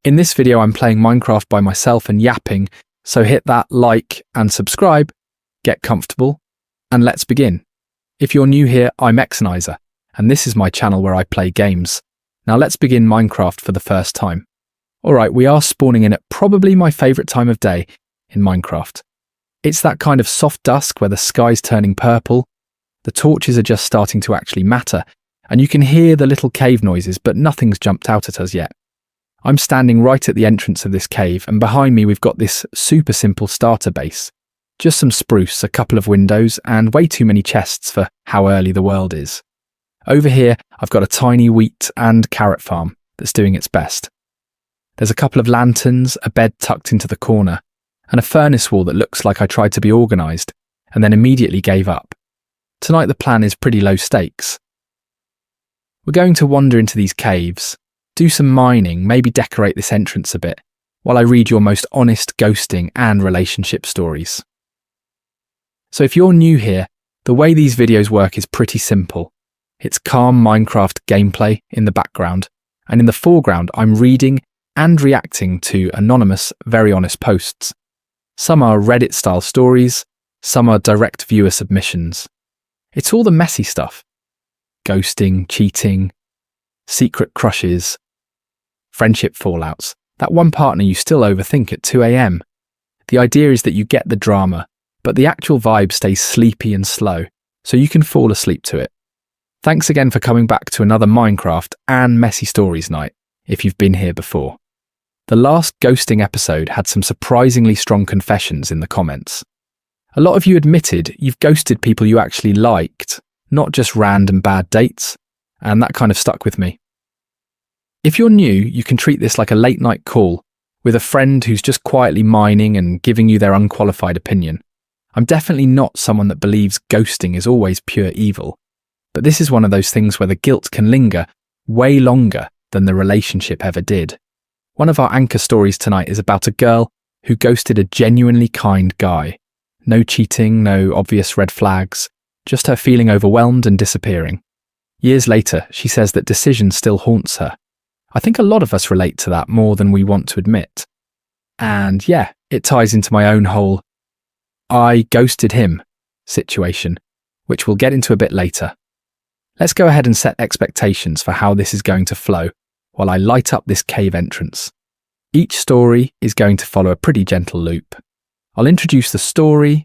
In this video, I'm playing Minecraft by myself and yapping, so hit that like and subscribe, get comfortable, and let's begin. If you're new here, I'm Exonizer, and this is my channel where I play games. Now let's begin Minecraft for the first time. Alright, we are spawning in at probably my favourite time of day in Minecraft. It's that kind of soft dusk where the sky's turning purple, the torches are just starting to actually matter, and you can hear the little cave noises, but nothing's jumped out at us yet. I'm standing right at the entrance of this cave, and behind me we've got this super simple starter base. Just some spruce, a couple of windows, and way too many chests for how early the world is. Over here, I've got a tiny wheat and carrot farm that's doing its best. There's a couple of lanterns, a bed tucked into the corner, and a furnace wall that looks like I tried to be organised, and then immediately gave up. Tonight the plan is pretty low stakes. We're going to wander into these caves, do some mining, maybe decorate this entrance a bit, while I read your most honest ghosting and relationship stories. So if you're new here, the way these videos work is pretty simple. It's calm Minecraft gameplay in the background, and in the foreground I'm reading and reacting to anonymous, very honest posts. Some are Reddit-style stories, some are direct viewer submissions. It's all the messy stuff. Ghosting, cheating, secret crushes, friendship fallouts, that one partner you still overthink at 2 AM. The idea is that you get the drama, but the actual vibe stays sleepy and slow, so you can fall asleep to it. Thanks again for coming back to another Minecraft and Messy Stories night, if you've been here before. The last ghosting episode had some surprisingly strong confessions in the comments. A lot of you admitted you've ghosted people you actually liked, not just random bad dates, and that kind of stuck with me. If you're new, you can treat this like a late night call with a friend who's just quietly mining and giving you their unqualified opinion. I'm definitely not someone that believes ghosting is always pure evil, but this is one of those things where the guilt can linger way longer than the relationship ever did. One of our anchor stories tonight is about a girl who ghosted a genuinely kind guy. No cheating, no obvious red flags, just her feeling overwhelmed and disappearing. Years later, she says that decision still haunts her. I think a lot of us relate to that more than we want to admit. And yeah, it ties into my own whole I ghosted him situation, which we'll get into a bit later. Let's go ahead and set expectations for how this is going to flow while I light up this cave entrance. Each story is going to follow a pretty gentle loop. I'll introduce the story,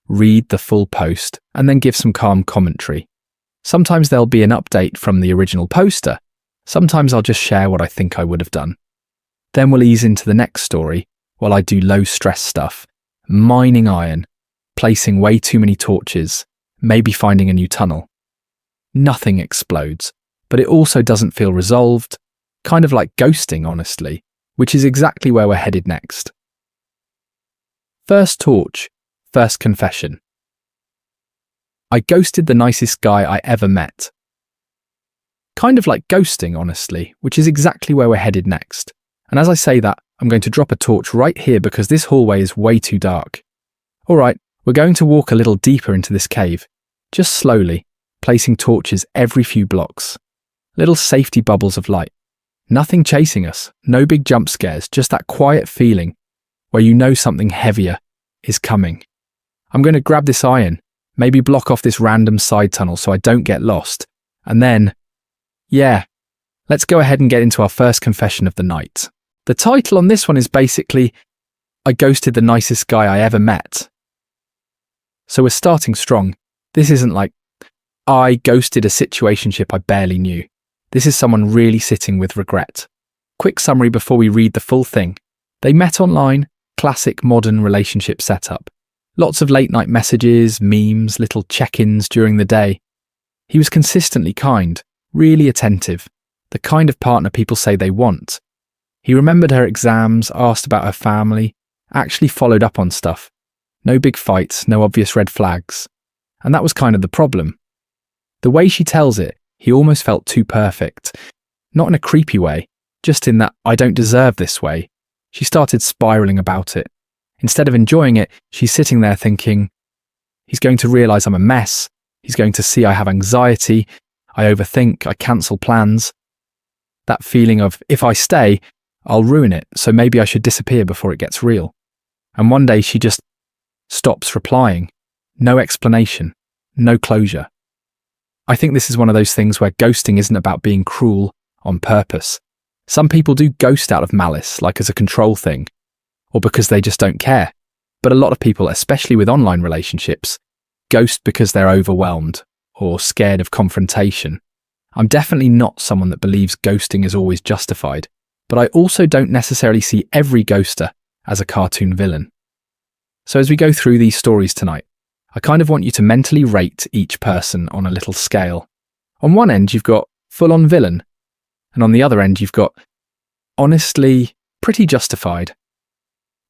read the full post, and then give some calm commentary. Sometimes there'll be an update from the original poster. Sometimes I'll just share what I think I would have done. Then we'll ease into the next story while I do low stress stuff, mining iron, placing way too many torches, maybe finding a new tunnel. Nothing explodes, but it also doesn't feel resolved, kind of like ghosting, honestly, which is exactly where we're headed next. First torch, first confession. I ghosted the nicest guy I ever met. Kind of like ghosting, honestly, which is exactly where we're headed next. And as I say that, I'm going to drop a torch right here because this hallway is way too dark. Alright, we're going to walk a little deeper into this cave, just slowly, placing torches every few blocks. Little safety bubbles of light. Nothing chasing us, no big jump scares, just that quiet feeling where you know something heavier is coming. I'm going to grab this iron, maybe block off this random side tunnel so I don't get lost, and then, yeah, let's go ahead and get into our first confession of the night. The title on this one is basically, I ghosted the nicest guy I ever met. So we're starting strong. This isn't like, I ghosted a situationship I barely knew. This is someone really sitting with regret. Quick summary before we read the full thing. They met online, classic modern relationship setup. Lots of late night messages, memes, little check-ins during the day. He was consistently kind, really attentive, the kind of partner people say they want. He remembered her exams, asked about her family, actually followed up on stuff. No big fights, no obvious red flags. And that was kind of the problem. The way she tells it, he almost felt too perfect. Not in a creepy way, just in that I don't deserve this way. She started spiraling about it. Instead of enjoying it, she's sitting there thinking, he's going to realise I'm a mess. He's going to see I have anxiety. I overthink, I cancel plans. That feeling of, if I stay, I'll ruin it, so maybe I should disappear before it gets real. And one day she just stops replying. No explanation, no closure. I think this is one of those things where ghosting isn't about being cruel on purpose. Some people do ghost out of malice, like as a control thing, or because they just don't care. But a lot of people, especially with online relationships, ghost because they're overwhelmed or scared of confrontation. I'm definitely not someone that believes ghosting is always justified, but I also don't necessarily see every ghoster as a cartoon villain. So as we go through these stories tonight, I kind of want you to mentally rate each person on a little scale. On one end, you've got full-on villain, and on the other end, you've got honestly pretty justified.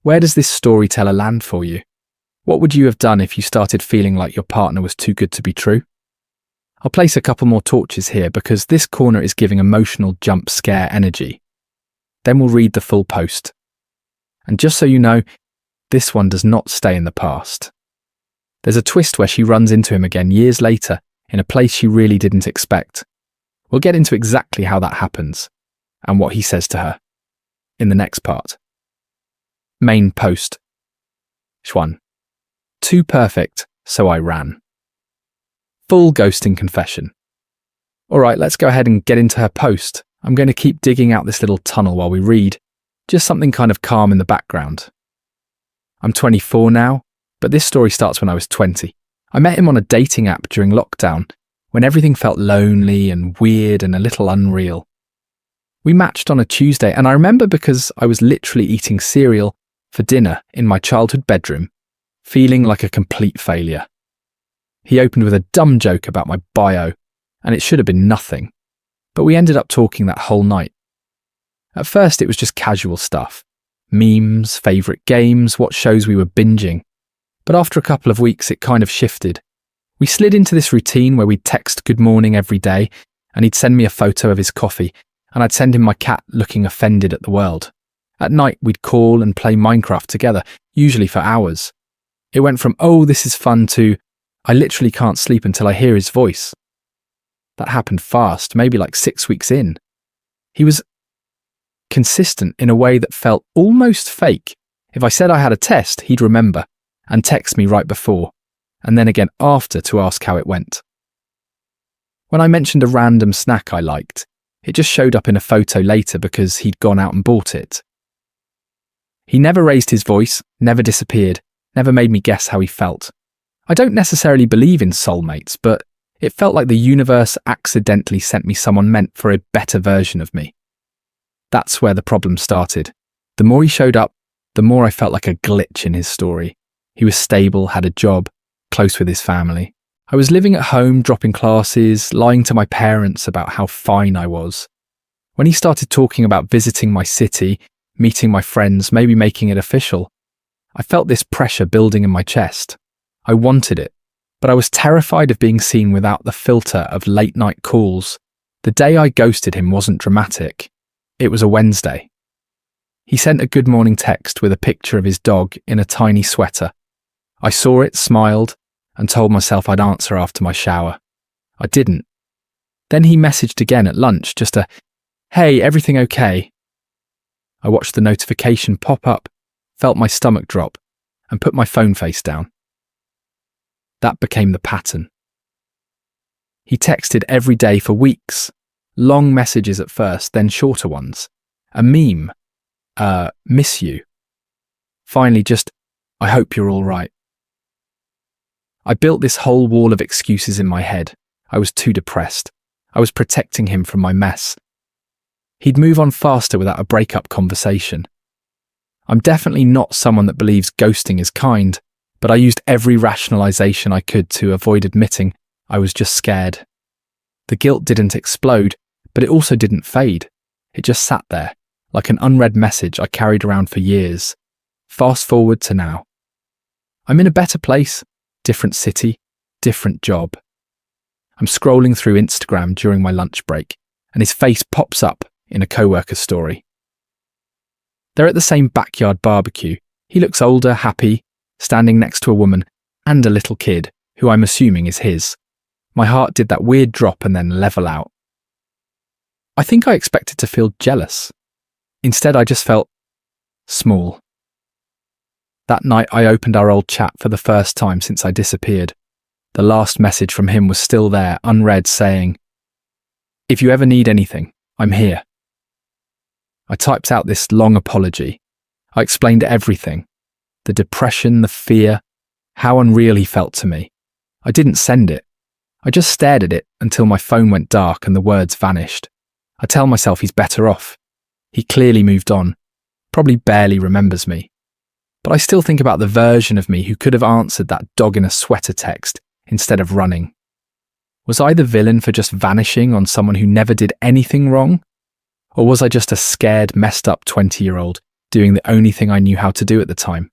Where does this storyteller land for you? What would you have done if you started feeling like your partner was too good to be true? I'll place a couple more torches here because this corner is giving emotional jump scare energy. Then we'll read the full post. And just so you know, this one does not stay in the past. There's a twist where she runs into him again years later in a place she really didn't expect. We'll get into exactly how that happens and what he says to her in the next part. Main post. Schwan. Too perfect, so I ran. Full ghosting confession. All right, let's go ahead and get into her post. I'm going to keep digging out this little tunnel while we read, just something kind of calm in the background. I'm 24 now, but this story starts when I was 20. I met him on a dating app during lockdown, when everything felt lonely and weird and a little unreal. We matched on a Tuesday, and I remember because I was literally eating cereal for dinner in my childhood bedroom, feeling like a complete failure. He opened with a dumb joke about my bio, and it should have been nothing, but we ended up talking that whole night. At first it was just casual stuff, memes, favourite games, what shows we were binging, but after a couple of weeks it kind of shifted. We slid into this routine where we'd text good morning every day, and he'd send me a photo of his coffee, and I'd send him my cat looking offended at the world. At night, we'd call and play Minecraft together, usually for hours. It went from, oh, this is fun, to, I literally can't sleep until I hear his voice. That happened fast, maybe like 6 weeks in. He was consistent in a way that felt almost fake. If I said I had a test, he'd remember and text me right before, and then again after to ask how it went. When I mentioned a random snack I liked, it just showed up in a photo later because he'd gone out and bought it. He never raised his voice, never disappeared, never made me guess how he felt. I don't necessarily believe in soulmates, but it felt like the universe accidentally sent me someone meant for a better version of me. That's where the problem started. The more he showed up, the more I felt like a glitch in his story. He was stable, had a job, close with his family. I was living at home, dropping classes, lying to my parents about how fine I was. When he started talking about visiting my city, meeting my friends, maybe making it official, I felt this pressure building in my chest. I wanted it, but I was terrified of being seen without the filter of late-night calls. The day I ghosted him wasn't dramatic. It was a Wednesday. He sent a good morning text with a picture of his dog in a tiny sweater. I saw it, smiled, and told myself I'd answer after my shower. I didn't. Then he messaged again at lunch, just a, hey, everything okay? I watched the notification pop up, felt my stomach drop, and put my phone face down. That became the pattern. He texted every day for weeks, long messages at first, then shorter ones. A meme, miss you. Finally just, I hope you're all right. I built this whole wall of excuses in my head. I was too depressed. I was protecting him from my mess. He'd move on faster without a breakup conversation. I'm definitely not someone that believes ghosting is kind, but I used every rationalization I could to avoid admitting I was just scared. The guilt didn't explode, but it also didn't fade. It just sat there, like an unread message I carried around for years. Fast forward to now. I'm in a better place, different city, different job. I'm scrolling through Instagram during my lunch break, and his face pops up in a coworker's story. They're at the same backyard barbecue. He looks older, happy, standing next to a woman and a little kid, who I'm assuming is his. My heart did that weird drop and then level out. I think I expected to feel jealous. Instead, I just felt small. That night, I opened our old chat for the first time since I disappeared. The last message from him was still there, unread, saying, "If you ever need anything, I'm here." I typed out this long apology. I explained everything. The depression, the fear, how unreal he felt to me. I didn't send it. I just stared at it until my phone went dark and the words vanished. I tell myself he's better off. He clearly moved on. Probably barely remembers me. But I still think about the version of me who could have answered that dog in a sweater text instead of running. Was I the villain for just vanishing on someone who never did anything wrong? Or was I just a scared, messed up 20-year-old doing the only thing I knew how to do at the time?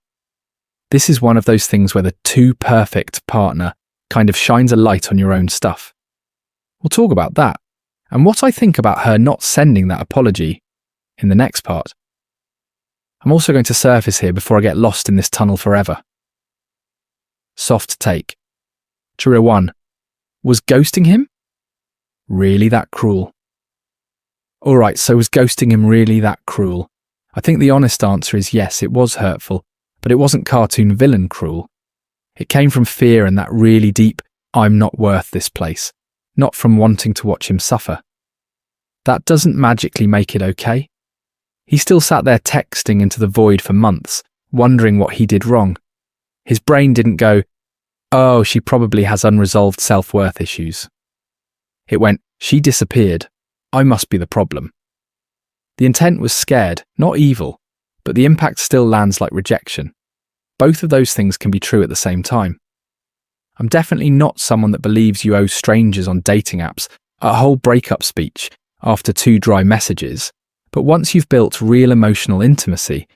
This is one of those things where the too perfect partner kind of shines a light on your own stuff. We'll talk about that and what I think about her not sending that apology in the next part. I'm also going to surface here before I get lost in this tunnel forever. Soft take. Trigger 1. Was ghosting him really that cruel? Alright, so was ghosting him really that cruel? I think the honest answer is yes, it was hurtful, but it wasn't cartoon villain cruel. It came from fear and that really deep, I'm not worth this place, not from wanting to watch him suffer. That doesn't magically make it okay. He still sat there texting into the void for months, wondering what he did wrong. His brain didn't go, "Oh, she probably has unresolved self-worth issues." It went, "She disappeared. I must be the problem." The intent was scared, not evil, but the impact still lands like rejection. Both of those things can be true at the same time. I'm definitely not someone that believes you owe strangers on dating apps a whole breakup speech after 2 dry messages, but once you've built real emotional intimacy,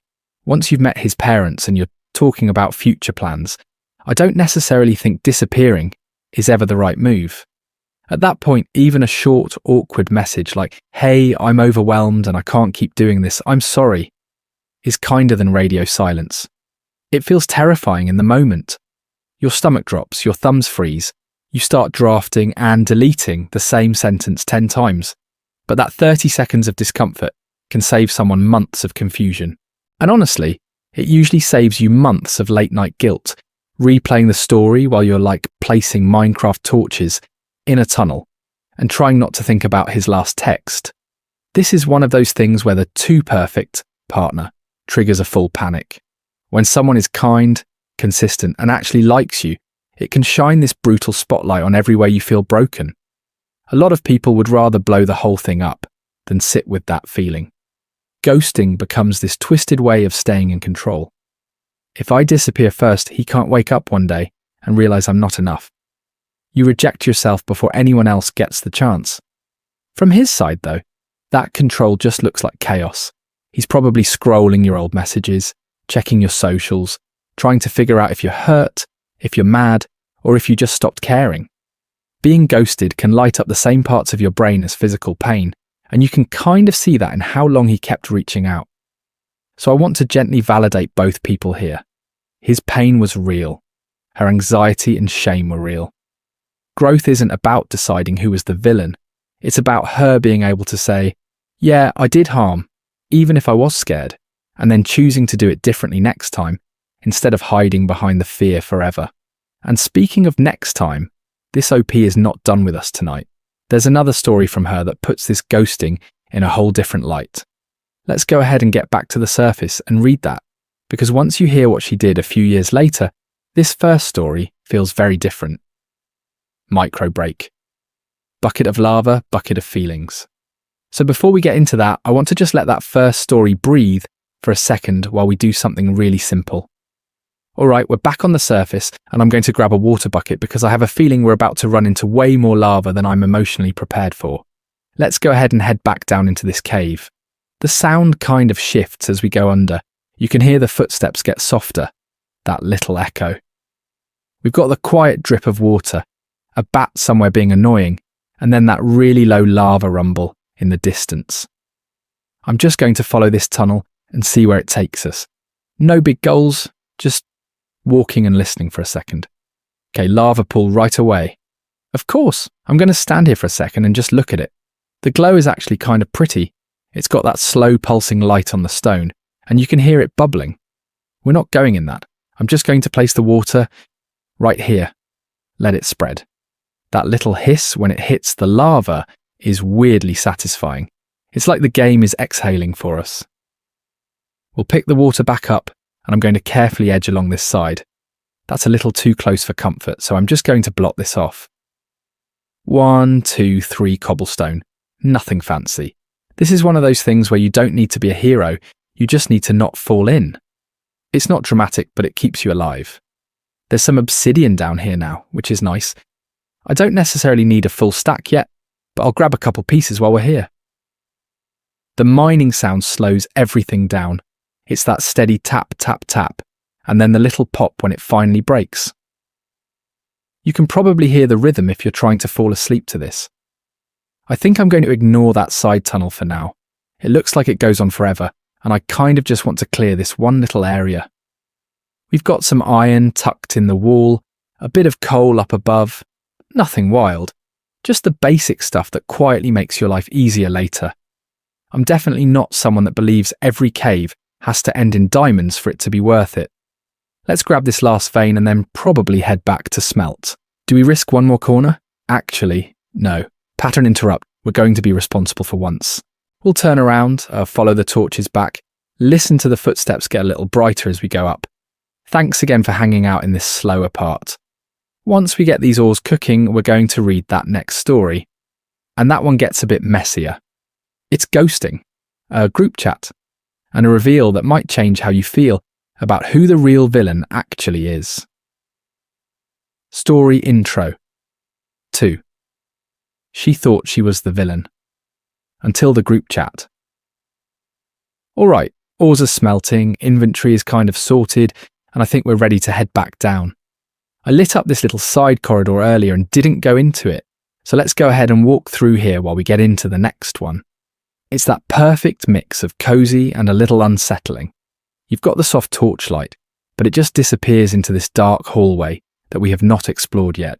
once you've met his parents and you're talking about future plans, I don't necessarily think disappearing is ever the right move. At that point, even a short, awkward message like, "Hey, I'm overwhelmed and I can't keep doing this, I'm sorry," is kinder than radio silence. It feels terrifying in the moment. Your stomach drops, your thumbs freeze, you start drafting and deleting the same sentence 10 times. But that 30 seconds of discomfort can save someone months of confusion. And honestly, it usually saves you months of late-night guilt, replaying the story while you're like placing Minecraft torches in a tunnel and trying not to think about his last text. This is one of those things where the too perfect partner triggers a full panic. When someone is kind, consistent, and actually likes you, it can shine this brutal spotlight on every way you feel broken. A lot of people would rather blow the whole thing up than sit with that feeling. Ghosting becomes this twisted way of staying in control. If I disappear first, he can't wake up one day and realize I'm not enough. You reject yourself before anyone else gets the chance. From his side, though, that control just looks like chaos. He's probably scrolling your old messages, checking your socials, trying to figure out if you're hurt, if you're mad, or if you just stopped caring. Being ghosted can light up the same parts of your brain as physical pain, and you can kind of see that in how long he kept reaching out. So I want to gently validate both people here. His pain was real. Her anxiety and shame were real. Growth isn't about deciding who was the villain. It's about her being able to say, "Yeah, I did harm, even if I was scared," and then choosing to do it differently next time, instead of hiding behind the fear forever. And speaking of next time, this OP is not done with us tonight. There's another story from her that puts this ghosting in a whole different light. Let's go ahead and get back to the surface and read that, because once you hear what she did a few years later, this first story feels very different. Micro break. Bucket of lava, bucket of feelings. So before we get into that, I want to just let that first story breathe for a second while we do something really simple. Alright, we're back on the surface and I'm going to grab a water bucket because I have a feeling we're about to run into way more lava than I'm emotionally prepared for. Let's go ahead and head back down into this cave. The sound kind of shifts as we go under. You can hear the footsteps get softer, that little echo. We've got the quiet drip of water, a bat somewhere being annoying, and then that really low lava rumble in the distance. I'm just going to follow this tunnel and see where it takes us. No big goals, just walking and listening for a second. Okay, lava pool right away. Of course, I'm going to stand here for a second and just look at it. The glow is actually kind of pretty. It's got that slow pulsing light on the stone, and you can hear it bubbling. We're not going in that. I'm just going to place the water right here. Let it spread. That little hiss when it hits the lava is weirdly satisfying. It's like the game is exhaling for us. We'll pick the water back up, and I'm going to carefully edge along this side. That's a little too close for comfort, so I'm just going to blot this off. 1, 2, 3 cobblestone. Nothing fancy. This is one of those things where you don't need to be a hero, you just need to not fall in. It's not dramatic, but it keeps you alive. There's some obsidian down here now, which is nice. I don't necessarily need a full stack yet, but I'll grab a couple pieces while we're here. The mining sound slows everything down. It's that steady tap, tap, tap, and then the little pop when it finally breaks. You can probably hear the rhythm if you're trying to fall asleep to this. I think I'm going to ignore that side tunnel for now. It looks like it goes on forever, and I kind of just want to clear this one little area. We've got some iron tucked in the wall, a bit of coal up above, nothing wild, just the basic stuff that quietly makes your life easier later. I'm definitely not someone that believes every cave has to end in diamonds for it to be worth it. Let's grab this last vein and then probably head back to smelt. Do we risk one more corner? Actually, no. Pattern interrupt. We're going to be responsible for once. We'll turn around, follow the torches back, listen to the footsteps get a little brighter as we go up. Thanks again for hanging out in this slower part. Once we get these ores cooking, we're going to read that next story. And that one gets a bit messier. It's ghosting, a group chat, and a reveal that might change how you feel about who the real villain actually is. Story intro. 2. She thought she was the villain. Until the group chat. Alright, ores are smelting, inventory is kind of sorted, and I think we're ready to head back down. I lit up this little side corridor earlier and didn't go into it, so let's go ahead and walk through here while we get into the next one. It's that perfect mix of cozy and a little unsettling. You've got the soft torchlight, but it just disappears into this dark hallway that we have not explored yet.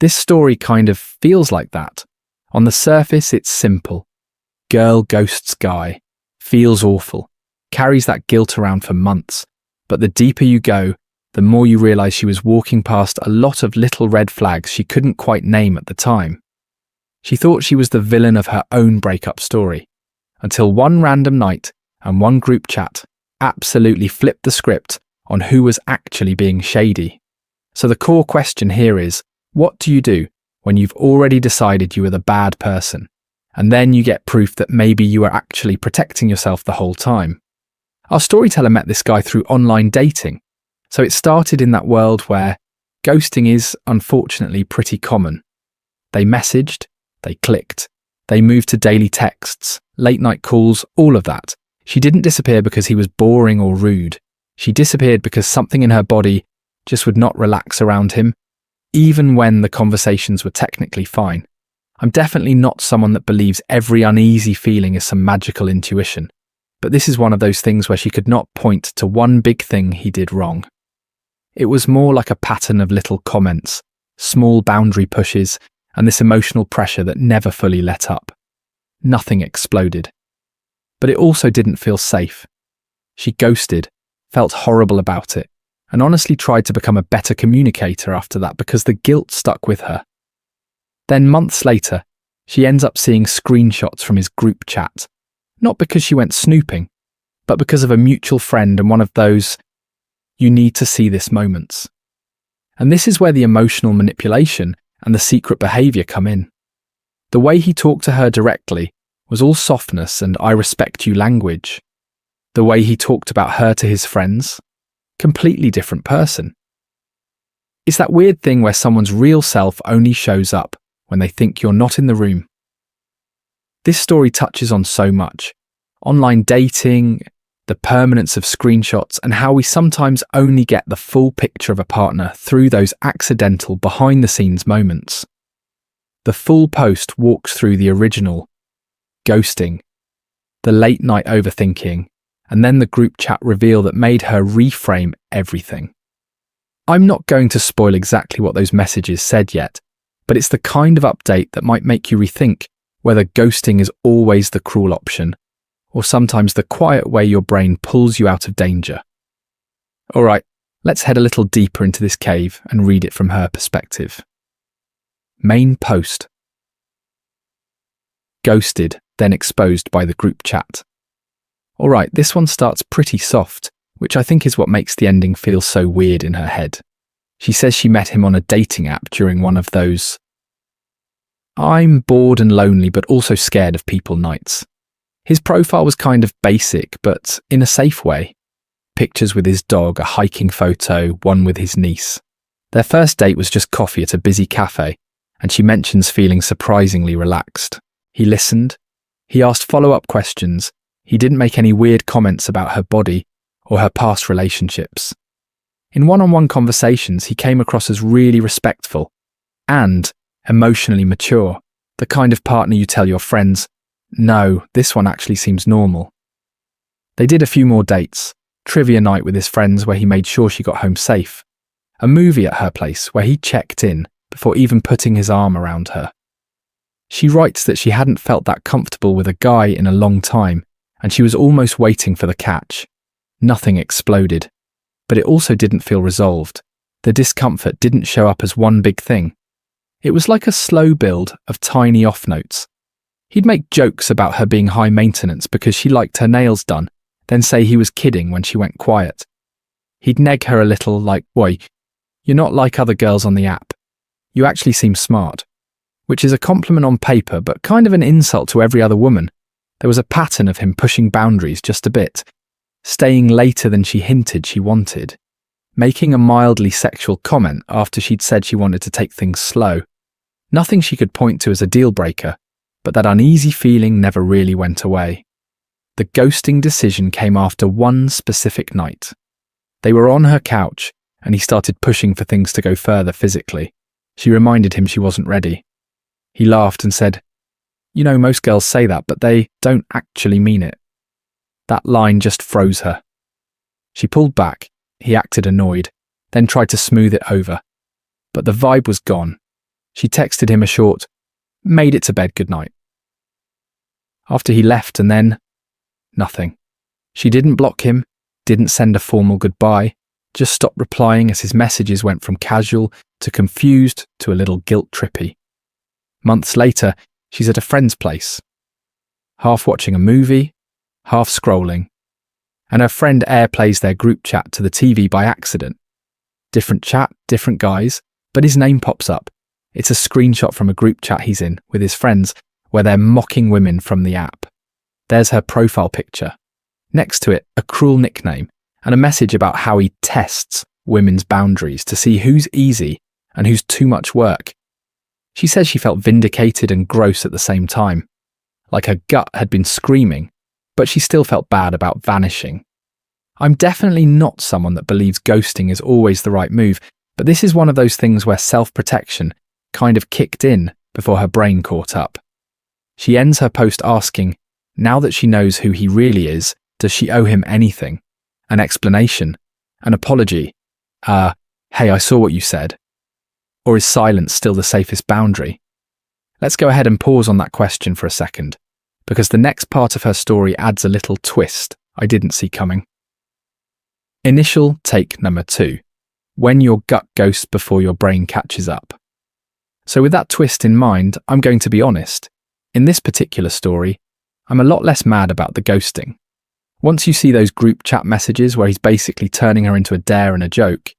This story kind of feels like that. On the surface, it's simple. Girl ghosts guy, feels awful, carries that guilt around for months, but the deeper you go, the more you realise she was walking past a lot of little red flags she couldn't quite name at the time. She thought she was the villain of her own breakup story, until one random night and one group chat absolutely flipped the script on who was actually being shady. So the core question here is, what do you do when you've already decided you are the bad person, and then you get proof that maybe you are actually protecting yourself the whole time? Our storyteller met this guy through online dating, so it started in that world where ghosting is, unfortunately, pretty common. They messaged, they clicked, they moved to daily texts, late night calls, all of that. She didn't disappear because he was boring or rude. She disappeared because something in her body just would not relax around him, even when the conversations were technically fine. I'm definitely not someone that believes every uneasy feeling is some magical intuition, but this is one of those things where she could not point to one big thing he did wrong. It was more like a pattern of little comments, small boundary pushes, and this emotional pressure that never fully let up. Nothing exploded. But it also didn't feel safe. She ghosted, felt horrible about it, and honestly tried to become a better communicator after that because the guilt stuck with her. Then months later, she ends up seeing screenshots from his group chat, not because she went snooping, but because of a mutual friend and one of those "you need to see this" moments. And this is where the emotional manipulation and the secret behaviour come in. The way he talked to her directly was all softness and "I respect you" language. The way he talked about her to his friends, completely different person. It's that weird thing where someone's real self only shows up when they think you're not in the room. This story touches on so much. Online dating, the permanence of screenshots, and how we sometimes only get the full picture of a partner through those accidental behind-the-scenes moments. The full post walks through the original, ghosting, the late-night overthinking, and then the group chat reveal that made her reframe everything. I'm not going to spoil exactly what those messages said yet, but it's the kind of update that might make you rethink whether ghosting is always the cruel option or sometimes the quiet way your brain pulls you out of danger. All right, let's head a little deeper into this cave and read it from her perspective. Main post. Ghosted, then exposed by the group chat. All right, this one starts pretty soft, which I think is what makes the ending feel so weird in her head. She says she met him on a dating app during one of those "I'm bored and lonely but also scared of people" nights. His profile was kind of basic, but in a safe way. Pictures with his dog, a hiking photo, one with his niece. Their first date was just coffee at a busy cafe, and she mentions feeling surprisingly relaxed. He listened. He asked follow-up questions. He didn't make any weird comments about her body or her past relationships. In one-on-one conversations, he came across as really respectful and emotionally mature, the kind of partner you tell your friends, "No, this one actually seems normal." They did a few more dates, trivia night with his friends where he made sure she got home safe, a movie at her place where he checked in before even putting his arm around her. She writes that she hadn't felt that comfortable with a guy in a long time, and she was almost waiting for the catch. Nothing exploded, but it also didn't feel resolved. The discomfort didn't show up as one big thing. It was like a slow build of tiny off notes. He'd make jokes about her being high maintenance because she liked her nails done, then say he was kidding when she went quiet. He'd neg her a little like, "Boy, you're not like other girls on the app. You actually seem smart," which is a compliment on paper but kind of an insult to every other woman. There was a pattern of him pushing boundaries just a bit, staying later than she hinted she wanted, making a mildly sexual comment after she'd said she wanted to take things slow. Nothing she could point to as a deal breaker, but that uneasy feeling never really went away. The ghosting decision came after one specific night. They were on her couch, and he started pushing for things to go further physically. She reminded him she wasn't ready. He laughed and said, "You know, most girls say that, but they don't actually mean it." That line just froze her. She pulled back. He acted annoyed, then tried to smooth it over. But the vibe was gone. She texted him a short, "Made it to bed, good night." After he left, and then nothing. She didn't block him, didn't send a formal goodbye, just stopped replying as his messages went from casual to confused to a little guilt-trippy. Months later, she's at a friend's place, half watching a movie, half scrolling, and her friend airplays their group chat to the TV by accident. Different chat, different guys, but his name pops up. It's a screenshot from a group chat he's in with his friends where they're mocking women from the app. There's her profile picture. Next to it, a cruel nickname and a message about how he tests women's boundaries to see who's easy and who's too much work. She says she felt vindicated and gross at the same time, like her gut had been screaming, but she still felt bad about vanishing. I'm definitely not someone that believes ghosting is always the right move, but this is one of those things where self-protection kind of kicked in before her brain caught up. She ends her post asking, now that she knows who he really is, does she owe him anything? An explanation? An apology? Hey, I saw what you said. Or is silence still the safest boundary? Let's go ahead and pause on that question for a second, because the next part of her story adds a little twist I didn't see coming. Initial take number 2. When your gut ghosts before your brain catches up. So with that twist in mind, I'm going to be honest. In this particular story, I'm a lot less mad about the ghosting. Once you see those group chat messages where he's basically turning her into a dare and a joke,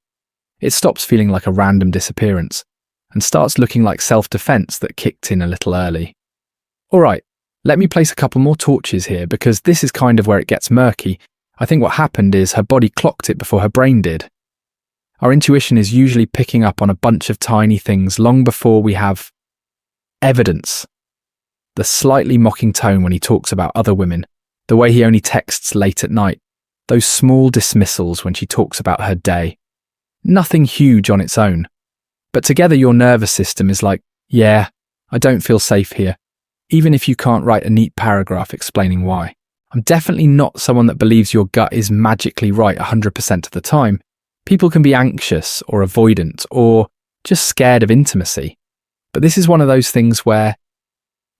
it stops feeling like a random disappearance and starts looking like self-defense that kicked in a little early. Alright, let me place a couple more torches here because this is kind of where it gets murky. I think what happened is her body clocked it before her brain did. Our intuition is usually picking up on a bunch of tiny things long before we have evidence. The slightly mocking tone when he talks about other women, the way he only texts late at night, those small dismissals when she talks about her day. Nothing huge on its own. But together your nervous system is like, yeah, I don't feel safe here, even if you can't write a neat paragraph explaining why. I'm definitely not someone that believes your gut is magically right 100% of the time. People can be anxious or avoidant or just scared of intimacy. But this is one of those things where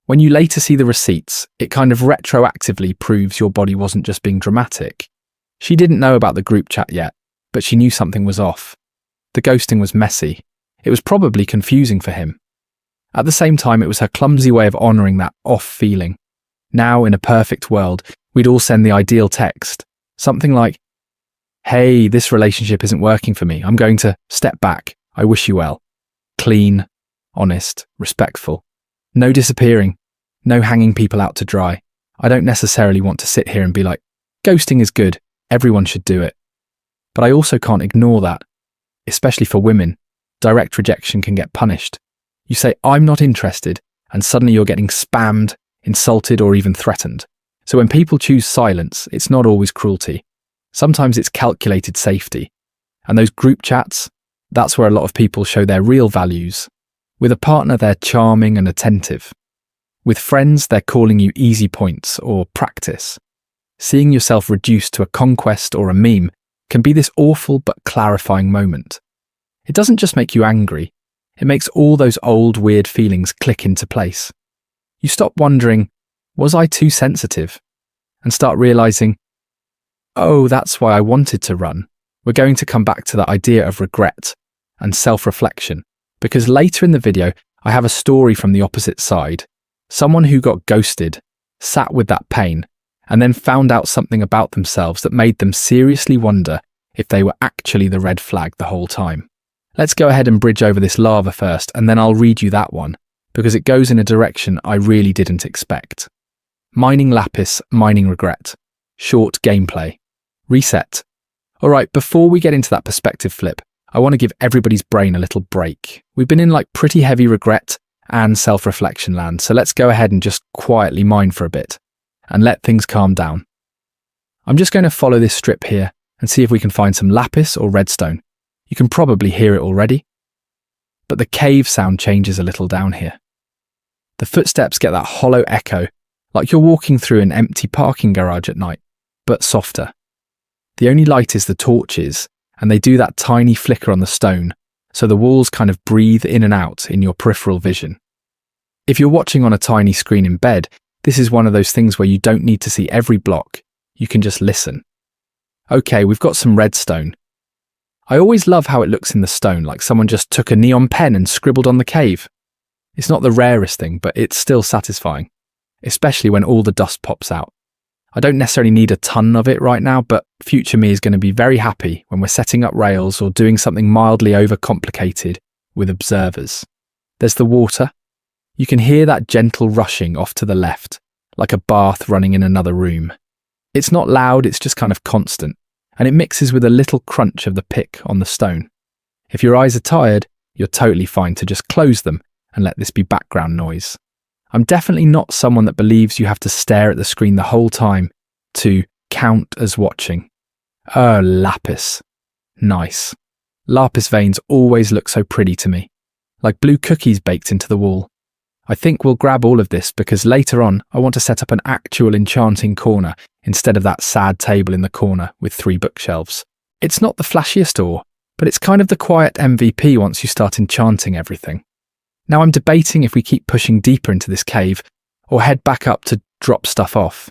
When you later see the receipts, it kind of retroactively proves your body wasn't just being dramatic. She didn't know about the group chat yet, but she knew something was off. The ghosting was messy. It was probably confusing for him. At the same time, it was her clumsy way of honouring that off feeling. Now, in a perfect world, we'd all send the ideal text. Something like, "Hey, this relationship isn't working for me. I'm going to step back. I wish you well." Clean, honest, respectful. No disappearing. No hanging people out to dry. I don't necessarily want to sit here and be like, ghosting is good. Everyone should do it. But I also can't ignore that. Especially for women, direct rejection can get punished. You say, "I'm not interested," and suddenly you're getting spammed, insulted, or even threatened. So when people choose silence, it's not always cruelty. Sometimes it's calculated safety. And those group chats, that's where a lot of people show their real values. With a partner, they're charming and attentive. With friends, they're calling you easy points or practice. Seeing yourself reduced to a conquest or a meme can be this awful but clarifying moment. It doesn't just make you angry, it makes all those old weird feelings click into place. You stop wondering, was I too sensitive? And start realizing, oh, that's why I wanted to run. We're going to come back to that idea of regret and self-reflection, because later in the video, I have a story from the opposite side. Someone who got ghosted, sat with that pain, and then found out something about themselves that made them seriously wonder if they were actually the red flag the whole time. Let's go ahead and bridge over this lava first, and then I'll read you that one, because it goes in a direction I really didn't expect. Mining lapis, mining regret. Short gameplay. Reset. Alright, before we get into that perspective flip, I want to give everybody's brain a little break. We've been in like pretty heavy regret and self-reflection land, so let's go ahead and just quietly mine for a bit and let things calm down. I'm just going to follow this strip here and see if we can find some lapis or redstone. You can probably hear it already, but the cave sound changes a little down here. The footsteps get that hollow echo, like you're walking through an empty parking garage at night, but softer. The only light is the torches, and they do that tiny flicker on the stone, so the walls kind of breathe in and out in your peripheral vision. If you're watching on a tiny screen in bed, this is one of those things where you don't need to see every block, you can just listen. Okay, we've got some redstone. I always love how it looks in the stone, like someone just took a neon pen and scribbled on the cave. It's not the rarest thing, but it's still satisfying, especially when all the dust pops out. I don't necessarily need a ton of it right now, but future me is going to be very happy when we're setting up rails or doing something mildly overcomplicated with observers. There's the water. You can hear that gentle rushing off to the left, like a bath running in another room. It's not loud, it's just kind of constant, and it mixes with a little crunch of the pick on the stone. If your eyes are tired, you're totally fine to just close them and let this be background noise. I'm definitely not someone that believes you have to stare at the screen the whole time to count as watching. Oh, lapis. Nice. Lapis veins always look so pretty to me, like blue cookies baked into the wall. I think we'll grab all of this because later on I want to set up an actual enchanting corner instead of that sad table in the corner with 3 bookshelves. It's not the flashiest ore, but it's kind of the quiet MVP once you start enchanting everything. Now I'm debating if we keep pushing deeper into this cave or head back up to drop stuff off.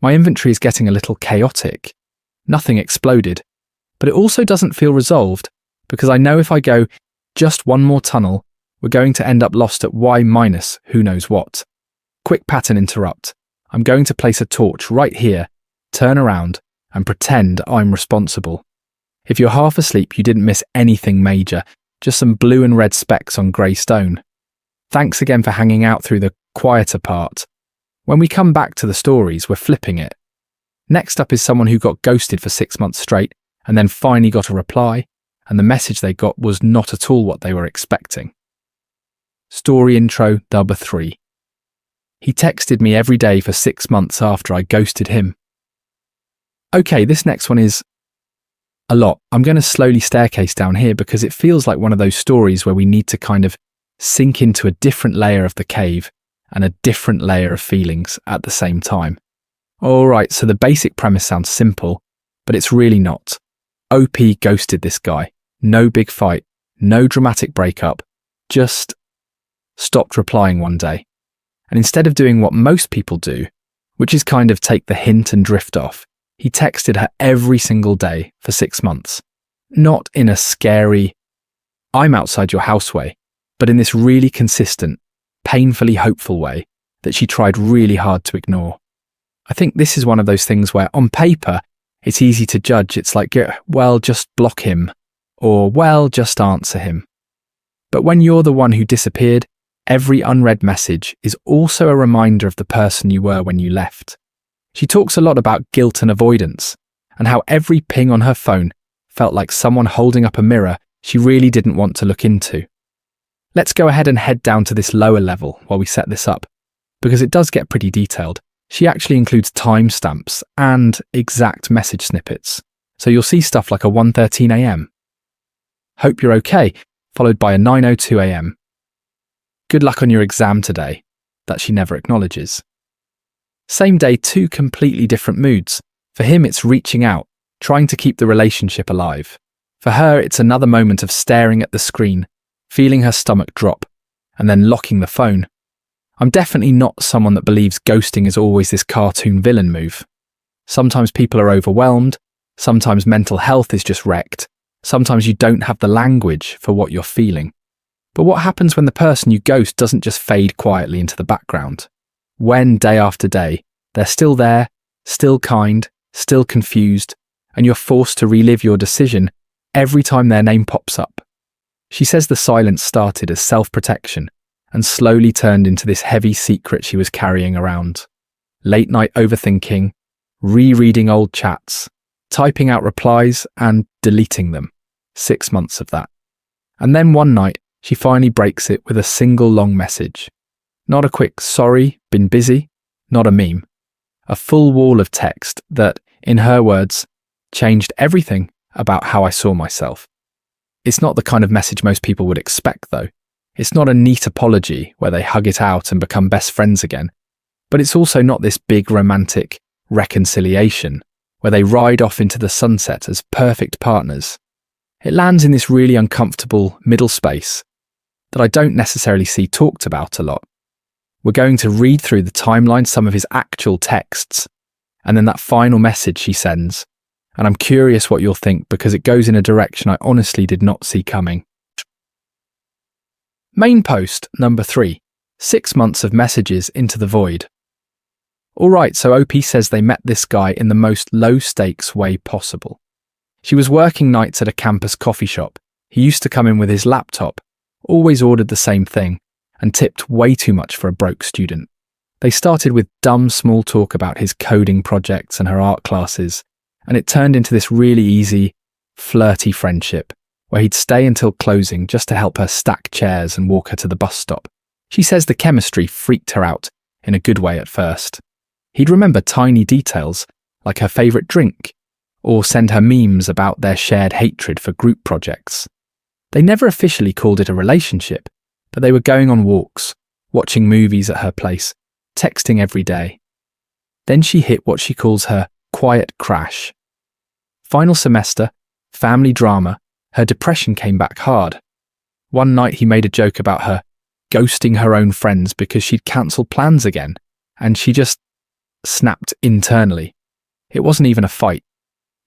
My inventory is getting a little chaotic. Nothing exploded, but it also doesn't feel resolved because I know if I go just one more tunnel, we're going to end up lost at Y minus who knows what. Quick pattern interrupt. I'm going to place a torch right here, turn around, and pretend I'm responsible. If you're half asleep, you didn't miss anything major, just some blue and red specks on grey stone. Thanks again for hanging out through the quieter part. When we come back to the stories, we're flipping it. Next up is someone who got ghosted for 6 months straight and then finally got a reply, and the message they got was not at all what they were expecting. Story intro number 3. He texted me every day for 6 months after I ghosted him. Okay, this next one is a lot. I'm going to slowly staircase down here because it feels like one of those stories where we need to kind of sink into a different layer of the cave and a different layer of feelings at the same time. Alright, so the basic premise sounds simple, but it's really not. OP ghosted this guy. No big fight, no dramatic breakup, just stopped replying one day. And instead of doing what most people do, which is kind of take the hint and drift off, he texted her every single day for 6 months. Not in a scary, I'm outside your house way, but in this really consistent, painfully hopeful way that she tried really hard to ignore. I think this is one of those things where on paper, it's easy to judge. It's like, well, just block him, or well, just answer him. But when you're the one who disappeared, every unread message is also a reminder of the person you were when you left. She talks a lot about guilt and avoidance, and how every ping on her phone felt like someone holding up a mirror she really didn't want to look into. Let's go ahead and head down to this lower level while we set this up, because it does get pretty detailed. She actually includes timestamps and exact message snippets, so you'll see stuff like a 1:13 a.m. Hope you're okay, followed by a 9:02 a.m. Good luck on your exam today, that she never acknowledges. Same day, 2 completely different moods. For him, it's reaching out, trying to keep the relationship alive. For her, it's another moment of staring at the screen, feeling her stomach drop, and then locking the phone. I'm definitely not someone that believes ghosting is always this cartoon villain move. Sometimes people are overwhelmed, sometimes mental health is just wrecked, sometimes you don't have the language for what you're feeling. But what happens when the person you ghost doesn't just fade quietly into the background? When, day after day, they're still there, still kind, still confused, and you're forced to relive your decision every time their name pops up. She says the silence started as self-protection and slowly turned into this heavy secret she was carrying around. Late night overthinking, rereading old chats, typing out replies and deleting them. 6 months of that. And then one night, she finally breaks it with a single long message. Not a quick sorry, been busy, not a meme. A full wall of text that, in her words, changed everything about how I saw myself. It's not the kind of message most people would expect, though. It's not a neat apology where they hug it out and become best friends again. But it's also not this big romantic reconciliation where they ride off into the sunset as perfect partners. It lands in this really uncomfortable middle space that I don't necessarily see talked about a lot. We're going to read through the timeline, some of his actual texts, and then that final message she sends. And I'm curious what you'll think because it goes in a direction I honestly did not see coming. Main post number 3, 6 months of messages into the void. Alright, so OP says they met this guy in the most low-stakes way possible. She was working nights at a campus coffee shop. He used to come in with his laptop, always ordered the same thing, and tipped way too much for a broke student. They started with dumb small talk about his coding projects and her art classes, and it turned into this really easy, flirty friendship, where he'd stay until closing just to help her stack chairs and walk her to the bus stop. She says the chemistry freaked her out, in a good way at first. He'd remember tiny details, like her favourite drink, or send her memes about their shared hatred for group projects. They never officially called it a relationship, but they were going on walks, watching movies at her place, texting every day. Then she hit what she calls her quiet crash. Final semester, family drama, her depression came back hard. One night he made a joke about her ghosting her own friends because she'd cancelled plans again, and she just snapped internally. It wasn't even a fight.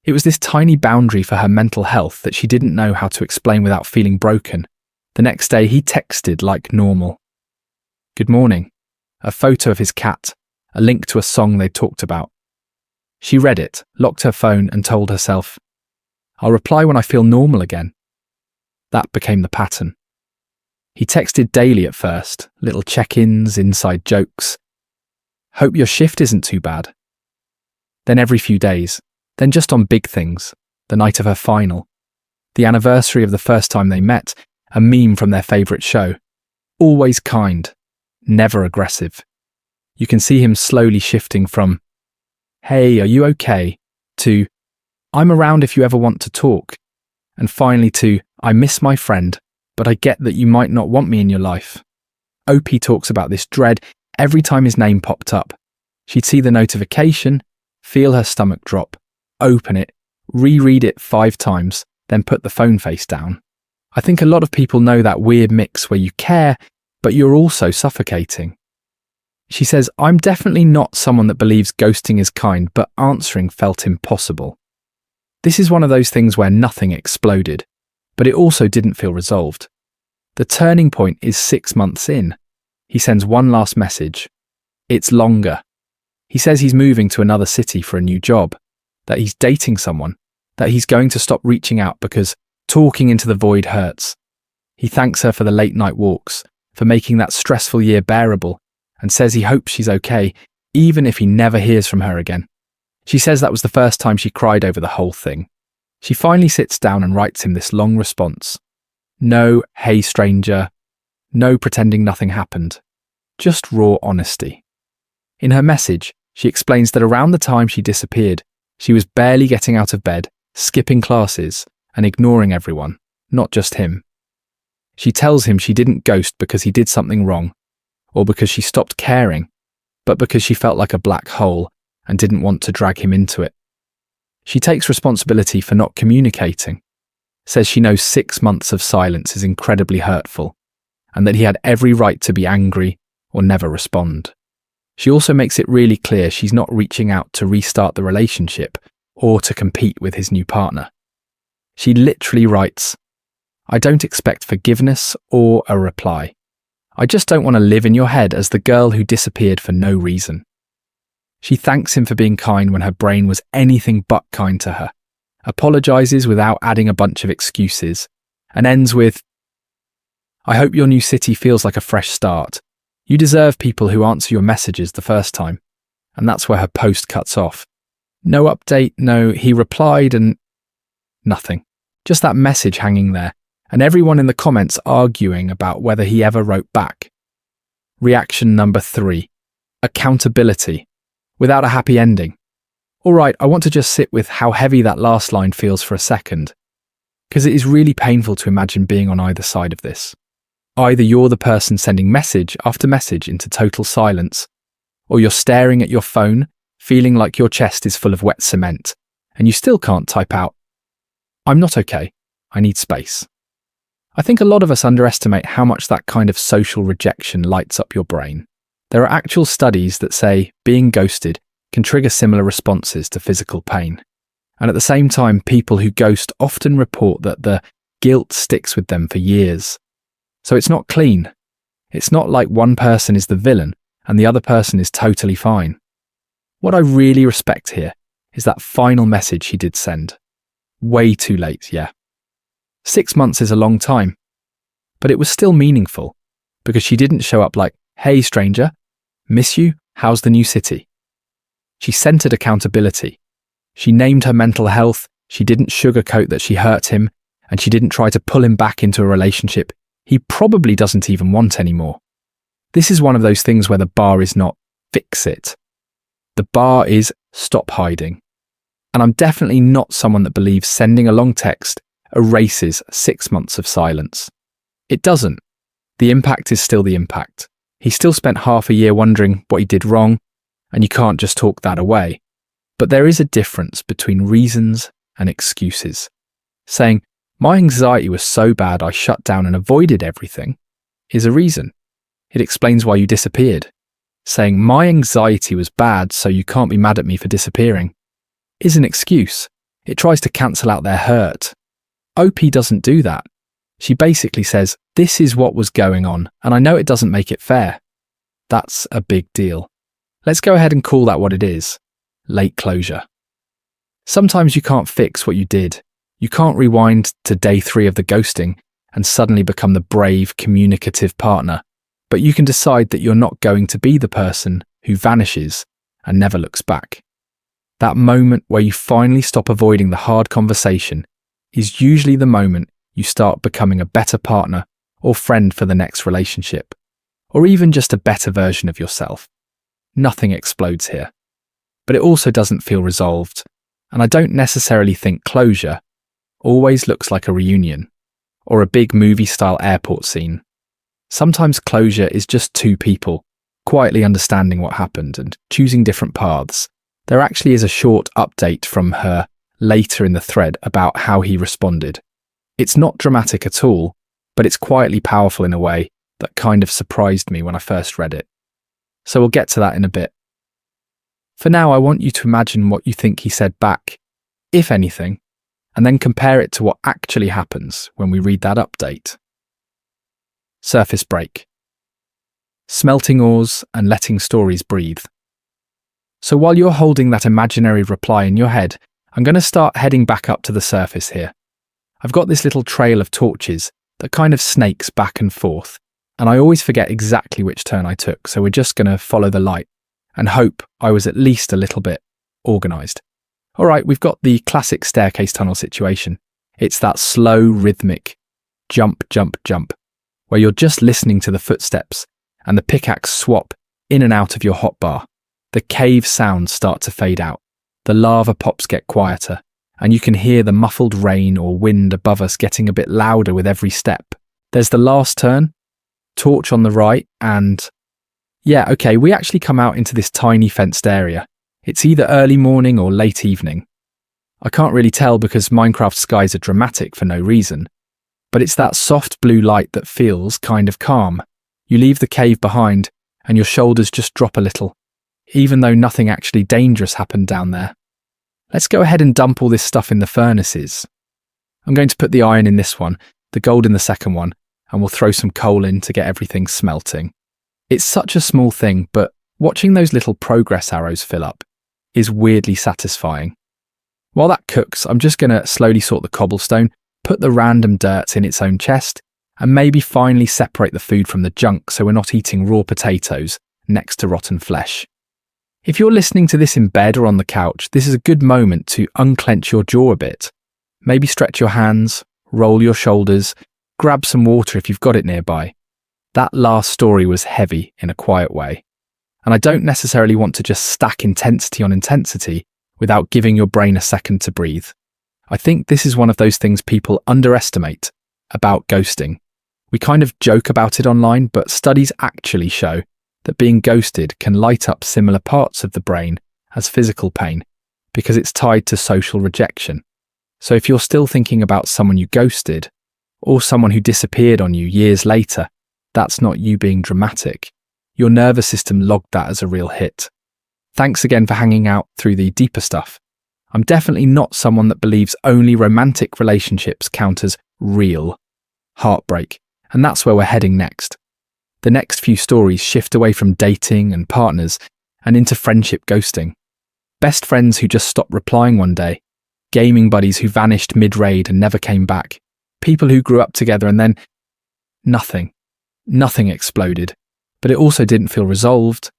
It was this tiny boundary for her mental health that she didn't know how to explain without feeling broken. The next day he texted like normal. Good morning. A photo of his cat, a link to a song they talked about. She read it, locked her phone and told herself, I'll reply when I feel normal again. That became the pattern. He texted daily at first, little check-ins, inside jokes. Hope your shift isn't too bad. Then every few days, then just on big things, the night of her final, the anniversary of the first time they met, a meme from their favourite show. Always kind, never aggressive. You can see him slowly shifting from, hey, are you okay, to, I'm around if you ever want to talk, and finally to, I miss my friend, but I get that you might not want me in your life. OP talks about this dread every time his name popped up. She'd see the notification, feel her stomach drop, open it, reread it 5 times, then put the phone face down. I think a lot of people know that weird mix where you care, but you're also suffocating. She says, "I'm definitely not someone that believes ghosting is kind, but answering felt impossible." This is one of those things where nothing exploded, but it also didn't feel resolved. The turning point is 6 months in. He sends one last message. It's longer. He says he's moving to another city for a new job, that he's dating someone, that he's going to stop reaching out because talking into the void hurts. He thanks her for the late night walks, for making that stressful year bearable, and says he hopes she's okay, even if he never hears from her again. She says that was the first time she cried over the whole thing. She finally sits down and writes him this long response. No, "Hey stranger," no pretending nothing happened, just raw honesty. In her message, she explains that around the time she disappeared, she was barely getting out of bed, skipping classes, and ignoring everyone, not just him. She tells him she didn't ghost because he did something wrong, or because she stopped caring, but because she felt like a black hole and didn't want to drag him into it. She takes responsibility for not communicating, says she knows 6 months of silence is incredibly hurtful, and that he had every right to be angry or never respond. She also makes it really clear she's not reaching out to restart the relationship or to compete with his new partner. She literally writes, "I don't expect forgiveness or a reply. I just don't want to live in your head as the girl who disappeared for no reason." She thanks him for being kind when her brain was anything but kind to her, apologises without adding a bunch of excuses, and ends with, "I hope your new city feels like a fresh start. You deserve people who answer your messages the first time." And that's where her post cuts off. No update, no "he replied" and nothing. Just that message hanging there, and everyone in the comments arguing about whether he ever wrote back. Reaction number 3. Accountability. Without a happy ending. Alright, I want to just sit with how heavy that last line feels for a second, because it is really painful to imagine being on either side of this. Either you're the person sending message after message into total silence, or you're staring at your phone, feeling like your chest is full of wet cement, and you still can't type out, "I'm not okay, I need space." I think a lot of us underestimate how much that kind of social rejection lights up your brain. There are actual studies that say being ghosted can trigger similar responses to physical pain. And at the same time, people who ghost often report that the guilt sticks with them for years. So it's not clean. It's not like one person is the villain and the other person is totally fine. What I really respect here is that final message he did send. Way too late, yeah. 6 months is a long time, but it was still meaningful because she didn't show up like, "Hey stranger, miss you, how's the new city?" She centered accountability. She named her mental health, she didn't sugarcoat that she hurt him, and she didn't try to pull him back into a relationship he probably doesn't even want anymore. This is one of those things where the bar is not fix it. The bar is stop hiding. And I'm definitely not someone that believes sending a long text erases 6 months of silence. It doesn't. The impact is still the impact. He still spent half a year wondering what he did wrong, and you can't just talk that away. But there is a difference between reasons and excuses. Saying, "My anxiety was so bad I shut down and avoided everything," is a reason. It explains why you disappeared. Saying, "My anxiety was bad, so you can't be mad at me for disappearing," is an excuse. It tries to cancel out their hurt. OP doesn't do that. She basically says, "This is what was going on, and I know it doesn't make it fair." That's a big deal. Let's go ahead and call that what it is. Late closure. Sometimes you can't fix what you did. You can't rewind to day 3 of the ghosting and suddenly become the brave, communicative partner. But you can decide that you're not going to be the person who vanishes and never looks back. That moment where you finally stop avoiding the hard conversation is usually the moment you start becoming a better partner or friend for the next relationship, or even just a better version of yourself. Nothing explodes here. But it also doesn't feel resolved, and I don't necessarily think closure always looks like a reunion or a big movie-style airport scene. Sometimes closure is just 2 people quietly understanding what happened and choosing different paths. There actually is a short update from her later in the thread about how he responded. It's not dramatic at all, but it's quietly powerful in a way that kind of surprised me when I first read it. so we'll get to that in a bit. For now, I want you to imagine what you think he said back, if anything, and then compare it to what actually happens when we read that update. Surface break. Smelting ores and letting stories breathe. So while you're holding that imaginary reply in your head, I'm going to start heading back up to the surface here. I've got this little trail of torches that kind of snakes back and forth, and I always forget exactly which turn I took, so we're just going to follow the light and hope I was at least a little bit organised. All right, we've got the classic staircase tunnel situation. It's that slow, rhythmic jump, jump, jump, where you're just listening to the footsteps and the pickaxe swap in and out of your hotbar. The cave sounds start to fade out, the lava pops get quieter, and you can hear the muffled rain or wind above us getting a bit louder with every step. There's the last turn, torch on the right, and yeah, okay, we actually come out into this tiny fenced area. It's either early morning or late evening. I can't really tell because Minecraft skies are dramatic for no reason, but it's that soft blue light that feels kind of calm. You leave the cave behind and your shoulders just drop a little, even though nothing actually dangerous happened down there. Let's go ahead and dump all this stuff in the furnaces. I'm going to put the iron in this one, the gold in the second one, and we'll throw some coal in to get everything smelting. It's such a small thing, but watching those little progress arrows fill up is weirdly satisfying. While that cooks, I'm just going to slowly sort the cobblestone, put the random dirt in its own chest, and maybe finally separate the food from the junk so we're not eating raw potatoes next to rotten flesh. If you're listening to this in bed or on the couch, this is a good moment to unclench your jaw a bit. Maybe stretch your hands, roll your shoulders, grab some water if you've got it nearby. That last story was heavy in a quiet way. And I don't necessarily want to just stack intensity on intensity without giving your brain a second to breathe. I think this is one of those things people underestimate about ghosting. We kind of joke about it online, but studies actually show that being ghosted can light up similar parts of the brain as physical pain because it's tied to social rejection. So if you're still thinking about someone you ghosted or someone who disappeared on you years later, that's not you being dramatic. Your nervous system logged that as a real hit. Thanks again for hanging out through the deeper stuff. I'm definitely not someone that believes only romantic relationships count as real heartbreak, and that's where we're heading next. The next few stories shift away from dating and partners and into friendship ghosting. Best friends who just stopped replying one day, gaming buddies who vanished mid-raid and never came back, people who grew up together and then nothing exploded, but it also didn't feel resolved.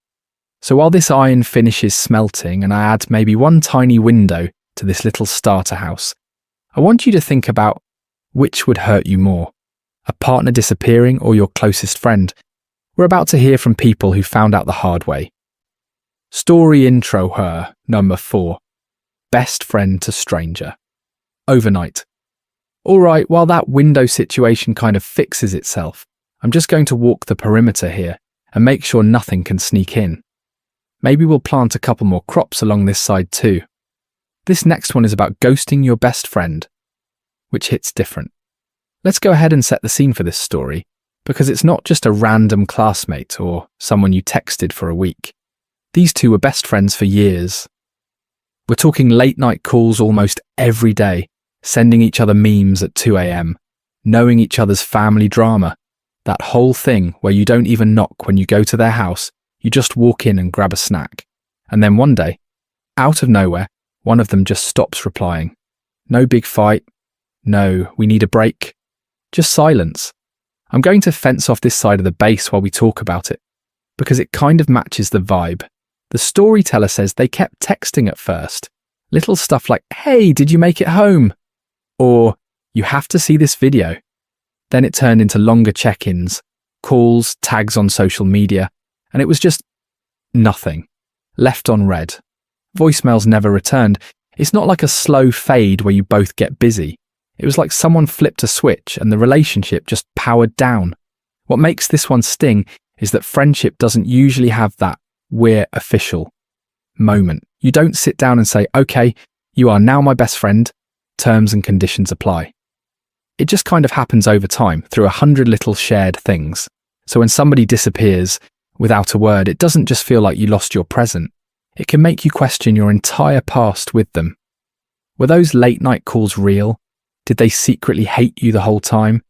So while this iron finishes smelting and I add maybe one tiny window to this little starter house, I want you to think about which would hurt you more, a partner disappearing or your closest friend. We're about to hear from people who found out the hard way. Story intro her, number 4. Best friend to stranger. Overnight. Alright, while that window situation kind of fixes itself, I'm just going to walk the perimeter here and make sure nothing can sneak in. Maybe we'll plant a couple more crops along this side too. This next one is about ghosting your best friend, which hits different. Let's go ahead and set the scene for this story, because it's not just a random classmate or someone you texted for a week. These two were best friends for years. We're talking late night calls almost every day, sending each other memes at 2 a.m, knowing each other's family drama, that whole thing where you don't even knock when you go to their house, you just walk in and grab a snack. And then one day, out of nowhere, one of them just stops replying. No big fight. No, we need a break. Just silence. I'm going to fence off this side of the base while we talk about it, because it kind of matches the vibe. The storyteller says they kept texting at first. Little stuff like, hey, did you make it home? Or, you have to see this video. Then it turned into longer check-ins, calls, tags on social media, and it was just nothing. Left on red. Voicemails never returned. It's not like a slow fade where you both get busy. It was like someone flipped a switch and the relationship just powered down. What makes this one sting is that friendship doesn't usually have that "we're official" moment. You don't sit down and say, okay, you are now my best friend, terms and conditions apply. It just kind of happens over time through 100 little shared things. So when somebody disappears, Without a word, it doesn't just feel like you lost your present. It can make you question your entire past with them. Were those late night calls real? Did they secretly hate you the whole time?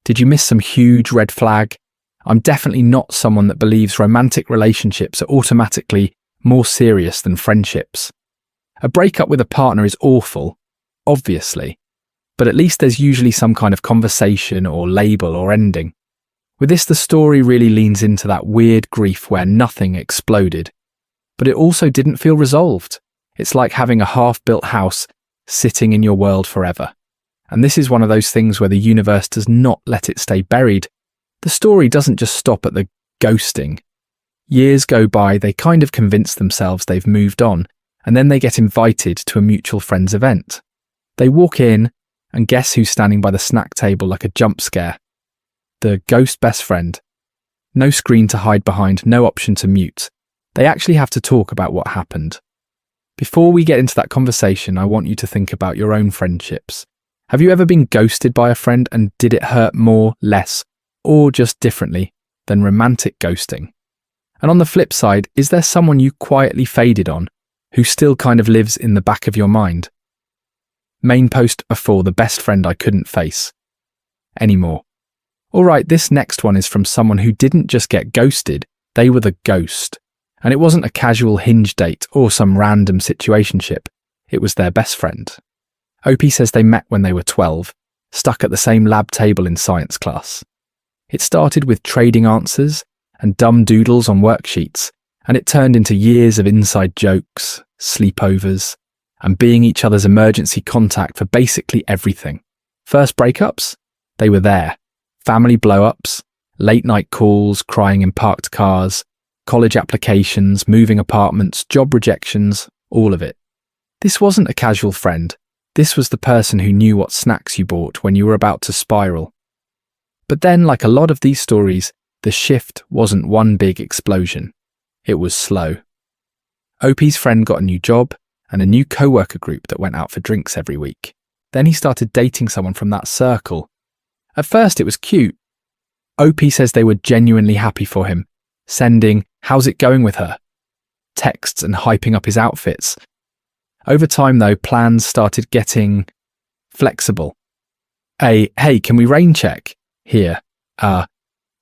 Did you miss some huge red flag? I'm definitely not someone that believes romantic relationships are automatically more serious than friendships. A breakup with a partner is awful, obviously, but at least there's usually some kind of conversation or label or ending. With this, the story really leans into that weird grief where nothing exploded, but it also didn't feel resolved. It's like having a half-built house sitting in your world forever. And this is one of those things where the universe does not let it stay buried. The story doesn't just stop at the ghosting. Years go by, they kind of convince themselves they've moved on, and then they get invited to a mutual friend's event. They walk in, and guess who's standing by the snack table like a jump scare? The ghost best friend. No screen to hide behind, no option to mute. They actually have to talk about what happened. Before we get into that conversation, I want you to think about your own friendships. Have you ever been ghosted by a friend, and did it hurt more, less, or just differently than romantic ghosting? And on the flip side, is there someone you quietly faded on, who still kind of lives in the back of your mind? Main post before, the best friend I couldn't face anymore. Alright, this next one is from someone who didn't just get ghosted, they were the ghost. And it wasn't a casual Hinge date or some random situationship, it was their best friend. OP says they met when they were 12, stuck at the same lab table in science class. It started with trading answers and dumb doodles on worksheets, and it turned into years of inside jokes, sleepovers, and being each other's emergency contact for basically everything. First breakups? They were there. Family blow-ups, late night calls, crying in parked cars, college applications, moving apartments, job rejections, all of it. This wasn't a casual friend. This was the person who knew what snacks you bought when you were about to spiral. But then, like a lot of these stories, the shift wasn't one big explosion. It was slow. OP's friend got a new job and a new co-worker group that went out for drinks every week. Then he started dating someone from that circle. At first it was cute. OP says they were genuinely happy for him, sending, "How's it going with her?" texts and hyping up his outfits. Over time though, plans started getting flexible. "Hey, can we rain check?" Here.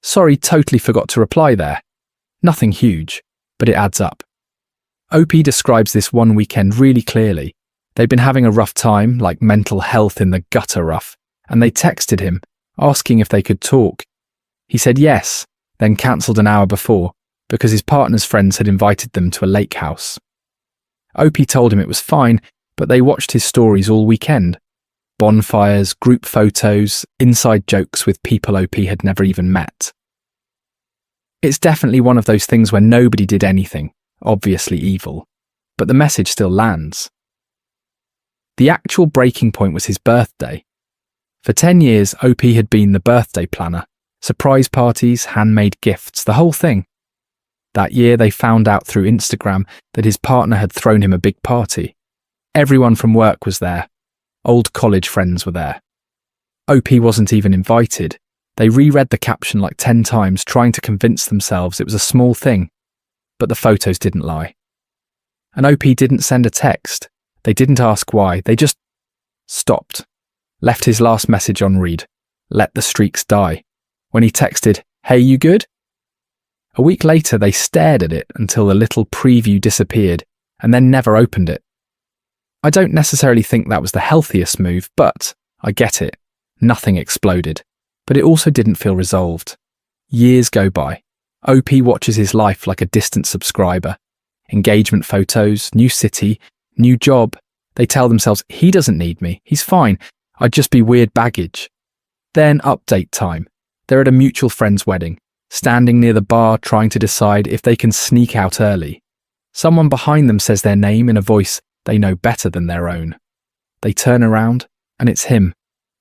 Sorry, totally forgot to reply there. Nothing huge, but it adds up. OP describes this one weekend really clearly. They'd been having a rough time, like mental health in the gutter rough, and they texted him, asking if they could talk. He said yes, then cancelled an hour before, because his partner's friends had invited them to a lake house. OP told him it was fine, but they watched his stories all weekend. Bonfires, group photos, inside jokes with people OP had never even met. It's definitely one of those things where nobody did anything, obviously evil, but the message still lands. The actual breaking point was his birthday. For 10 years, OP had been the birthday planner, surprise parties, handmade gifts, the whole thing. That year they found out through Instagram that his partner had thrown him a big party. Everyone from work was there. Old college friends were there. OP wasn't even invited. They reread the caption like 10 times, trying to convince themselves it was a small thing. But the photos didn't lie. And OP didn't send a text. They didn't ask why. They just stopped. Left his last message on read. Let the streaks die. When he texted, "Hey, you good?" A week later, they stared at it until the little preview disappeared and then never opened it. I don't necessarily think that was the healthiest move, but I get it. Nothing exploded. But it also didn't feel resolved. Years go by. OP watches his life like a distant subscriber. Engagement photos, new city, new job. They tell themselves, he doesn't need me, he's fine, I'd just be weird baggage. Then update time. They're at a mutual friend's wedding, standing near the bar trying to decide if they can sneak out early. Someone behind them says their name in a voice they know better than their own. They turn around, and it's him,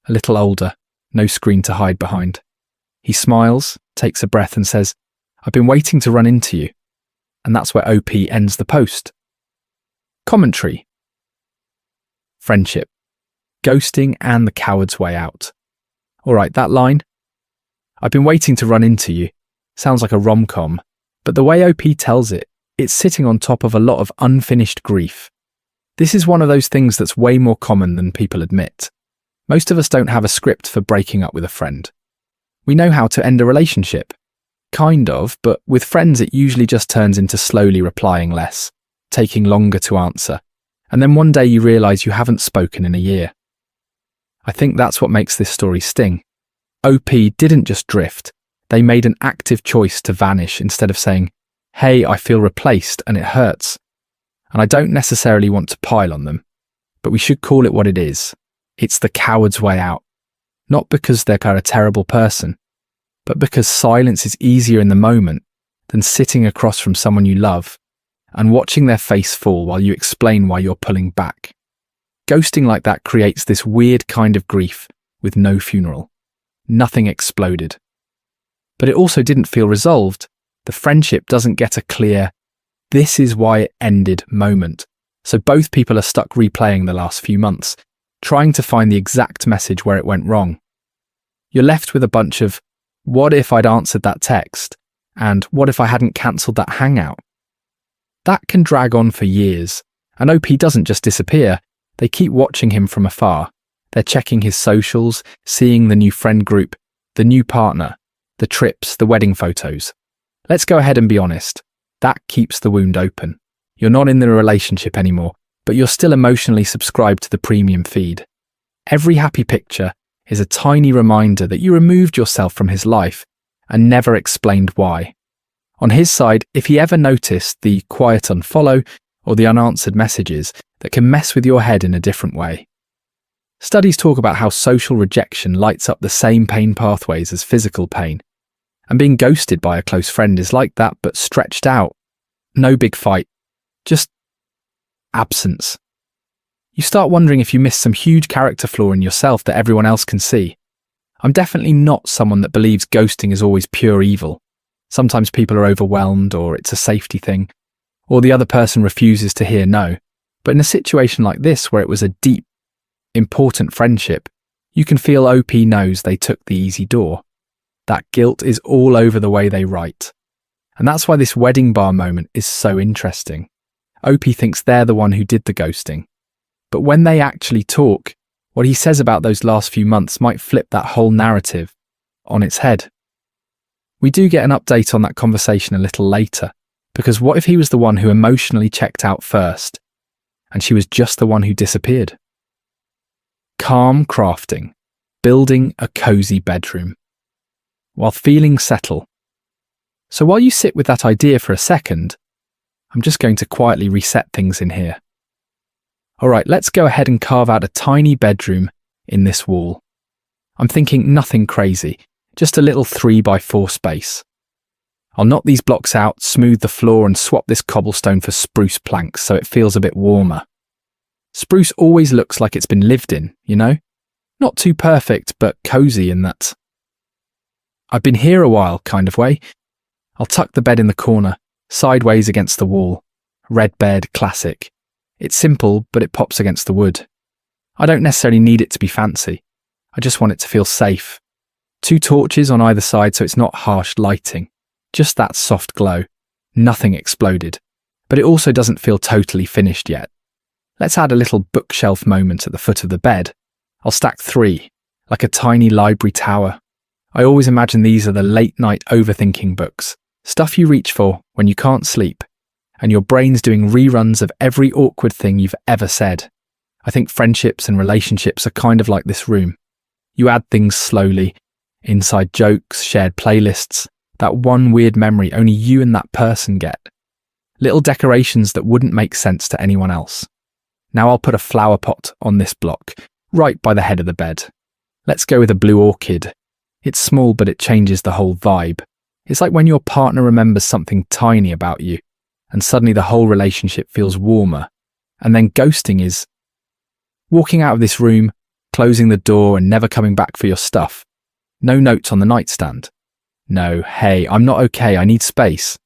a little older, no screen to hide behind. He smiles, takes a breath and says, "I've been waiting to run into you." And that's where OP ends the post. Commentary. Friendship. Ghosting and the coward's way out. Alright, that line, "I've been waiting to run into you," sounds like a rom-com, But the way OP tells it, it's sitting on top of a lot of unfinished grief. This is one of those things that's way more common than people admit. Most of us don't have a script for breaking up with a friend. We know how to end a relationship. Kind of, but with friends it usually just turns into slowly replying less, taking longer to answer, and then one day you realise you haven't spoken in a year. I think that's what makes this story sting. OP didn't just drift, they made an active choice to vanish instead of saying, "Hey, I feel replaced and it hurts." And I don't necessarily want to pile on them, but we should call it what it is. It's the coward's way out. Not because they're a terrible person, but because silence is easier in the moment than sitting across from someone you love and watching their face fall while you explain why you're pulling back. Ghosting like that creates this weird kind of grief with no funeral. Nothing exploded. But it also didn't feel resolved. The friendship doesn't get a clear, "this is why it ended" moment. So both people are stuck replaying the last few months, trying to find the exact message where it went wrong. You're left with a bunch of, "What if I'd answered that text?" and "What if I hadn't cancelled that hangout?" That can drag on for years, and OP doesn't just disappear. They keep watching him from afar. They're checking his socials, seeing the new friend group, the new partner, the trips, the wedding photos. Let's go ahead and be honest. That keeps the wound open. You're not in the relationship anymore, but you're still emotionally subscribed to the premium feed. Every happy picture is a tiny reminder that you removed yourself from his life and never explained why. On his side, if he ever noticed the quiet unfollow or the unanswered messages that can mess with your head in a different way. Studies talk about how social rejection lights up the same pain pathways as physical pain, and being ghosted by a close friend is like that but stretched out. No big fight, just absence. You start wondering if you missed some huge character flaw in yourself that everyone else can see. I'm definitely not someone that believes ghosting is always pure evil. Sometimes people are overwhelmed, or it's a safety thing, or the other person refuses to hear no. But in a situation like this, where it was a deep, important friendship, you can feel OP knows they took the easy door. That guilt is all over the way they write. And that's why this wedding bar moment is so interesting. OP thinks they're the one who did the ghosting. But when they actually talk, what he says about those last few months might flip that whole narrative on its head. We do get an update on that conversation a little later, because what if he was the one who emotionally checked out first, and she was just the one who disappeared? Calm crafting, building a cozy bedroom, while feeling settle. So while you sit with that idea for a second, I'm just going to quietly reset things in here. Alright, let's go ahead and carve out a tiny bedroom in this wall. I'm thinking nothing crazy, just a little 3x4 space. I'll knock these blocks out, smooth the floor and swap this cobblestone for spruce planks so it feels a bit warmer. Spruce always looks like it's been lived in, you know? Not too perfect, but cozy in that I've been here a while kind of way. I'll tuck the bed in the corner, sideways against the wall. Red bed, classic. It's simple, but it pops against the wood. I don't necessarily need it to be fancy. I just want it to feel safe. 2 torches on either side so it's not harsh lighting. Just that soft glow. Nothing exploded. But it also doesn't feel totally finished yet. Let's add a little bookshelf moment at the foot of the bed. I'll stack 3, like a tiny library tower. I always imagine these are the late-night overthinking books. Stuff you reach for when you can't sleep, and your brain's doing reruns of every awkward thing you've ever said. I think friendships and relationships are kind of like this room. You add things slowly, inside jokes, shared playlists, that one weird memory only you and that person get. Little decorations that wouldn't make sense to anyone else. Now I'll put a flower pot on this block, right by the head of the bed. Let's go with a blue orchid. It's small, but it changes the whole vibe. It's like when your partner remembers something tiny about you, and suddenly the whole relationship feels warmer. And then ghosting is walking out of this room, closing the door and never coming back for your stuff. No notes on the nightstand. No, hey, I'm not okay, I need space.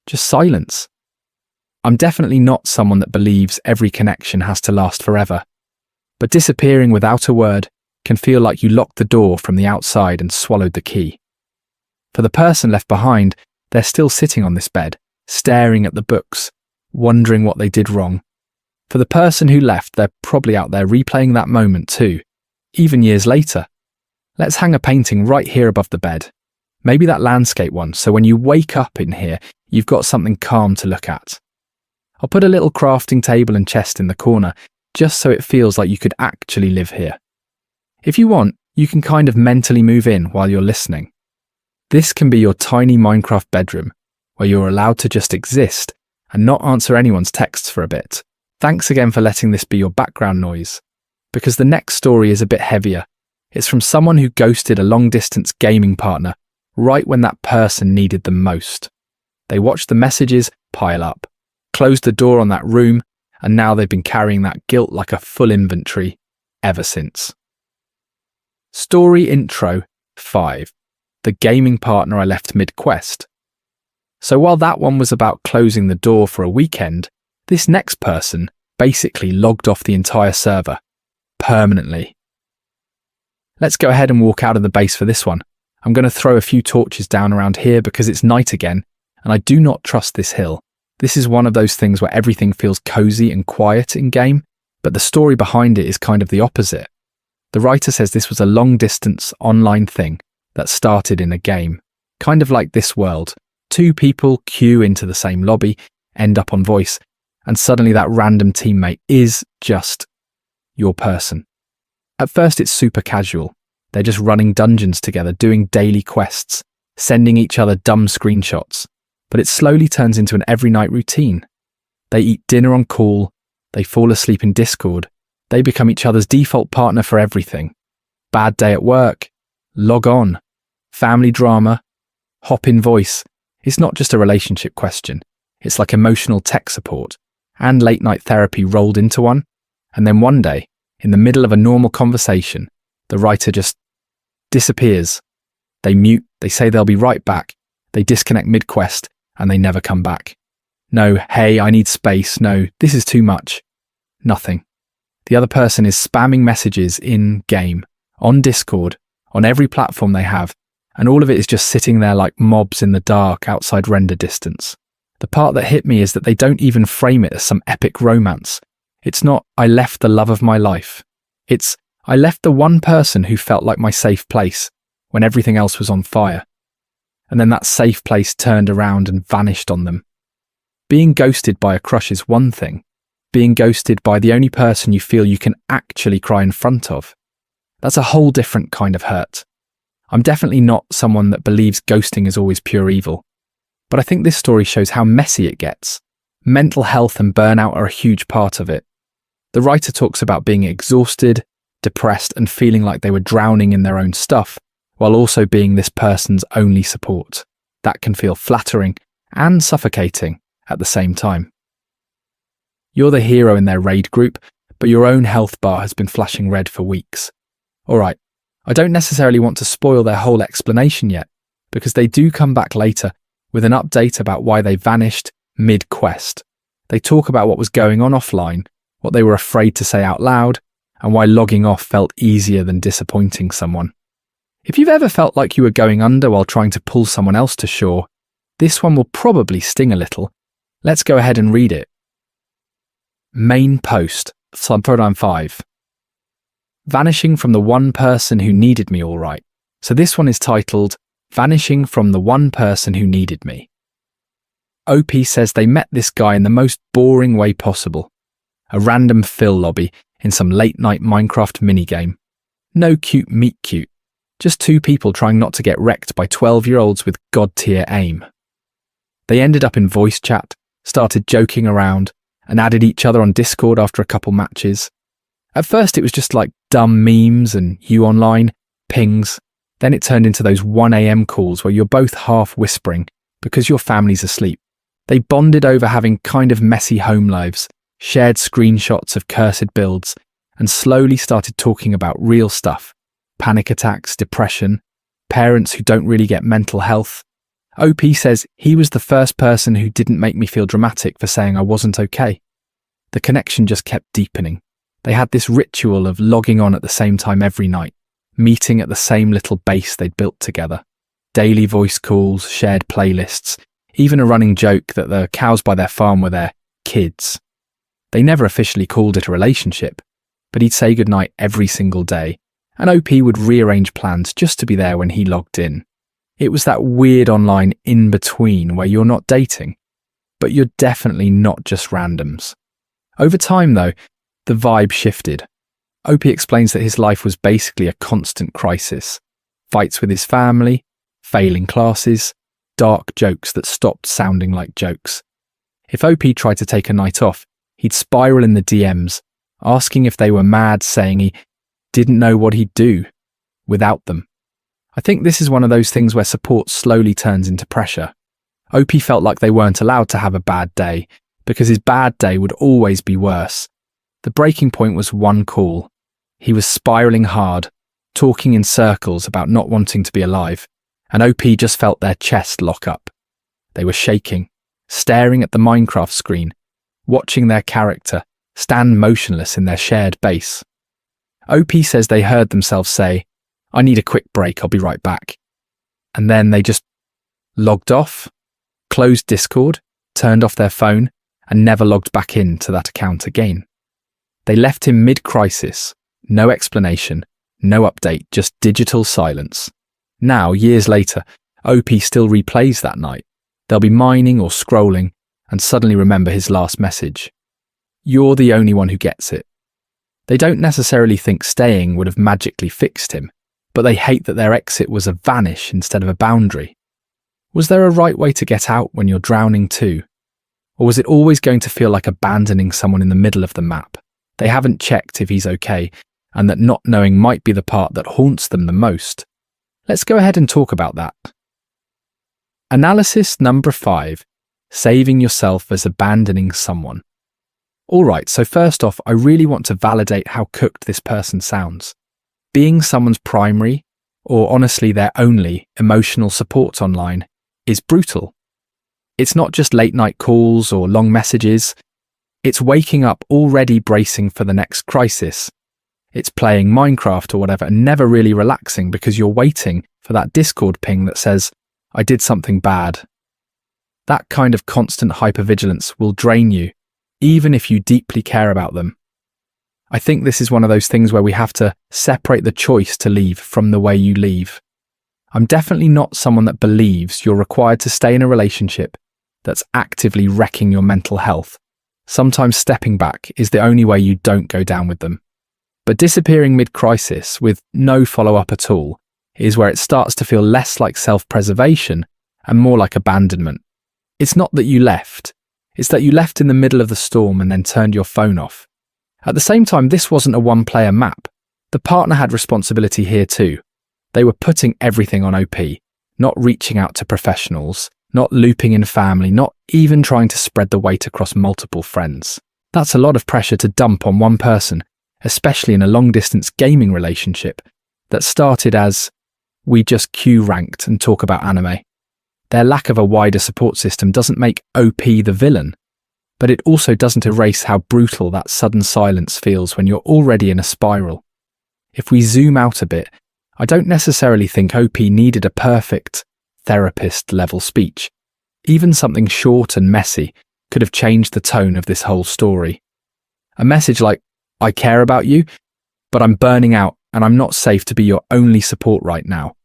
Just silence. I'm definitely not someone that believes every connection has to last forever. But disappearing without a word can feel like you locked the door from the outside and swallowed the key. For the person left behind, They're still sitting on this bed, staring at the books, wondering what they did wrong. For the person who left, they're probably out there replaying that moment too, even years later. Let's hang a painting right here above the bed. Maybe that landscape one, so when you wake up in here, you've got something calm to look at. I'll put a little crafting table and chest in the corner, just so it feels like you could actually live here. If you want, you can kind of mentally move in while you're listening. This can be your tiny Minecraft bedroom, where you're allowed to just exist and not answer anyone's texts for a bit. Thanks again for letting this be your background noise, because the next story is a bit heavier. It's from someone who ghosted a long-distance gaming partner right when that person needed them most. They watched the messages pile up, closed the door on that room, and now they've been carrying that guilt like a full inventory ever since. Story Intro 5. The gaming partner I left mid-quest. So while that one was about closing the door for a weekend, this next person basically logged off the entire server. Permanently. Let's go ahead and walk out of the base for this one. I'm going to throw a few torches down around here because it's night again, and I do not trust this hill. This is one of those things where everything feels cozy and quiet in game, but the story behind it is kind of the opposite. The writer says this was a long-distance online thing that started in a game, kind of like this world. Two people queue into the same lobby, end up on voice, and suddenly that random teammate is just your person. At first it's super casual. They're just running dungeons together, doing daily quests, sending each other dumb screenshots. But it slowly turns into an every night routine. They eat dinner on call, they fall asleep in Discord, they become each other's default partner for everything. Bad day at work, log on, family drama, hop in voice. It's not just a relationship question. It's like emotional tech support and late night therapy rolled into one. And then one day, in the middle of a normal conversation, the writer just disappears. They mute, they say they'll be right back, they disconnect mid-quest, and they never come back. No, hey, I need space. No, this is too much. Nothing. The other person is spamming messages in-game, on Discord, on every platform they have, and all of it is just sitting there like mobs in the dark outside render distance. The part that hit me is that they don't even frame it as some epic romance. It's not, I left the love of my life. It's, I left the one person who felt like my safe place when everything else was on fire. And then that safe place turned around and vanished on them. Being ghosted by a crush is one thing. Being ghosted by the only person you feel you can actually cry in front of, that's a whole different kind of hurt. I'm definitely not someone that believes ghosting is always pure evil, but I think this story shows how messy it gets. Mental health and burnout are a huge part of it. The writer talks about being exhausted, depressed, and feeling like they were drowning in their own stuff, while also being this person's only support. That can feel flattering and suffocating at the same time. You're the hero in their raid group, but your own health bar has been flashing red for weeks. Alright, I don't necessarily want to spoil their whole explanation yet, because they do come back later with an update about why they vanished mid-quest. They talk about what was going on offline, what they were afraid to say out loud, and why logging off felt easier than disappointing someone. If you've ever felt like you were going under while trying to pull someone else to shore, this one will probably sting a little. Let's go ahead and read it. Main post, subprogram 5. Vanishing from the one person who needed me all right. So this one is titled, Vanishing from the One Person Who Needed Me. OP says they met this guy in the most boring way possible. A random fill lobby in some late night Minecraft minigame. No cute meet cute. Just two people trying not to get wrecked by 12-year-olds with god-tier aim. They ended up in voice chat, started joking around, and added each other on Discord after a couple matches. At first it was just like dumb memes and you online, pings. Then it turned into those 1 AM calls where you're both half whispering because your family's asleep. They bonded over having kind of messy home lives, shared screenshots of cursed builds, and slowly started talking about real stuff. Panic attacks, depression, parents who don't really get mental health. OP says he was the first person who didn't make me feel dramatic for saying I wasn't okay. The connection just kept deepening. They had this ritual of logging on at the same time every night, meeting at the same little base they'd built together. daily voice calls, shared playlists, even a running joke that the cows by their farm were their kids. They never officially called it a relationship, but he'd say goodnight every single day, and OP would rearrange plans just to be there when he logged in. It was that weird online in-between where you're not dating, but you're definitely not just randoms. Over time, though, the vibe shifted. OP explains that his life was basically a constant crisis. Fights with his family, failing classes, dark jokes that stopped sounding like jokes. If OP tried to take a night off, he'd spiral in the DMs, asking if they were mad, saying he didn't know what he'd do without them. I think this is one of those things where support slowly turns into pressure. OP felt like they weren't allowed to have a bad day, because his bad day would always be worse. The breaking point was one call. He was spiraling hard, talking in circles about not wanting to be alive, and OP just felt their chest lock up. They were shaking, staring at the Minecraft screen, watching their character stand motionless in their shared base. OP says they heard themselves say, "I need a quick break, I'll be right back." And then they just logged off, closed Discord, turned off their phone, and never logged back into that account again. They left him mid-crisis, no explanation, no update, just digital silence. Now, years later, OP still replays that night. They'll be mining or scrolling and suddenly remember his last message. You're the only one who gets it. They don't necessarily think staying would have magically fixed him, but they hate that their exit was a vanish instead of a boundary. Was there a right way to get out when you're drowning too? Or was it always going to feel like abandoning someone in the middle of the map? They haven't checked if he's okay, and that not knowing might be the part that haunts them the most. Let's go ahead and talk about that. Analysis number 5. Saving yourself as abandoning someone. Alright, so first off, I really want to validate how cooked this person sounds. Being someone's primary, or honestly their only, emotional support online is brutal. It's not just late night calls or long messages. It's waking up already bracing for the next crisis. It's playing Minecraft or whatever and never really relaxing because you're waiting for that Discord ping that says, "I did something bad." That kind of constant hypervigilance will drain you, even if you deeply care about them. I think this is one of those things where we have to separate the choice to leave from the way you leave. I'm definitely not someone that believes you're required to stay in a relationship that's actively wrecking your mental health. Sometimes stepping back is the only way you don't go down with them. But disappearing mid-crisis with no follow-up at all is where it starts to feel less like self-preservation and more like abandonment. It's not that you left, it's that you left in the middle of the storm and then turned your phone off. At the same time, this wasn't a one-player map. The partner had responsibility here too. They were putting everything on OP, not reaching out to professionals, not looping in family, not even trying to spread the weight across multiple friends. That's a lot of pressure to dump on one person, especially in a long-distance gaming relationship that started as, we just queue ranked and talk about anime. Their lack of a wider support system doesn't make OP the villain, but it also doesn't erase how brutal that sudden silence feels when you're already in a spiral. If we zoom out a bit, I don't necessarily think OP needed a perfect, therapist-level speech. Even something short and messy could have changed the tone of this whole story. A message like, "I care about you, but I'm burning out and I'm not safe to be your only support right now.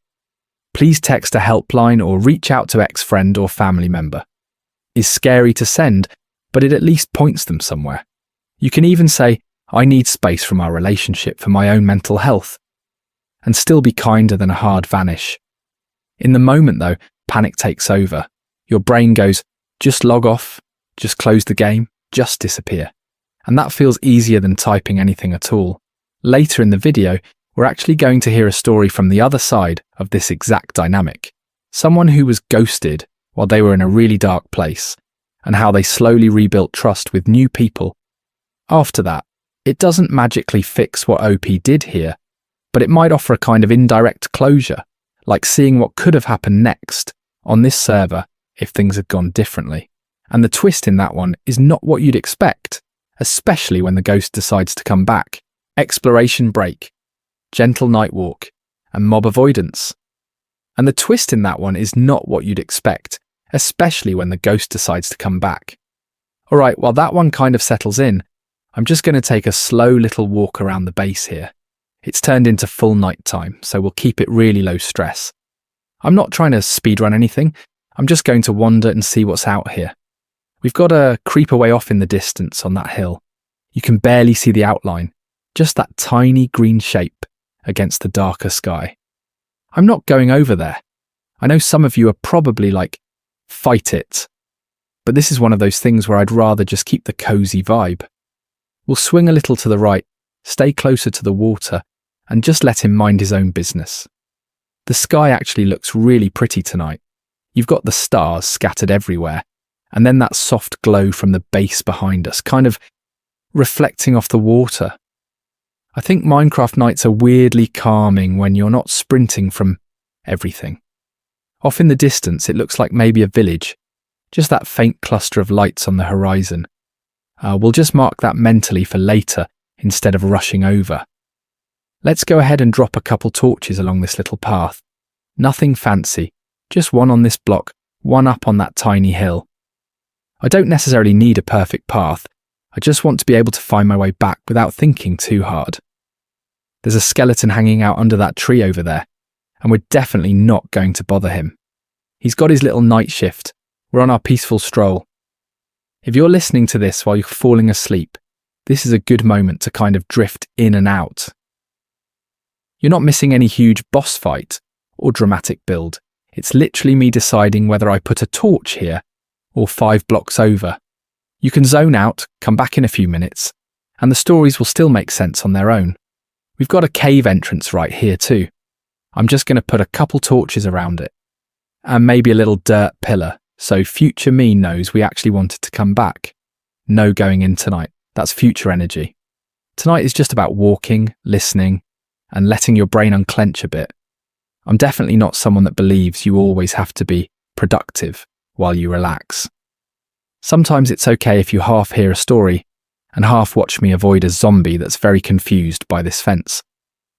Please text a helpline or reach out to ex-friend or family member," is scary to send, but it at least points them somewhere. You can even say, "I need space from our relationship for my own mental health," and still be kinder than a hard vanish. In the moment though, panic takes over. Your brain goes, just log off, just close the game, just disappear. And that feels easier than typing anything at all. Later in the video, we're actually going to hear a story from the other side of this exact dynamic. Someone who was ghosted while they were in a really dark place, and how they slowly rebuilt trust with new people. After that, it doesn't magically fix what OP did here, but it might offer a kind of indirect closure, like seeing what could have happened next on this server if things had gone differently. And the twist in that one is not what you'd expect, especially when the ghost decides to come back. Exploration break, gentle night walk, and mob avoidance. And the twist in that one is not what you'd expect, especially when the ghost decides to come back. Alright, while that one kind of settles in, I'm just going to take a slow little walk around the base here. It's turned into full night time, so we'll keep it really low stress. I'm not trying to speedrun anything, I'm just going to wander and see what's out here. We've got a creep away off in the distance on that hill. You can barely see the outline, just that tiny green shape against the darker sky. I'm not going over there. I know some of you are probably like, fight it. But this is one of those things where I'd rather just keep the cozy vibe. We'll swing a little to the right, stay closer to the water, and just let him mind his own business. The sky actually looks really pretty tonight. You've got the stars scattered everywhere, and then that soft glow from the base behind us, kind of reflecting off the water. I think Minecraft nights are weirdly calming when you're not sprinting from everything. Off in the distance, it looks like maybe a village, just that faint cluster of lights on the horizon. We'll just mark that mentally for later instead of rushing over. Let's go ahead and drop a couple torches along this little path. Nothing fancy, just one on this block, one up on that tiny hill. I don't necessarily need a perfect path, I just want to be able to find my way back without thinking too hard. There's a skeleton hanging out under that tree over there, and we're definitely not going to bother him. He's got his little night shift, we're on our peaceful stroll. If you're listening to this while you're falling asleep, this is a good moment to kind of drift in and out. You're not missing any huge boss fight or dramatic build. It's literally me deciding whether I put a torch here or 5 blocks over. You can zone out, come back in a few minutes, and the stories will still make sense on their own. We've got a cave entrance right here too. I'm just going to put a couple torches around it, and maybe a little dirt pillar, so future me knows we actually wanted to come back. No going in tonight, that's future energy. Tonight is just about walking, listening, and letting your brain unclench a bit. I'm definitely not someone that believes you always have to be productive while you relax. Sometimes it's okay if you half hear a story and half watch me avoid a zombie that's very confused by this fence.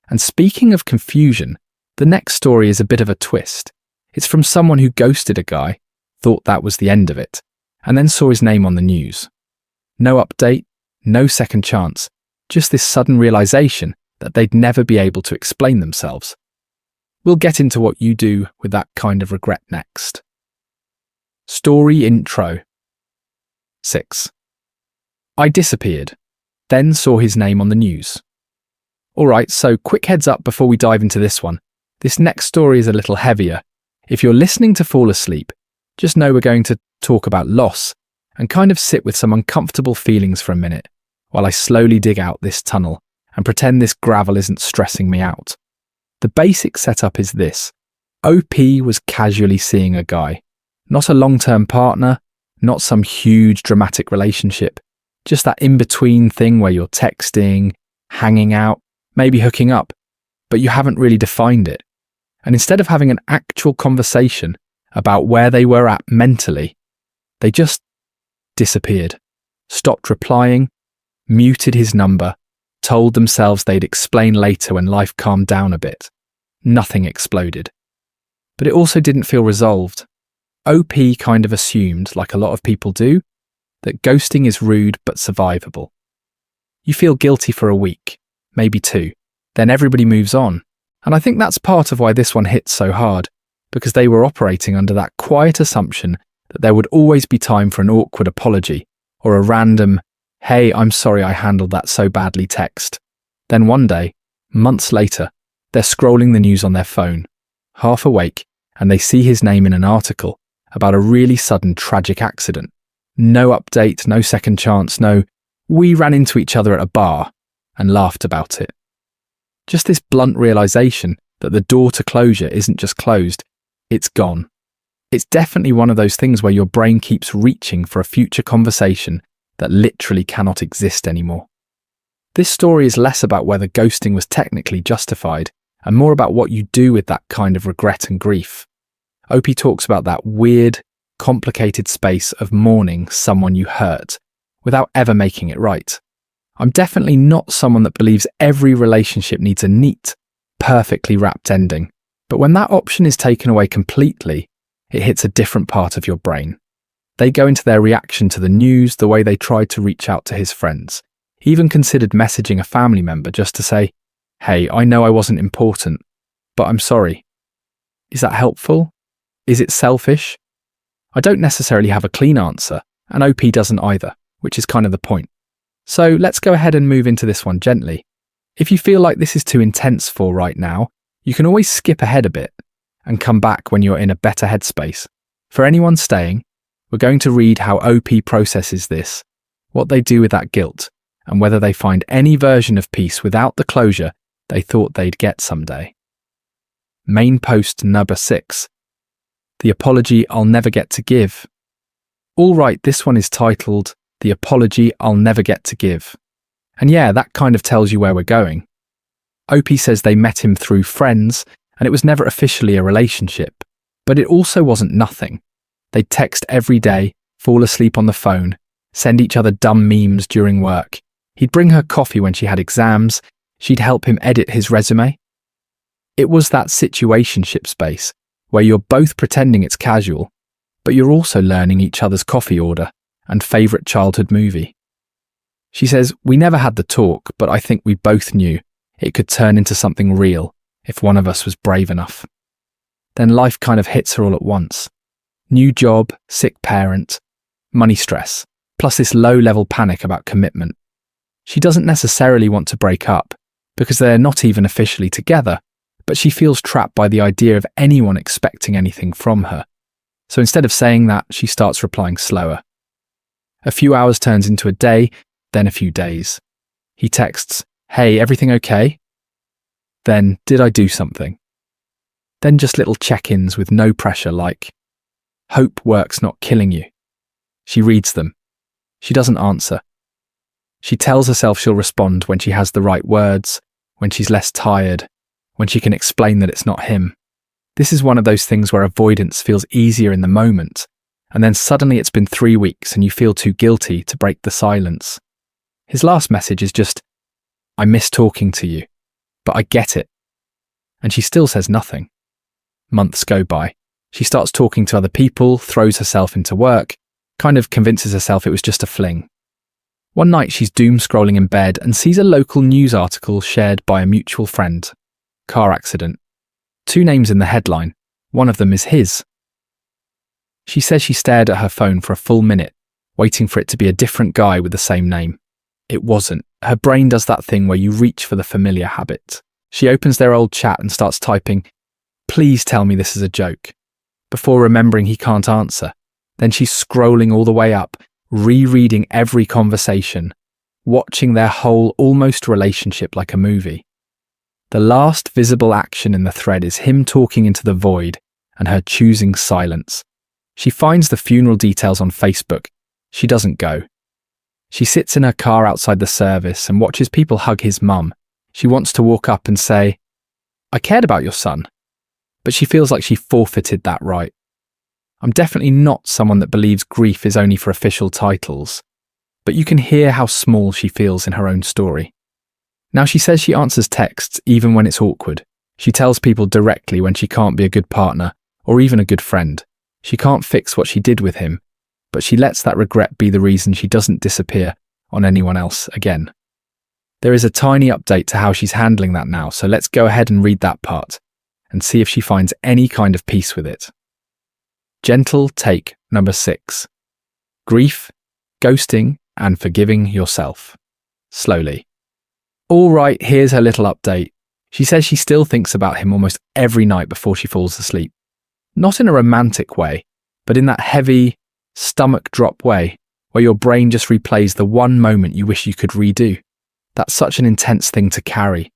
And speaking of confusion, the next story is a bit of a twist. It's from someone who ghosted a guy, thought that was the end of it, and then saw his name on the news. No update, no second chance, just this sudden realization that they'd never be able to explain themselves. We'll get into what you do with that kind of regret next. Story intro. 6. I disappeared, then saw his name on the news. Alright, so quick heads up before we dive into this one. This next story is a little heavier. If you're listening to fall asleep, just know we're going to talk about loss and kind of sit with some uncomfortable feelings for a minute while I slowly dig out this tunnel and pretend this gravel isn't stressing me out. The basic setup is this. OP was casually seeing a guy. Not a long-term partner, not some huge dramatic relationship, just that in-between thing where you're texting, hanging out, maybe hooking up, but you haven't really defined it. And instead of having an actual conversation about where they were at mentally, they just disappeared, stopped replying, muted his number, told themselves they'd explain later when life calmed down a bit. Nothing exploded. But it also didn't feel resolved. OP kind of assumed, like a lot of people do, that ghosting is rude but survivable. You feel guilty for a week, maybe 2, then everybody moves on. And I think that's part of why this one hits so hard, because they were operating under that quiet assumption that there would always be time for an awkward apology or a random, "Hey, I'm sorry I handled that so badly" text. Then one day, months later, they're scrolling the news on their phone, half awake, and they see his name in an article about a really sudden tragic accident. No update, no second chance, no, we ran into each other at a bar and laughed about it. Just this blunt realization that the door to closure isn't just closed, it's gone. It's definitely one of those things where your brain keeps reaching for a future conversation that literally cannot exist anymore. This story is less about whether ghosting was technically justified and more about what you do with that kind of regret and grief. OP talks about that weird, complicated space of mourning someone you hurt without ever making it right. I'm definitely not someone that believes every relationship needs a neat, perfectly wrapped ending, But when that option is taken away completely, it hits a different part of your brain. They go into their reaction to the news, the way they tried to reach out to his friends. He even considered messaging a family member just to say, "Hey, I know I wasn't important, but I'm sorry." Is that helpful? Is it selfish? I don't necessarily have a clean answer, and OP doesn't either, which is kind of the point. So let's go ahead and move into this one gently. If you feel like this is too intense for right now, you can always skip ahead a bit and come back when you're in a better headspace. For anyone staying, we're going to read how OP processes this, what they do with that guilt, and whether they find any version of peace without the closure they thought they'd get someday. Main post number 6. The apology I'll never get to give. All right, this one is titled, The Apology I'll Never Get to Give. And yeah, that kind of tells you where we're going. OP says they met him through friends, and it was never officially a relationship. But it also wasn't nothing. They'd text every day, fall asleep on the phone, send each other dumb memes during work. He'd bring her coffee when she had exams. She'd help him edit his resume. It was that situationship space where you're both pretending it's casual, but you're also learning each other's coffee order and favourite childhood movie. She says, "We never had the talk, but I think we both knew it could turn into something real if one of us was brave enough." Then life kind of hits her all at once. New job, sick parent, money stress, plus this low-level panic about commitment. She doesn't necessarily want to break up, because they're not even officially together, but she feels trapped by the idea of anyone expecting anything from her. So instead of saying that, she starts replying slower. A few hours turns into a day, then a few days. He texts, "Hey, everything okay?" Then, "Did I do something?" Then just little check-ins with no pressure like, "Hope work's not killing you." She reads them. She doesn't answer. She tells herself she'll respond when she has the right words, when she's less tired, when she can explain that it's not him. This is one of those things where avoidance feels easier in the moment, and then suddenly it's been 3 weeks and you feel too guilty to break the silence. His last message is just, "I miss talking to you, but I get it." And she still says nothing. Months go by. She starts talking to other people, throws herself into work, kind of convinces herself it was just a fling. One night she's doom scrolling in bed and sees a local news article shared by a mutual friend. Car accident. 2 names in the headline. One of them is his. She says she stared at her phone for a full minute, waiting for it to be a different guy with the same name. It wasn't. Her brain does that thing where you reach for the familiar habit. She opens their old chat and starts typing, "Please tell me this is a joke," before remembering he can't answer. Then she's scrolling all the way up, rereading every conversation, watching their whole almost relationship like a movie. The last visible action in the thread is him talking into the void and her choosing silence. She finds the funeral details on Facebook. She doesn't go. She sits in her car outside the service and watches people hug his mum. She wants to walk up and say, "I cared about your son," but she feels like she forfeited that right. I'm definitely not someone that believes grief is only for official titles, but you can hear how small she feels in her own story. Now she says she answers texts even when it's awkward. She tells people directly when she can't be a good partner or even a good friend. She can't fix what she did with him, but she lets that regret be the reason she doesn't disappear on anyone else again. There is a tiny update to how she's handling that now, so let's go ahead and read that part and see if she finds any kind of peace with it. Gentle take number 6. Grief, ghosting, and forgiving yourself. Slowly. All right, here's her little update. She says she still thinks about him almost every night before she falls asleep. Not in a romantic way, but in that heavy, stomach drop way where your brain just replays the one moment you wish you could redo. That's such an intense thing to carry.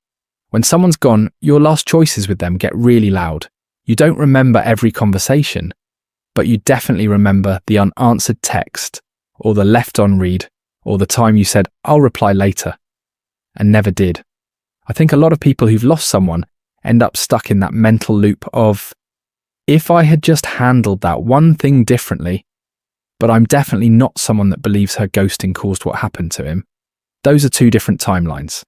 When someone's gone, your last choices with them get really loud. You don't remember every conversation, but you definitely remember the unanswered text, or the left on read, or the time you said, "I'll reply later," and never did. I think a lot of people who've lost someone end up stuck in that mental loop of, if I had just handled that one thing differently, but I'm definitely not someone that believes her ghosting caused what happened to him. Those are 2 different timelines.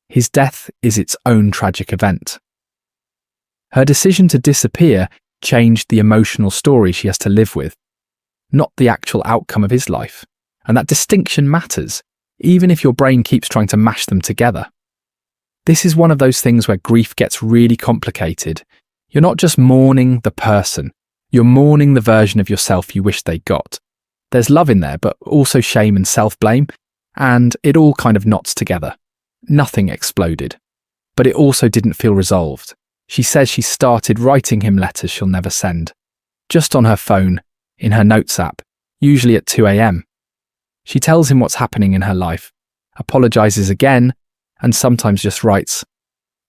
His death is its own tragic event. Her decision to disappear changed the emotional story she has to live with, not the actual outcome of his life. And that distinction matters, even if your brain keeps trying to mash them together. This is one of those things where grief gets really complicated. You're not just mourning the person, you're mourning the version of yourself you wish they got. There's love in there, but also shame and self-blame, and it all kind of knots together. Nothing exploded, but it also didn't feel resolved. She says she started writing him letters she'll never send, just on her phone, in her notes app, usually at 2 a.m. She tells him what's happening in her life, apologizes again, and sometimes just writes,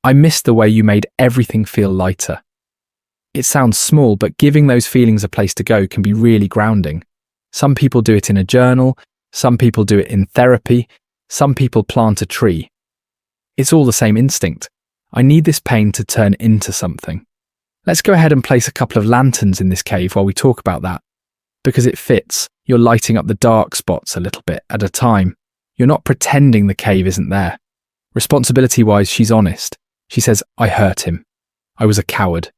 "I miss the way you made everything feel lighter." It sounds small, but giving those feelings a place to go can be really grounding. Some people do it in a journal, some people do it in therapy, some people plant a tree. It's all the same instinct. I need this pain to turn into something. Let's go ahead and place a couple of lanterns in this cave while we talk about that. Because it fits, you're lighting up the dark spots a little bit at a time. You're not pretending the cave isn't there. Responsibility-wise, she's honest. She says, "I hurt him. I was a coward."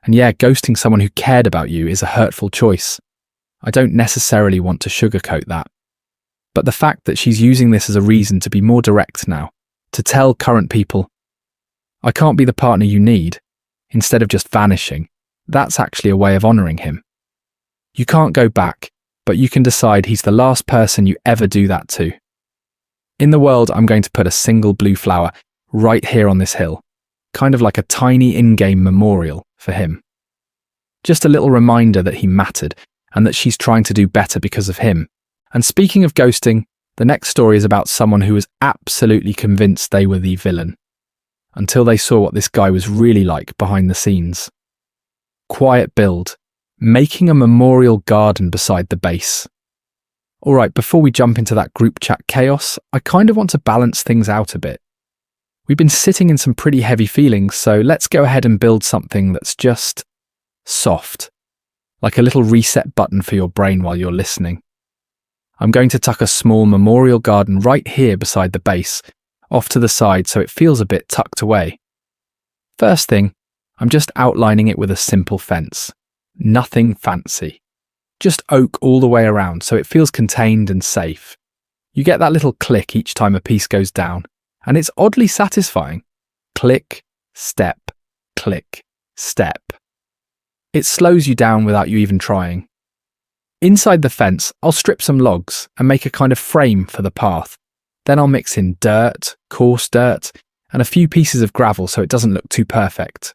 And yeah, ghosting someone who cared about you is a hurtful choice. I don't necessarily want to sugarcoat that. But the fact that she's using this as a reason to be more direct now, to tell current people, "I can't be the partner you need," instead of just vanishing, that's actually a way of honouring him. You can't go back, but you can decide he's the last person you ever do that to. In the world, I'm going to put a single blue flower right here on this hill, kind of like a tiny in-game memorial for him. Just a little reminder that he mattered and that she's trying to do better because of him. And speaking of ghosting, the next story is about someone who was absolutely convinced they were the villain, until they saw what this guy was really like behind the scenes. Quiet build, making a memorial garden beside the base. Alright, before we jump into that group chat chaos, I kind of want to balance things out a bit. We've been sitting in some pretty heavy feelings, so let's go ahead and build something that's just soft, like a little reset button for your brain while you're listening. I'm going to tuck a small memorial garden right here beside the base, off to the side so it feels a bit tucked away. First thing, I'm just outlining it with a simple fence. Nothing fancy. Just oak all the way around so it feels contained and safe. You get that little click each time a piece goes down, and it's oddly satisfying. Click, step, click, step. It slows you down without you even trying. Inside the fence, I'll strip some logs and make a kind of frame for the path. Then I'll mix in dirt, coarse dirt, and a few pieces of gravel so it doesn't look too perfect.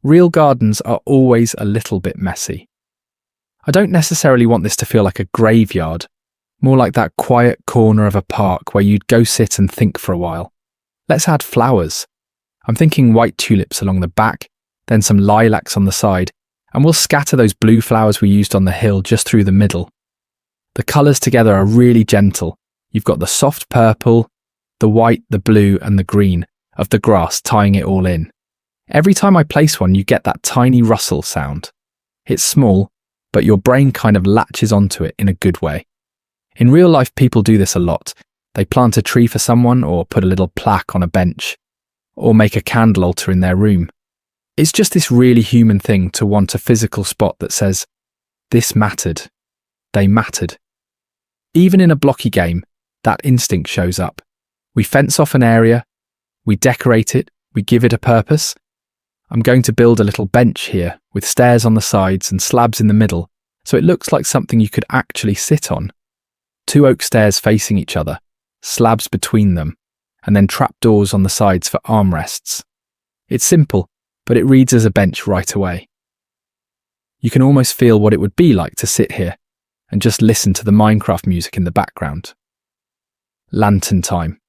Real gardens are always a little bit messy. I don't necessarily want this to feel like a graveyard, more like that quiet corner of a park where you'd go sit and think for a while. Let's add flowers. I'm thinking white tulips along the back, then some lilacs on the side, and we'll scatter those blue flowers we used on the hill just through the middle. The colours together are really gentle. You've got the soft purple, the white, the blue, and the green of the grass tying it all in. Every time I place one, you get that tiny rustle sound. It's small, but your brain kind of latches onto it in a good way. In real life, people do this a lot. They plant a tree for someone, or put a little plaque on a bench, or make a candle altar in their room. It's just this really human thing to want a physical spot that says, "This mattered. They mattered." Even in a blocky game, that instinct shows up. We fence off an area, we decorate it, we give it a purpose. I'm going to build a little bench here with stairs on the sides and slabs in the middle, so it looks like something you could actually sit on. 2 oak stairs facing each other, slabs between them, and then trapdoors on the sides for armrests. It's simple, but it reads as a bench right away. You can almost feel what it would be like to sit here and just listen to the Minecraft music in the background. Lantern time.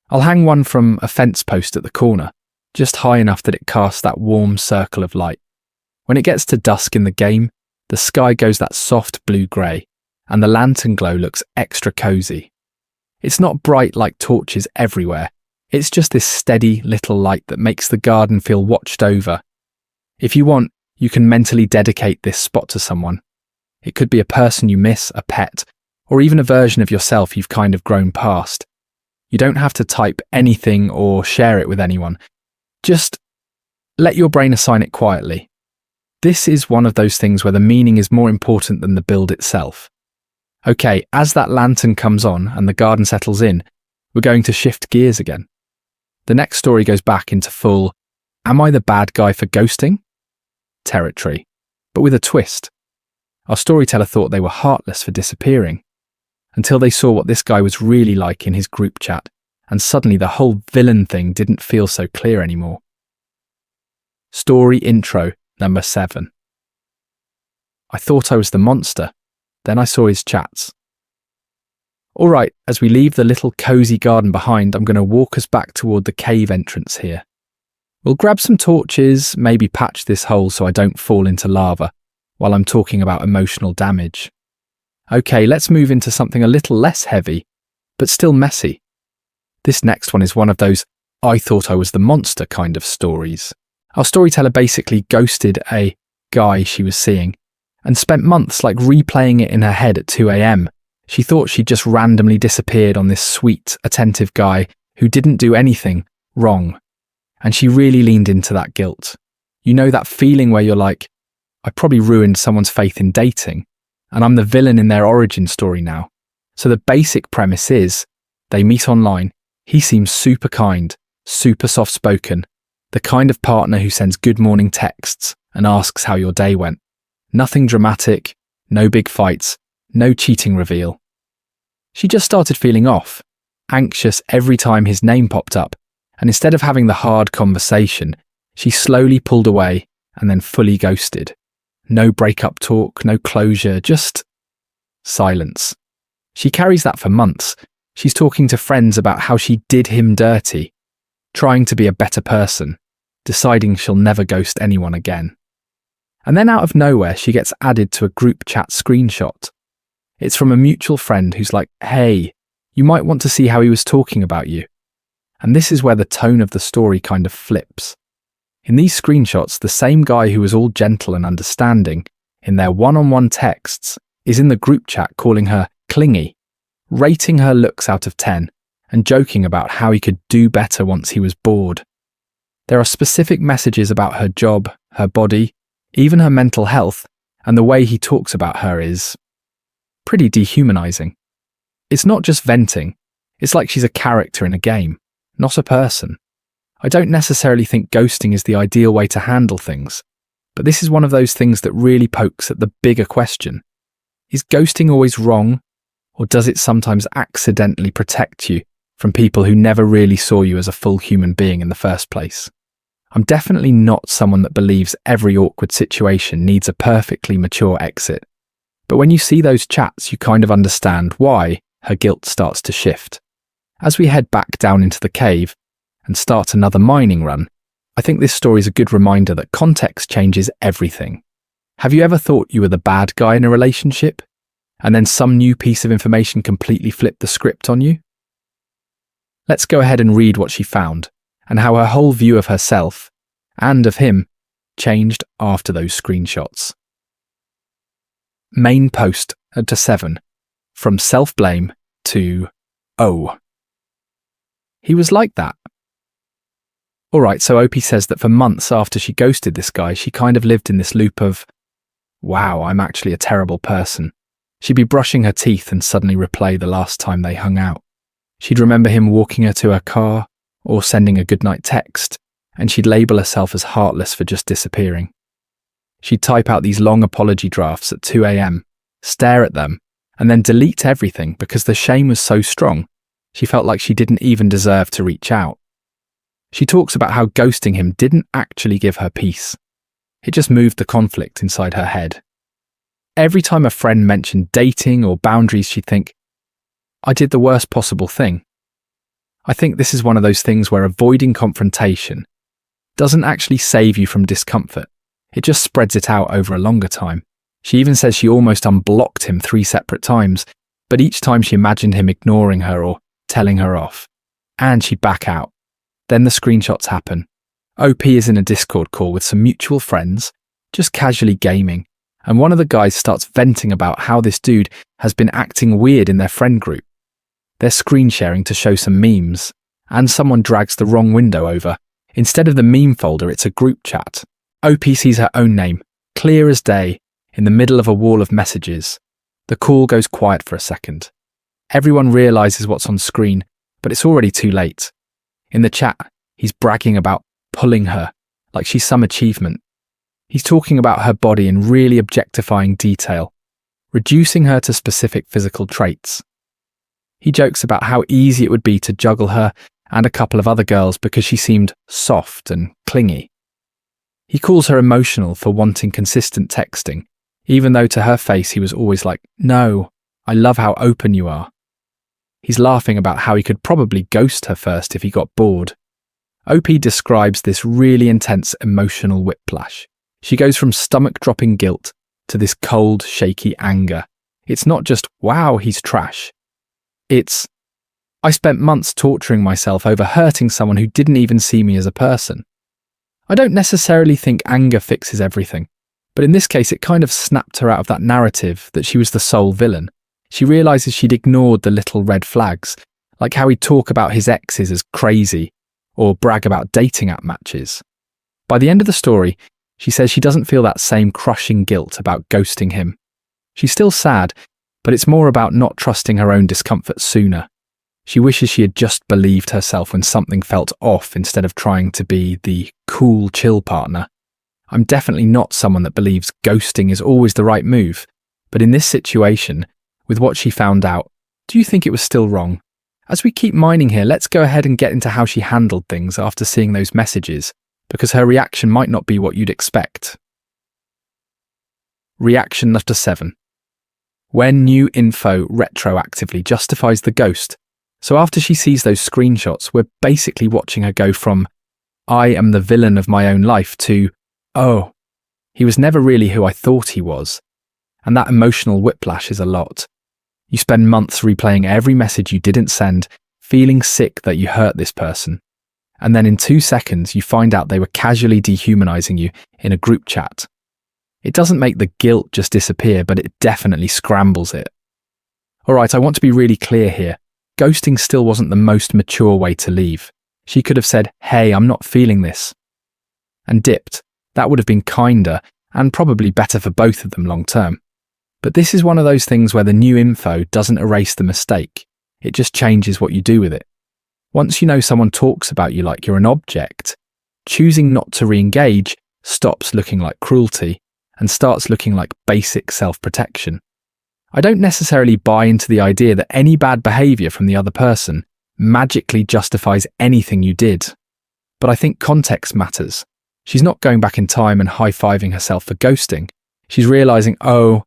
I'll hang one from a fence post at the corner, just high enough that it casts that warm circle of light. When it gets to dusk in the game, the sky goes that soft blue-grey, and the lantern glow looks extra cosy. It's not bright like torches everywhere, it's just this steady little light that makes the garden feel watched over. If you want, you can mentally dedicate this spot to someone. It could be a person you miss, a pet, or even a version of yourself you've kind of grown past. You don't have to type anything or share it with anyone. Just let your brain assign it quietly. This is one of those things where the meaning is more important than the build itself. Okay, as that lantern comes on and the garden settles in, we're going to shift gears again. The next story goes back into full, am I the bad guy for ghosting? Territory, but with a twist. Our storyteller thought they were heartless for disappearing, until they saw what this guy was really like in his group chat, and suddenly the whole villain thing didn't feel so clear anymore. Story intro number 7. I thought I was the monster, then I saw his chats. Alright, as we leave the little cozy garden behind, I'm going to walk us back toward the cave entrance here. We'll grab some torches, maybe patch this hole so I don't fall into lava, while I'm talking about emotional damage. Okay, let's move into something a little less heavy, but still messy. This next one is one of those I thought I was the monster kind of stories. Our storyteller basically ghosted a guy she was seeing and spent months replaying it in her head at 2 a.m. She thought she'd just randomly disappeared on this sweet, attentive guy who didn't do anything wrong. And she really leaned into that guilt. You know that feeling where you're like, I probably ruined someone's faith in dating, and I'm the villain in their origin story now. So the basic premise is, they meet online, he seems super kind, super soft-spoken, the kind of partner who sends good morning texts and asks how your day went. Nothing dramatic, no big fights, no cheating reveal. She just started feeling off, anxious every time his name popped up, and instead of having the hard conversation, she slowly pulled away and then fully ghosted. No breakup talk, no closure, just silence. She carries that for months. She's talking to friends about how she did him dirty, trying to be a better person, deciding she'll never ghost anyone again. And then out of nowhere, she gets added to a group chat screenshot. It's from a mutual friend who's like, hey, you might want to see how he was talking about you. And this is where the tone of the story kind of flips. In these screenshots, the same guy who was all gentle and understanding in their one-on-one texts is in the group chat calling her clingy, rating her looks out of 10, and joking about how he could do better once he was bored. There are specific messages about her job, her body, even her mental health, and the way he talks about her is pretty dehumanizing. It's not just venting, it's like she's a character in a game, not a person. I don't necessarily think ghosting is the ideal way to handle things, but this is one of those things that really pokes at the bigger question. Is ghosting always wrong, or does it sometimes accidentally protect you from people who never really saw you as a full human being in the first place? I'm definitely not someone that believes every awkward situation needs a perfectly mature exit, but when you see those chats, you kind of understand why her guilt starts to shift. As we head back down into the cave and start another mining run, I think this story is a good reminder that context changes everything. Have you ever thought you were the bad guy in a relationship, and then some new piece of information completely flipped the script on you? Let's go ahead and read what she found, and how her whole view of herself, and of him, changed after those screenshots. Main post to 7. From self-blame to, oh. He was like that. Alright, so OP says that for months after she ghosted this guy, she kind of lived in this loop of, wow, I'm actually a terrible person. She'd be brushing her teeth and suddenly replay the last time they hung out. She'd remember him walking her to her car, or sending a goodnight text, and she'd label herself as heartless for just disappearing. She'd type out these long apology drafts at 2 a.m, stare at them, and then delete everything because the shame was so strong, she felt like she didn't even deserve to reach out. She talks about how ghosting him didn't actually give her peace. It just moved the conflict inside her head. Every time a friend mentioned dating or boundaries, she'd think, I did the worst possible thing. I think this is one of those things where avoiding confrontation doesn't actually save you from discomfort. It just spreads it out over a longer time. She even says she almost unblocked him 3 separate times, but each time she imagined him ignoring her or telling her off. And she'd back out. Then the screenshots happen. OP is in a Discord call with some mutual friends, just casually gaming, and one of the guys starts venting about how this dude has been acting weird in their friend group. They're screen sharing to show some memes, and someone drags the wrong window over, Instead of the meme folder, it's a group chat. OP sees her own name, clear as day, in the middle of a wall of messages. The call goes quiet for a second. Everyone realizes what's on screen, but it's already too late. In the chat, he's bragging about pulling her, like she's some achievement. He's talking about her body in really objectifying detail, reducing her to specific physical traits. He jokes about how easy it would be to juggle her and a couple of other girls because she seemed soft and clingy. He calls her emotional for wanting consistent texting, even though to her face he was always like, "No, I love how open you are." He's laughing about how he could probably ghost her first if he got bored. OP describes this really intense emotional whiplash. She goes from stomach-dropping guilt to this cold, shaky anger. It's not just, wow, he's trash. It's, I spent months torturing myself over hurting someone who didn't even see me as a person. I don't necessarily think anger fixes everything, but in this case it kind of snapped her out of that narrative that she was the sole villain. She realises she'd ignored the little red flags, like how he'd talk about his exes as crazy, or brag about dating app matches. By the end of the story, she says she doesn't feel that same crushing guilt about ghosting him. She's still sad, but it's more about not trusting her own discomfort sooner. She wishes she had just believed herself when something felt off instead of trying to be the cool, chill partner. I'm definitely not someone that believes ghosting is always the right move, but in this situation, with what she found out, do you think it was still wrong? As we keep mining here, let's go ahead and get into how she handled things after seeing those messages, because her reaction might not be what you'd expect. Reaction number 7. When new info retroactively justifies the ghost. So after she sees those screenshots, we're basically watching her go from, I am the villain of my own life, to, oh, he was never really who I thought he was. And that emotional whiplash is a lot. You spend months replaying every message you didn't send, feeling sick that you hurt this person. And then in 2 seconds, you find out they were casually dehumanizing you in a group chat. It doesn't make the guilt just disappear, but it definitely scrambles it. Alright, I want to be really clear here. Ghosting still wasn't the most mature way to leave. She could have said, hey, I'm not feeling this, and dipped. That would have been kinder and probably better for both of them long term. But this is one of those things where the new info doesn't erase the mistake. It just changes what you do with it. Once you know someone talks about you like you're an object, choosing not to re-engage stops looking like cruelty and starts looking like basic self-protection. I don't necessarily buy into the idea that any bad behaviour from the other person magically justifies anything you did. But I think context matters. She's not going back in time and high-fiving herself for ghosting. She's realising, oh,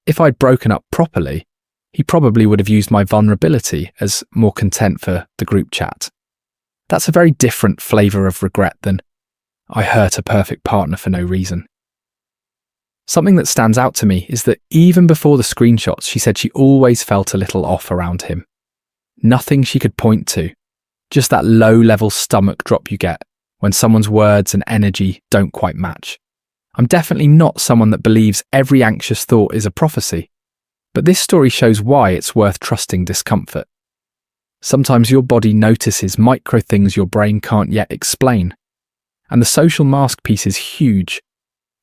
if I'd broken up properly, he probably would have used my vulnerability as more content for the group chat. That's a very different flavour of regret than, I hurt a perfect partner for no reason. Something that stands out to me is that even before the screenshots, she said she always felt a little off around him. Nothing she could point to, just that low-level stomach drop you get when someone's words and energy don't quite match. I'm definitely not someone that believes every anxious thought is a prophecy, but this story shows why it's worth trusting discomfort. Sometimes your body notices micro things your brain can't yet explain. And the social mask piece is huge.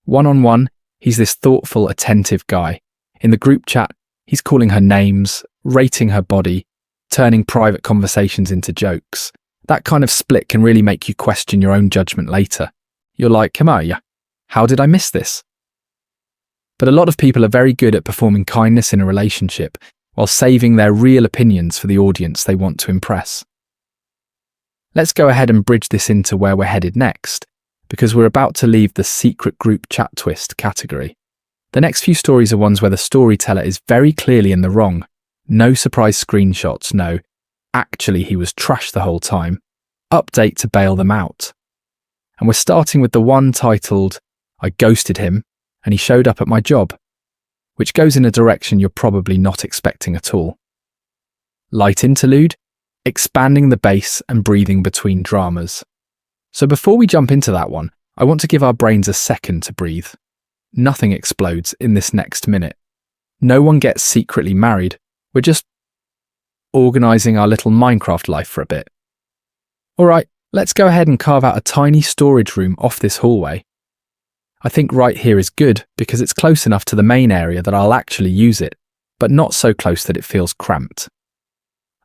One-on-one, he's this thoughtful, attentive guy. In the group chat, he's calling her names, rating her body, turning private conversations into jokes. That kind of split can really make you question your own judgment later. You're like, Kamaya, how did I miss this? But a lot of people are very good at performing kindness in a relationship while saving their real opinions for the audience they want to impress. Let's go ahead and bridge this into where we're headed next, because we're about to leave the secret group chat twist category. The next few stories are ones where the storyteller is very clearly in the wrong. No surprise screenshots, no. Actually, he was trash the whole time. Update to bail them out. And we're starting with the one titled, I ghosted him, and he showed up at my job, which goes in a direction you're probably not expecting at all. Light interlude, expanding the bass and breathing between dramas. So before we jump into that one, I want to give our brains a second to breathe. Nothing explodes in this next minute. No one gets secretly married. We're just organising our little Minecraft life for a bit. Alright, Let's go ahead and carve out a tiny storage room off this hallway. I think right here is good because it's close enough to the main area that I'll actually use it, but not so close that it feels cramped.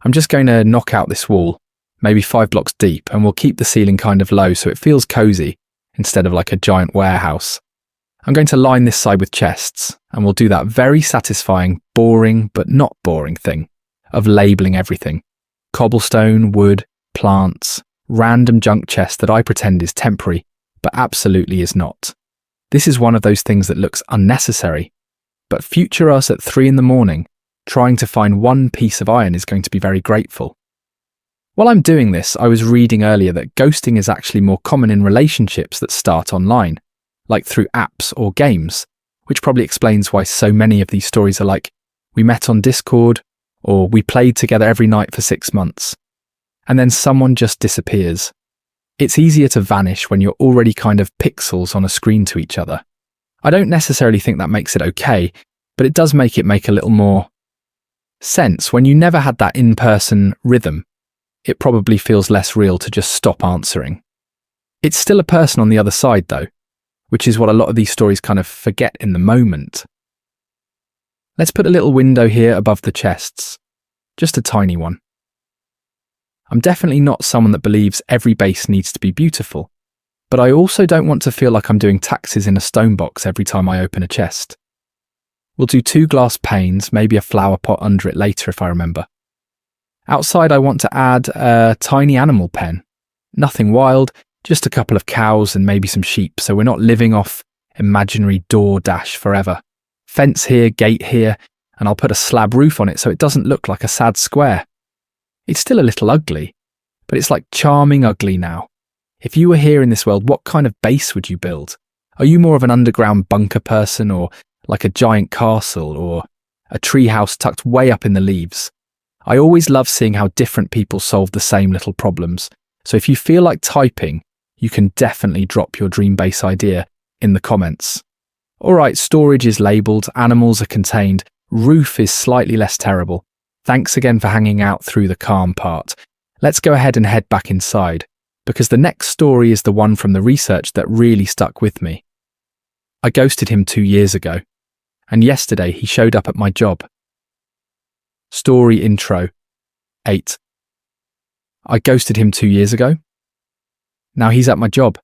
I'm just going to knock out this wall, maybe 5 blocks deep, and we'll keep the ceiling kind of low so it feels cozy instead of like a giant warehouse. I'm going to line this side with chests, and we'll do that very satisfying, boring but not boring thing of labelling everything. Cobblestone, wood, plants, random junk chest that I pretend is temporary, but absolutely is not. This is one of those things that looks unnecessary, but future us at 3 a.m, trying to find one piece of iron is going to be very grateful. While I'm doing this, I was reading earlier that ghosting is actually more common in relationships that start online, like through apps or games, which probably explains why so many of these stories are like, we met on Discord, or we played together every night for 6 months, and then someone just disappears. It's easier to vanish when you're already kind of pixels on a screen to each other. I don't necessarily think that makes it okay, but it does make a little more sense. When you never had that in-person rhythm, it probably feels less real to just stop answering. It's still a person on the other side though, which is what a lot of these stories kind of forget in the moment. Let's put a little window here above the chests, just a tiny one. I'm definitely not someone that believes every base needs to be beautiful, but I also don't want to feel like I'm doing taxes in a stone box every time I open a chest. We'll do 2 glass panes, maybe a flower pot under it later if I remember. Outside I want to add a tiny animal pen. Nothing wild, just a couple of cows and maybe some sheep, so we're not living off imaginary DoorDash forever. Fence here, gate here, and I'll put a slab roof on it so it doesn't look like a sad square. It's still a little ugly, but it's like charming ugly now. If you were here in this world, what kind of base would you build? Are you more of an underground bunker person, or like a giant castle, or a tree house tucked way up in the leaves? I always love seeing how different people solve the same little problems. So if you feel like typing, you can definitely drop your dream base idea in the comments. Alright, storage is labelled, animals are contained, roof is slightly less terrible. Thanks again for hanging out through the calm part. Let's go ahead and head back inside, because the next story is the one from the research that really stuck with me. I ghosted him 2 years ago, and yesterday he showed up at my job. Story intro 8. I ghosted him 2 years ago. Now he's at my job.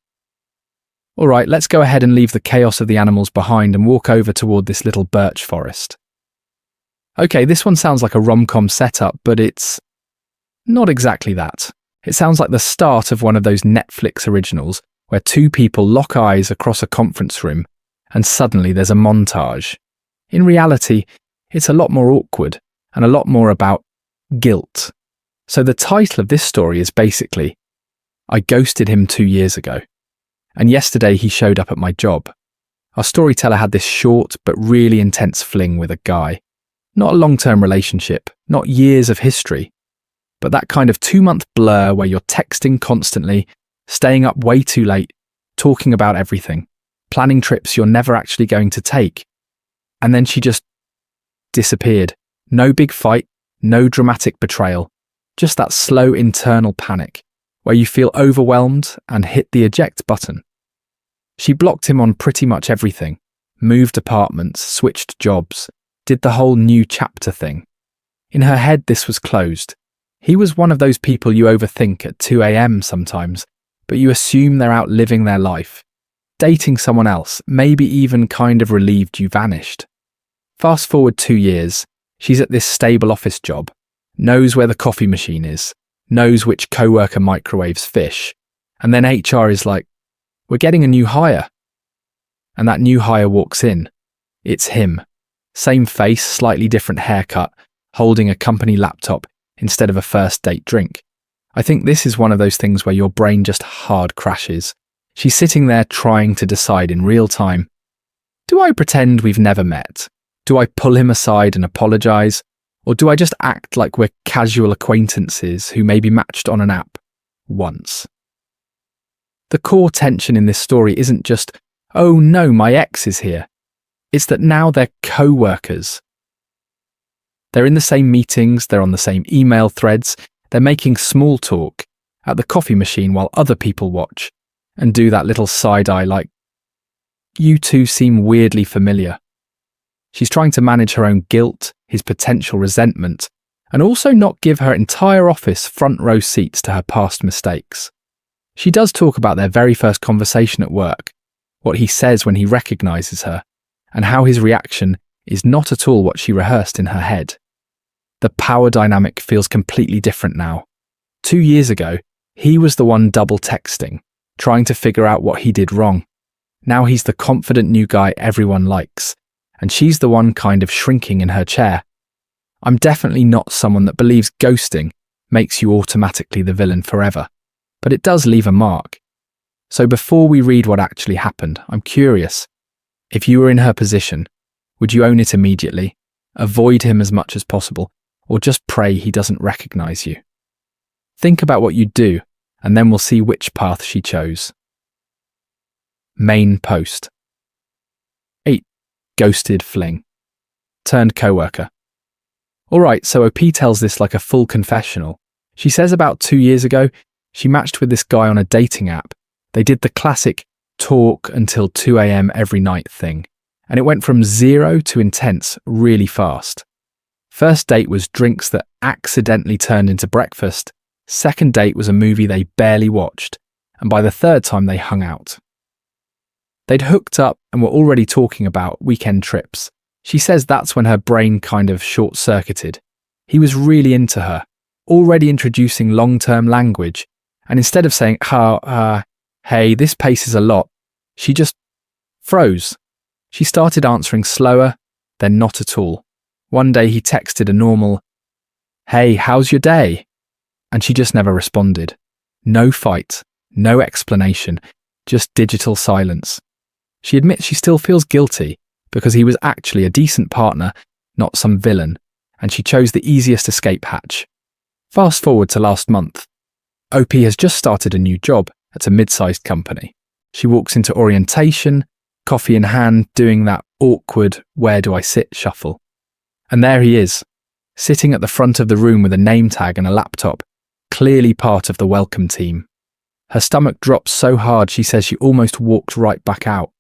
Alright, let's go ahead and leave the chaos of the animals behind and walk over toward this little birch forest. Okay, this one sounds like a rom-com setup, but it's not exactly that. It sounds like the start of one of those Netflix originals where 2 people lock eyes across a conference room and suddenly there's a montage. In reality, it's a lot more awkward and a lot more about guilt. So the title of this story is basically, I ghosted him 2 years ago, and yesterday he showed up at my job. Our storyteller had this short but really intense fling with a guy. Not a long-term relationship, not years of history, but that kind of 2-month blur where you're texting constantly, staying up way too late, talking about everything, planning trips you're never actually going to take. And then she just disappeared. No big fight, no dramatic betrayal, just that slow internal panic where you feel overwhelmed and hit the eject button. She blocked him on pretty much everything, moved apartments, switched jobs, did the whole new chapter thing. In her head, this was closed. He was one of those people you overthink at 2 a.m. sometimes, but you assume they're out living their life, dating someone else, maybe even kind of relieved you vanished. Fast forward 2 years, she's at this stable office job, knows where the coffee machine is, knows which coworker microwaves fish, and then HR is like, we're getting a new hire. And that new hire walks in. It's him. Same face, slightly different haircut, holding a company laptop instead of a first date drink. I think this is one of those things where your brain just hard crashes. She's sitting there trying to decide in real time. Do I pretend we've never met? Do I pull him aside and apologise? Or do I just act like we're casual acquaintances who maybe matched on an app once? The core tension in this story isn't just, oh no, my ex is here. It's that now they're co-workers. They're in the same meetings, they're on the same email threads, they're making small talk, at the coffee machine while other people watch, and do that little side eye like, "You two seem weirdly familiar." She's trying to manage her own guilt, his potential resentment, and also not give her entire office front row seats to her past mistakes. She does talk about their very first conversation at work, what he says when he recognises her, and how his reaction is not at all what she rehearsed in her head. The power dynamic feels completely different now. 2 years ago, he was the one double texting, trying to figure out what he did wrong. Now he's the confident new guy everyone likes, and she's the one kind of shrinking in her chair. I'm definitely not someone that believes ghosting makes you automatically the villain forever, but it does leave a mark. So before we read what actually happened, I'm curious. If you were in her position, would you own it immediately, avoid him as much as possible, or just pray he doesn't recognise you? Think about what you'd do, and then we'll see which path she chose. Main post. 8. Ghosted fling. Turned coworker. Alright, so OP tells this like a full confessional. She says about 2 years ago, she matched with this guy on a dating app. They did the classic talk until 2 a.m. every night thing, and it went from 0 to intense really fast. First date was drinks that accidentally turned into breakfast. Second date was a movie they barely watched, and by the third time they hung out. They'd hooked up and were already talking about weekend trips. She says that's when her brain kind of short-circuited. He was really into her, already introducing long-term language, and instead of saying, hey, this pace is a lot, she just froze. She started answering slower, then not at all. One day he texted a normal, "Hey, how's your day?" And she just never responded. No fight, no explanation, just digital silence. She admits she still feels guilty because he was actually a decent partner, not some villain, and she chose the easiest escape hatch. Fast forward to last month. OP has just started a new job at a mid-sized company. She walks into orientation, coffee in hand, doing that awkward "where do I sit" shuffle. And there he is, sitting at the front of the room with a name tag and a laptop, clearly part of the welcome team. Her stomach drops so hard she says she almost walked right back out.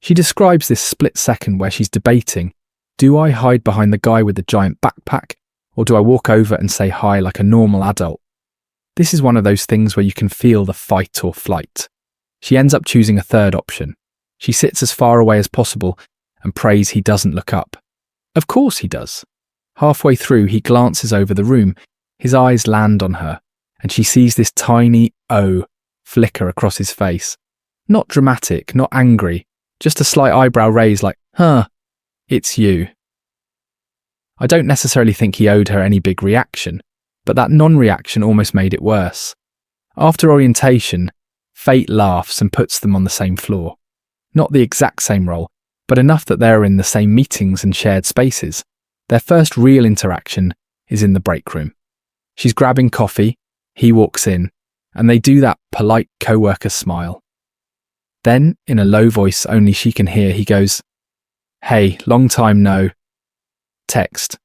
She describes this split second where she's debating, do I hide behind the guy with the giant backpack, or do I walk over and say hi like a normal adult? This is one of those things where you can feel the fight or flight. She ends up choosing a third option. She sits as far away as possible and prays he doesn't look up. Of course he does. Halfway through, he glances over the room. His eyes land on her, and she sees this tiny O flicker across his face. Not dramatic, not angry, just a slight eyebrow raise like, it's you. I don't necessarily think he owed her any big reaction, but that non-reaction almost made it worse. After orientation, fate laughs and puts them on the same floor. Not the exact same role, but enough that they're in the same meetings and shared spaces. Their first real interaction is in the break room. She's grabbing coffee, he walks in, and they do that polite co-worker smile. Then, in a low voice only she can hear, he goes, "Hey, long time no text."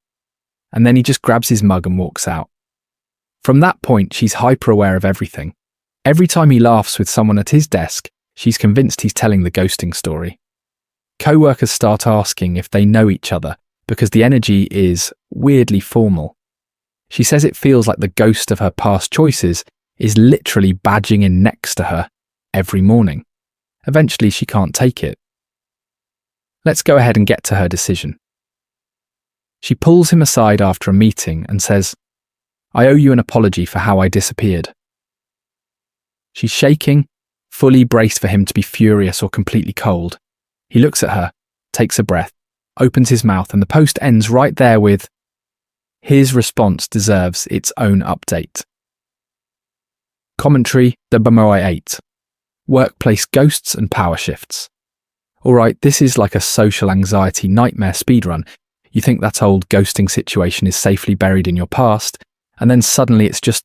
And then he just grabs his mug and walks out. From that point, she's hyper-aware of everything. Every time he laughs with someone at his desk, she's convinced he's telling the ghosting story. Co-workers start asking if they know each other because the energy is weirdly formal. She says it feels like the ghost of her past choices is literally badging in next to her every morning. Eventually, she can't take it. Let's go ahead and get to her decision. She pulls him aside after a meeting and says, "I owe you an apology for how I disappeared." She's shaking, fully braced for him to be furious or completely cold. He looks at her, takes a breath, opens his mouth, and the post ends right there with, "His response deserves its own update." Commentary, the BMOI 8. Workplace ghosts and power shifts. Alright, this is like a social anxiety nightmare speedrun. You think that old ghosting situation is safely buried in your past, and then suddenly it's just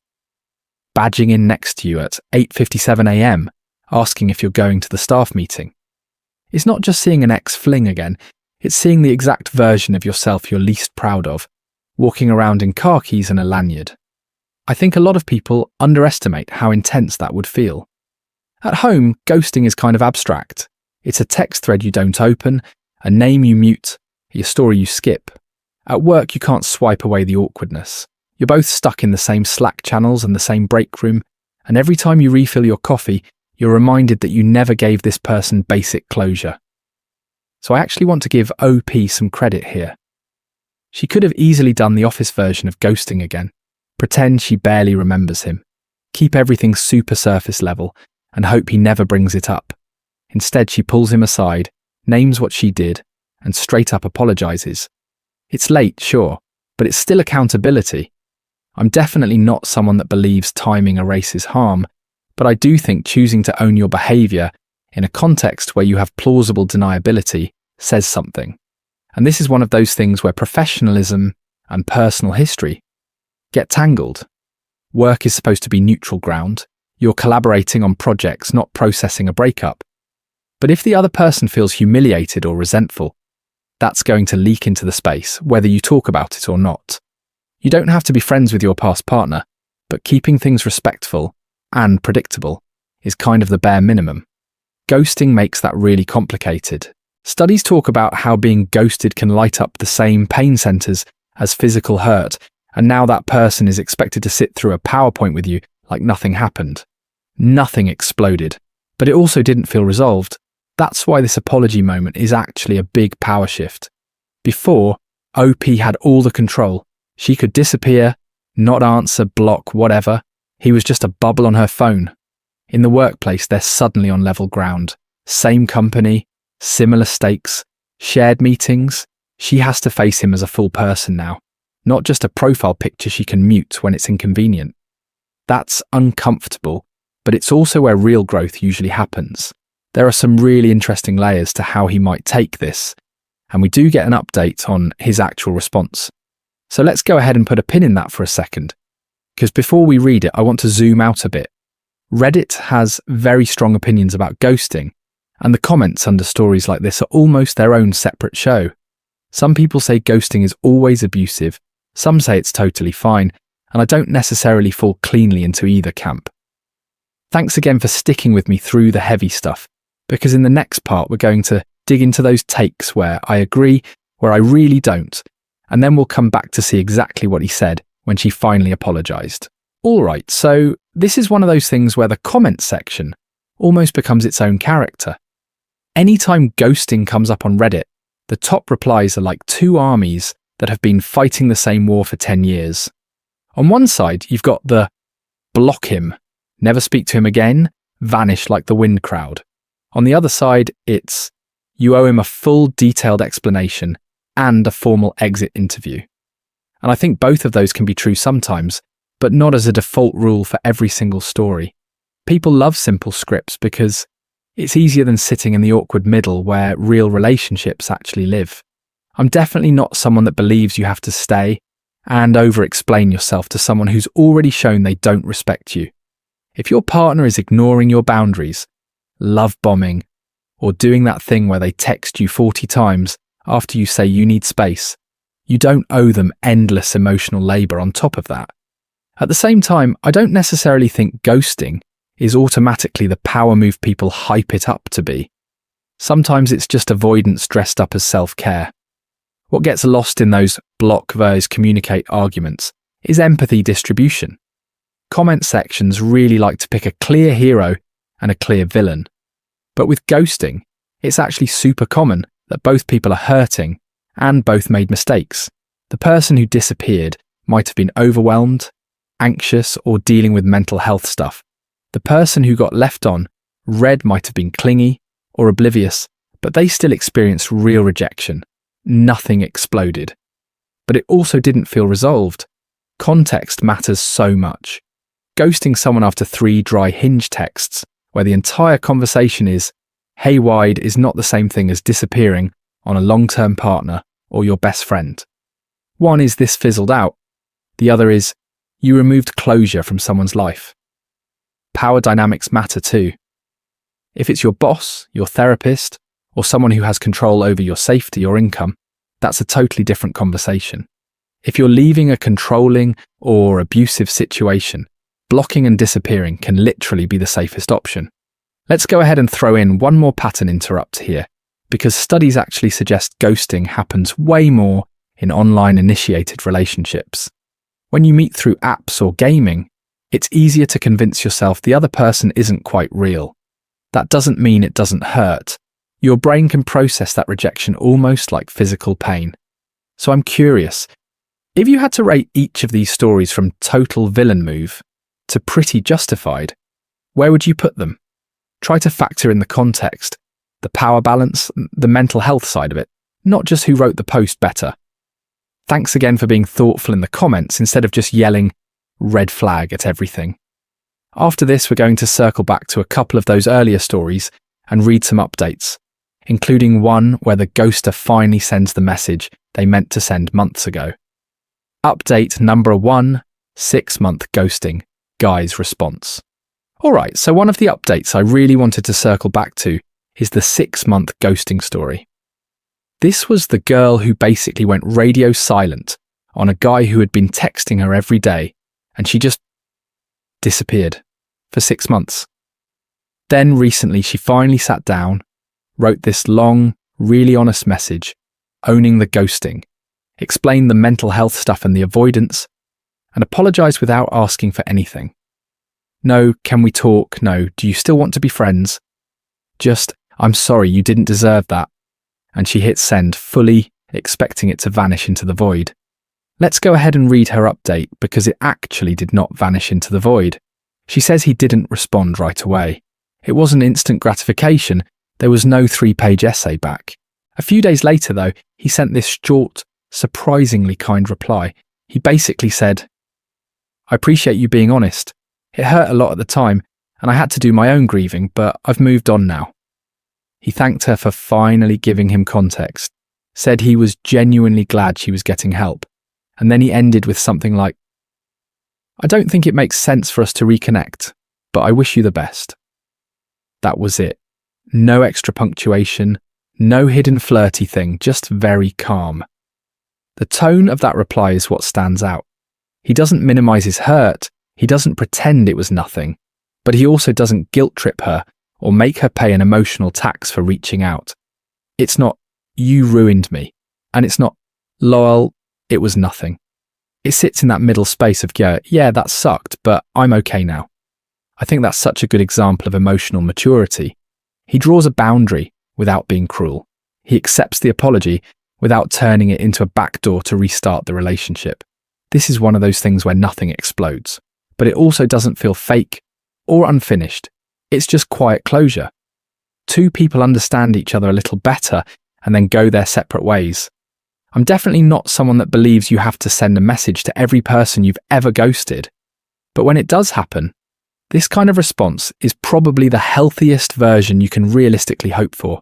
badging in next to you at 8:57 a.m, asking if you're going to the staff meeting. It's not just seeing an ex-fling again, it's seeing the exact version of yourself you're least proud of, walking around in khakis and a lanyard. I think a lot of people underestimate how intense that would feel. At home, ghosting is kind of abstract. It's a text thread you don't open, a name you mute, a story you skip. At work, you can't swipe away the awkwardness. You're both stuck in the same Slack channels and the same break room, and every time you refill your coffee, you're reminded that you never gave this person basic closure. So I actually want to give OP some credit here. She could have easily done the office version of ghosting again. Pretend she barely remembers him. Keep everything super surface level and hope he never brings it up. Instead, she pulls him aside, names what she did, and straight up apologizes. It's late, sure, but it's still accountability. I'm definitely not someone that believes timing erases harm, but I do think choosing to own your behavior in a context where you have plausible deniability says something. And this is one of those things where professionalism and personal history get tangled. Work is supposed to be neutral ground. You're collaborating on projects, not processing a breakup. But if the other person feels humiliated or resentful, that's going to leak into the space, whether you talk about it or not. You don't have to be friends with your past partner, but keeping things respectful and predictable is kind of the bare minimum. Ghosting makes that really complicated. Studies talk about how being ghosted can light up the same pain centers as physical hurt, and now that person is expected to sit through a PowerPoint with you like nothing happened. Nothing exploded, but it also didn't feel resolved. That's why this apology moment is actually a big power shift. Before, OP had all the control. She could disappear, not answer, block, whatever. He was just a bubble on her phone. In the workplace, they're suddenly on level ground. Same company, similar stakes, shared meetings. She has to face him as a full person now, not just a profile picture she can mute when it's inconvenient. That's uncomfortable, but it's also where real growth usually happens. There are some really interesting layers to how he might take this, and we do get an update on his actual response. So let's go ahead and put a pin in that for a second, because before we read it, I want to zoom out a bit. Reddit has very strong opinions about ghosting, and the comments under stories like this are almost their own separate show. Some people say ghosting is always abusive, some say it's totally fine, and I don't necessarily fall cleanly into either camp. Thanks again for sticking with me through the heavy stuff, because in the next part we're going to dig into those takes where I agree, where I really don't, and then we'll come back to see exactly what he said when she finally apologized. Alright, so this is one of those things where the comment section almost becomes its own character. Anytime ghosting comes up on Reddit, the top replies are like two armies that have been fighting the same war for 10 years. On one side, you've got the block him, never speak to him again, vanish like the wind crowd. On the other side, it's you owe him a full detailed explanation and a formal exit interview. And I think both of those can be true sometimes, but not as a default rule for every single story. People love simple scripts because it's easier than sitting in the awkward middle where real relationships actually live. I'm definitely not someone that believes you have to stay and over-explain yourself to someone who's already shown they don't respect you. If your partner is ignoring your boundaries, love bombing, or doing that thing where they text you 40 times after you say you need space, you don't owe them endless emotional labor on top of that. At the same time, I don't necessarily think ghosting is automatically the power move people hype it up to be. Sometimes it's just avoidance dressed up as self-care. What gets lost in those block versus communicate arguments is empathy distribution. Comment sections really like to pick a clear hero and a clear villain. But with ghosting, it's actually super common that both people are hurting and both made mistakes. The person who disappeared might have been overwhelmed, anxious, or dealing with mental health stuff. The person who got left on read might have been clingy or oblivious, but they still experienced real rejection. Nothing exploded. But it also didn't feel resolved. Context matters so much. Ghosting someone after 3 dry Hinge texts, where the entire conversation is, hey wide, is not the same thing as disappearing on a long-term partner or your best friend. One is this fizzled out. The other is, you removed closure from someone's life. Power dynamics matter too. If it's your boss, your therapist, or someone who has control over your safety or income, that's a totally different conversation. If you're leaving a controlling or abusive situation, blocking and disappearing can literally be the safest option. Let's go ahead and throw in one more pattern interrupt here, because studies actually suggest ghosting happens way more in online initiated relationships. When you meet through apps or gaming, it's easier to convince yourself the other person isn't quite real. That doesn't mean it doesn't hurt. Your brain can process that rejection almost like physical pain. So I'm curious, if you had to rate each of these stories from total villain move to pretty justified, where would you put them? Try to factor in the context, the power balance, the mental health side of it, not just who wrote the post better. Thanks again for being thoughtful in the comments instead of just yelling red flag at everything. After this, we're going to circle back to a couple of those earlier stories and read some updates, including one where the ghoster finally sends the message they meant to send months ago. Update number 1, 6-month ghosting, guy's response. Alright, so one of the updates I really wanted to circle back to is the 6-month ghosting story. This was the girl who basically went radio silent on a guy who had been texting her every day, and she just disappeared for 6 months. Then recently she finally sat down, wrote this long, really honest message, owning the ghosting, explained the mental health stuff and the avoidance, and apologised without asking for anything. No, can we talk? No, do you still want to be friends? Just, I'm sorry, you didn't deserve that. And she hit send, fully expecting it to vanish into the void. Let's go ahead and read her update because it actually did not vanish into the void. She says he didn't respond right away. It wasn't instant gratification. There was no 3-page essay back. A few days later, though, he sent this short, surprisingly kind reply. He basically said, I appreciate you being honest. It hurt a lot at the time, and I had to do my own grieving, but I've moved on now. He thanked her for finally giving him context, said he was genuinely glad she was getting help, and then he ended with something like, I don't think it makes sense for us to reconnect, but I wish you the best. That was it. No extra punctuation, no hidden flirty thing, just very calm. The tone of that reply is what stands out. He doesn't minimize his hurt, he doesn't pretend it was nothing, but he also doesn't guilt trip her or make her pay an emotional tax for reaching out. It's not, you ruined me, and it's not, lol, it was nothing. It sits in that middle space of, yeah, that sucked, but I'm okay now. I think that's such a good example of emotional maturity. He draws a boundary without being cruel. He accepts the apology without turning it into a backdoor to restart the relationship. This is one of those things where nothing explodes, but it also doesn't feel fake or unfinished. It's just quiet closure. Two people understand each other a little better and then go their separate ways. I'm definitely not someone that believes you have to send a message to every person you've ever ghosted. But when it does happen, this kind of response is probably the healthiest version you can realistically hope for.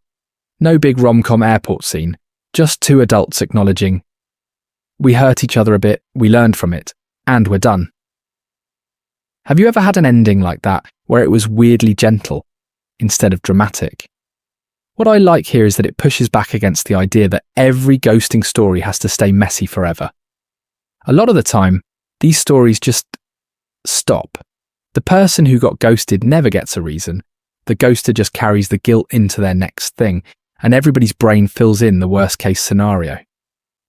No big rom-com airport scene, just two adults acknowledging, we hurt each other a bit, we learned from it, and we're done. Have you ever had an ending like that where it was weirdly gentle instead of dramatic? What I like here is that it pushes back against the idea that every ghosting story has to stay messy forever. A lot of the time, these stories just stop. The person who got ghosted never gets a reason. The ghoster just carries the guilt into their next thing, and everybody's brain fills in the worst case scenario.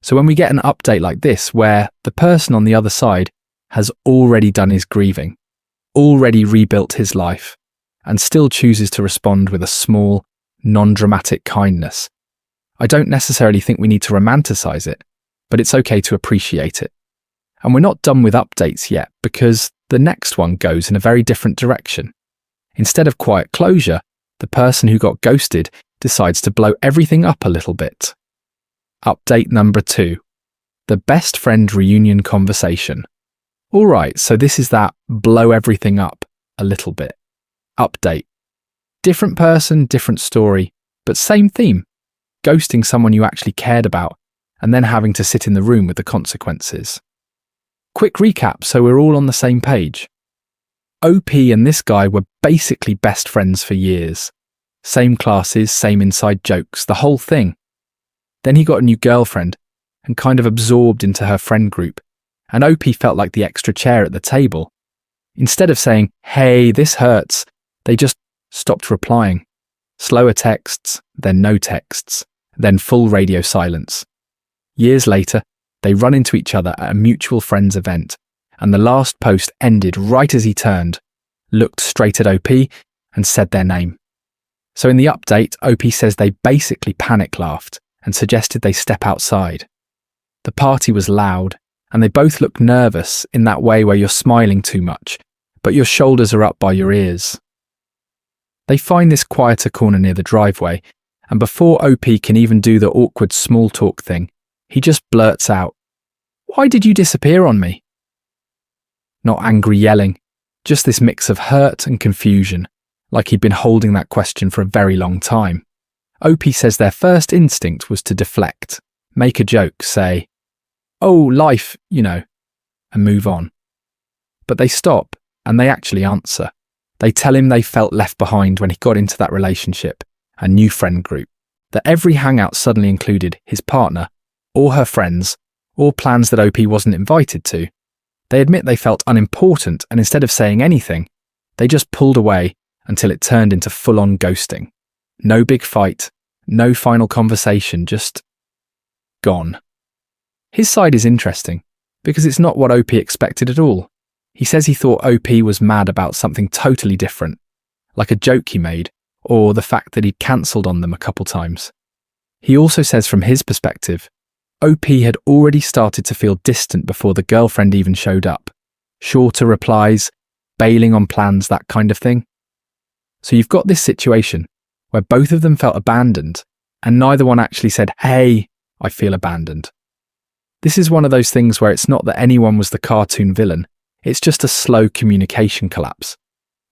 So when we get an update like this, where the person on the other side has already done his grieving, already rebuilt his life, and still chooses to respond with a small, non-dramatic kindness, I don't necessarily think we need to romanticize it, but it's okay to appreciate it. And we're not done with updates yet, because the next one goes in a very different direction. Instead of quiet closure, the person who got ghosted decides to blow everything up a little bit. Update number 2. The best friend reunion conversation. Alright, so this is that blow everything up a little bit. Update. Different person, different story, but same theme. Ghosting someone you actually cared about and then having to sit in the room with the consequences. Quick recap so we're all on the same page. OP and this guy were basically best friends for years. Same classes, same inside jokes, the whole thing. Then he got a new girlfriend, and kind of absorbed into her friend group, and OP felt like the extra chair at the table. Instead of saying, "Hey, this hurts," they just stopped replying. Slower texts, then no texts, then full radio silence. Years later, they run into each other at a mutual friend's event, and the last post ended right as he turned, looked straight at OP, and said their name. So in the update, OP says they basically panic laughed and suggested they step outside. The party was loud, and they both looked nervous in that way where you're smiling too much, but your shoulders are up by your ears. They find this quieter corner near the driveway, and before OP can even do the awkward small talk thing, he just blurts out, "Why did you disappear on me?" Not angry yelling, just this mix of hurt and confusion, like he'd been holding that question for a very long time. OP says their first instinct was to deflect, make a joke, say, "Oh, life, you know," and move on. But they stop, and they actually answer. They tell him they felt left behind when he got into that relationship, a new friend group, that every hangout suddenly included his partner, or her friends, or plans that OP wasn't invited to. They admit they felt unimportant, and instead of saying anything, they just pulled away until it turned into full-on ghosting. No big fight, no final conversation, just gone. His side is interesting, because it's not what OP expected at all. He says he thought OP was mad about something totally different, like a joke he made, or the fact that he'd cancelled on them a couple times. He also says from his perspective, OP had already started to feel distant before the girlfriend even showed up. Shorter replies, bailing on plans, that kind of thing. So you've got this situation where both of them felt abandoned, and neither one actually said, "Hey, I feel abandoned." This is one of those things where it's not that anyone was the cartoon villain, it's just a slow communication collapse.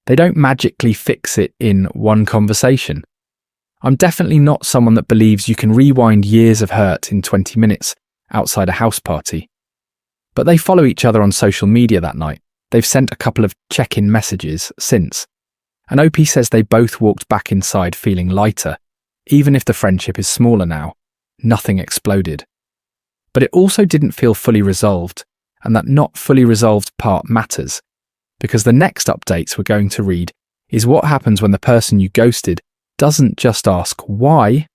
They don't magically fix it in one conversation. I'm definitely not someone that believes you can rewind years of hurt in 20 minutes outside a house party. But they follow each other on social media that night. They've sent a couple of check-in messages since. And OP says they both walked back inside feeling lighter. Even if the friendship is smaller now, nothing exploded. But it also didn't feel fully resolved, and that not fully resolved part matters, because the next updates we're going to read is what happens when the person you ghosted doesn't just ask why,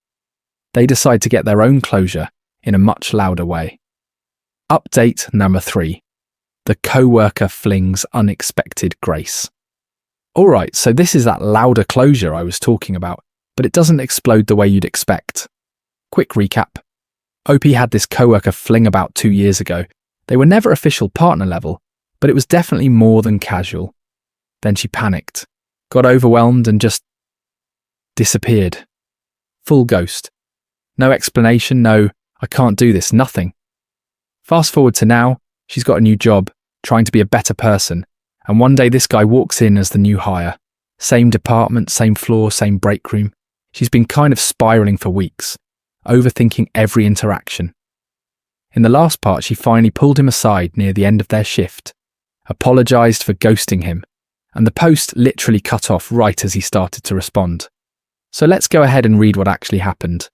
they decide to get their own closure in a much louder way. Update number 3. The co-worker flings unexpected grace. Alright, so this is that louder closure I was talking about, but it doesn't explode the way you'd expect. Quick recap. OP had this co-worker fling about 2 years ago. They were never official partner level, but it was definitely more than casual. Then she panicked, got overwhelmed and just disappeared. Full ghost. No explanation, no, "I can't do this," nothing. Fast forward to now, she's got a new job, trying to be a better person, and one day this guy walks in as the new hire. Same department, same floor, same break room. She's been kind of spiraling for weeks, overthinking every interaction. In the last part, she finally pulled him aside near the end of their shift, apologised for ghosting him, and the post literally cut off right as he started to respond. So let's go ahead and read what actually happened.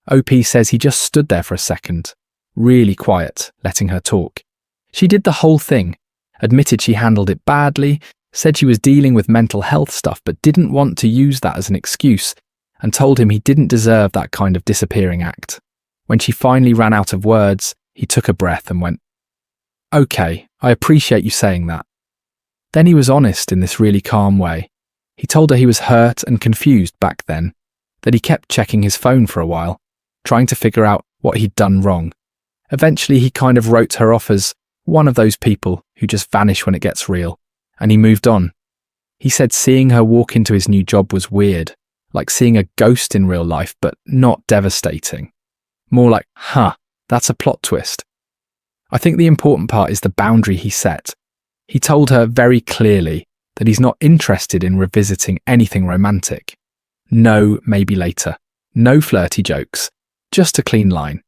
OP says he just stood there for a second, really quiet, letting her talk. She did the whole thing, admitted she handled it badly, said she was dealing with mental health stuff but didn't want to use that as an excuse, and told him he didn't deserve that kind of disappearing act. When she finally ran out of words, he took a breath and went, "Okay, I appreciate you saying that." Then he was honest in this really calm way. He told her he was hurt and confused back then, that he kept checking his phone for a while, trying to figure out what he'd done wrong. Eventually he kind of wrote her off as one of those people who just vanish when it gets real, and he moved on. He said seeing her walk into his new job was weird, like seeing a ghost in real life, but not devastating. More like, that's a plot twist. I think the important part is the boundary he set. He told her very clearly that he's not interested in revisiting anything romantic. No, maybe later. No flirty jokes. Just a clean line.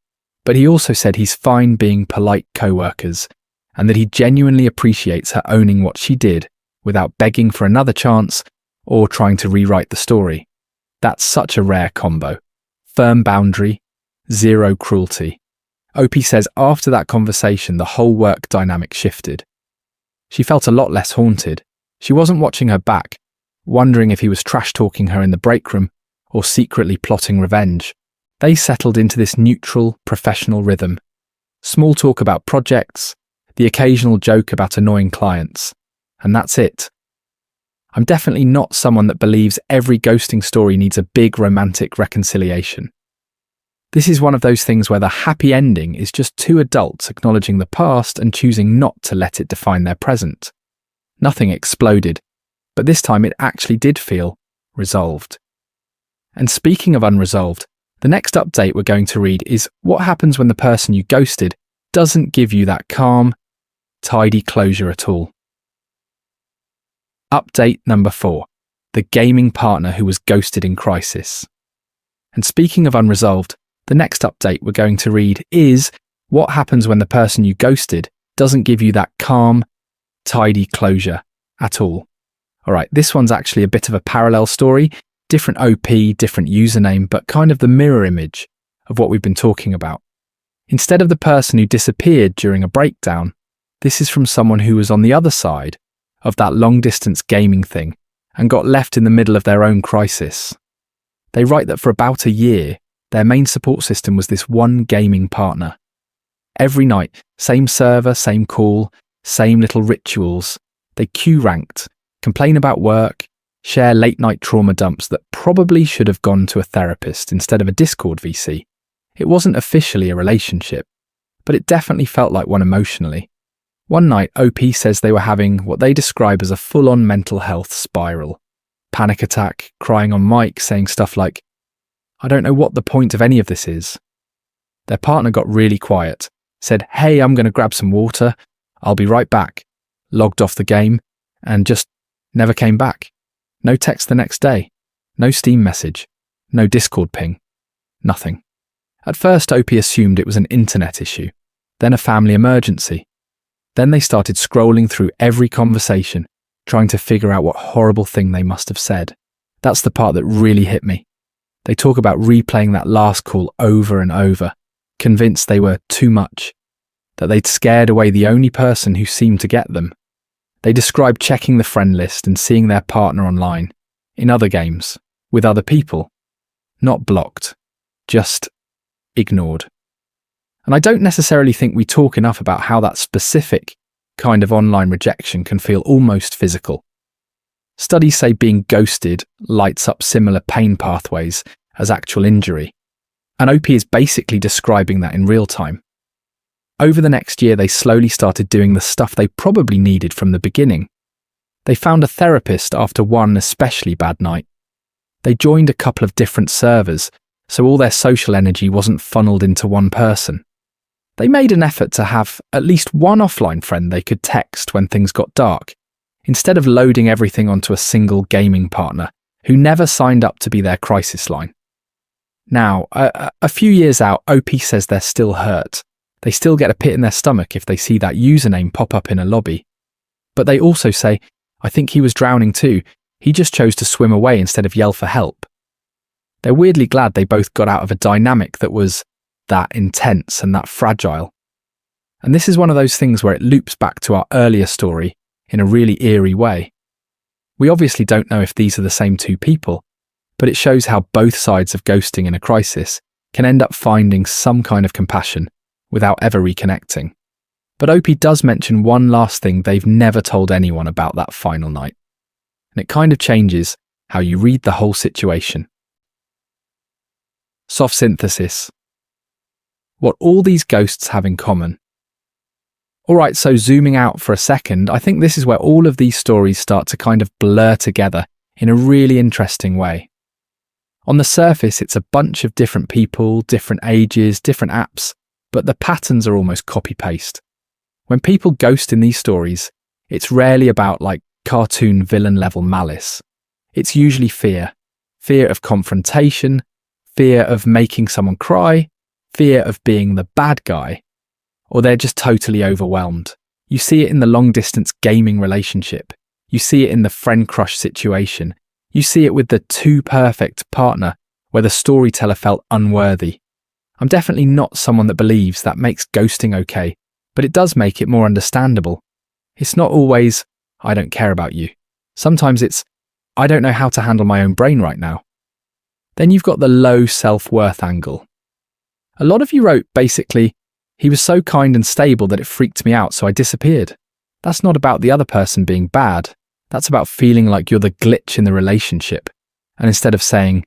But he also said he's fine being polite co-workers, and that he genuinely appreciates her owning what she did without begging for another chance or trying to rewrite the story. That's such a rare combo. Firm boundary, zero cruelty. OP says after that conversation, the whole work dynamic shifted. She felt a lot less haunted. She wasn't watching her back, wondering if he was trash-talking her in the break room or secretly plotting revenge. They settled into this neutral, professional rhythm. Small talk about projects, the occasional joke about annoying clients, and that's it. I'm definitely not someone that believes every ghosting story needs a big romantic reconciliation. This is one of those things where the happy ending is just two adults acknowledging the past and choosing not to let it define their present. Nothing exploded, but this time it actually did feel resolved. And speaking of unresolved, the next update we're going to read is what happens when the person you ghosted doesn't give you that calm, tidy closure at all. Update number 4. The gaming partner who was ghosted in crisis. And speaking of unresolved, the next update we're going to read is what happens when the person you ghosted doesn't give you that calm, tidy closure at all. All right, this one's actually a bit of a parallel story, different OP, different username, but kind of the mirror image of what we've been talking about. Instead of the person who disappeared during a breakdown, this is from someone who was on the other side of that long-distance gaming thing and got left in the middle of their own crisis. They write that for about a year, their main support system was this one gaming partner. Every night, same server, same call, same little rituals. They queue-ranked, complain about work, share late-night trauma dumps that probably should have gone to a therapist instead of a Discord VC. It wasn't officially a relationship, but it definitely felt like one emotionally. One night, OP says they were having what they describe as a full-on mental health spiral. Panic attack, crying on mic, saying stuff like, "I don't know what the point of any of this is." Their partner got really quiet, said, "Hey, I'm going to grab some water. I'll be right back," logged off the game, and just never came back. No text the next day, no Steam message, no Discord ping, nothing. At first, OP assumed it was an internet issue, then a family emergency. Then they started scrolling through every conversation, trying to figure out what horrible thing they must have said. That's the part that really hit me. They talk about replaying that last call over and over, convinced they were too much, that they'd scared away the only person who seemed to get them. They describe checking the friend list and seeing their partner online, in other games, with other people. Not blocked, just ignored. And I don't necessarily think we talk enough about how that specific kind of online rejection can feel almost physical. Studies say being ghosted lights up similar pain pathways as actual injury, and OP is basically describing that in real time. Over the next year, they slowly started doing the stuff they probably needed from the beginning. They found a therapist after one especially bad night. They joined a couple of different servers, so all their social energy wasn't funneled into one person. They made an effort to have at least one offline friend they could text when things got dark, instead of loading everything onto a single gaming partner who never signed up to be their crisis line. Now, a few years out, OP says they're still hurt. They still get a pit in their stomach if they see that username pop up in a lobby. But they also say, "I think he was drowning too. He just chose to swim away instead of yell for help." They're weirdly glad they both got out of a dynamic that was that intense and that fragile. And this is one of those things where it loops back to our earlier story in a really eerie way. We obviously don't know if these are the same two people, but it shows how both sides of ghosting in a crisis can end up finding some kind of compassion without ever reconnecting. But OP does mention one last thing they've never told anyone about that final night. And it kind of changes how you read the whole situation. Soft synthesis. What all these ghosts have in common. Alright, so zooming out for a second, I think this is where all of these stories start to kind of blur together in a really interesting way. On the surface, it's a bunch of different people, different ages, different apps, but the patterns are almost copy-paste. When people ghost in these stories, it's rarely about like cartoon villain-level malice. It's usually fear. Fear of confrontation, fear of making someone cry, fear of being the bad guy, or they're just totally overwhelmed. You see it in the long-distance gaming relationship. You see it in the friend crush situation. You see it with the too perfect partner where the storyteller felt unworthy. I'm definitely not someone that believes that makes ghosting okay, but it does make it more understandable. It's not always, I don't care about you. Sometimes it's, I don't know how to handle my own brain right now. Then you've got the low self-worth angle. A lot of you wrote, basically, he was so kind and stable that it freaked me out, so I disappeared. That's not about the other person being bad. That's about feeling like you're the glitch in the relationship. And instead of saying,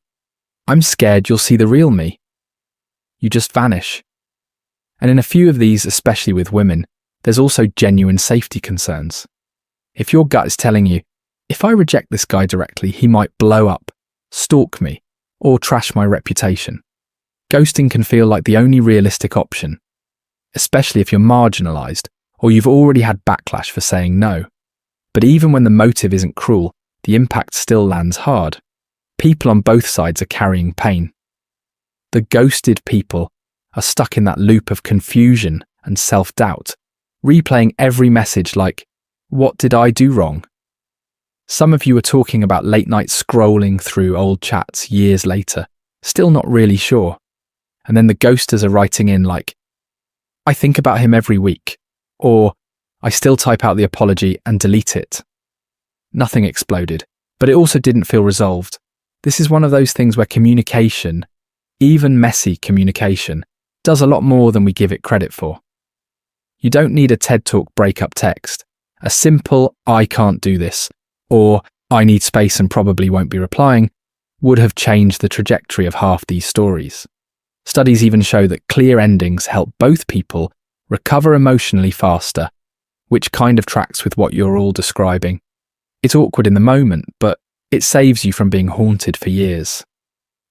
I'm scared you'll see the real me, you just vanish. And in a few of these, especially with women, there's also genuine safety concerns. If your gut is telling you, if I reject this guy directly, he might blow up, stalk me, or trash my reputation. Ghosting can feel like the only realistic option, especially if you're marginalized or you've already had backlash for saying no. But even when the motive isn't cruel, the impact still lands hard. People on both sides are carrying pain. The ghosted people are stuck in that loop of confusion and self-doubt, replaying every message like, what did I do wrong? Some of you are talking about late night scrolling through old chats years later, still not really sure. And then the ghosters are writing in like, I think about him every week, or I still type out the apology and delete it. Nothing exploded, but it also didn't feel resolved. This is one of those things where communication, even messy communication, does a lot more than we give it credit for. You don't need a TED Talk breakup text. A simple, I can't do this, or I need space and probably won't be replying, would have changed the trajectory of half these stories. Studies even show that clear endings help both people recover emotionally faster, which kind of tracks with what you're all describing. It's awkward in the moment, but it saves you from being haunted for years.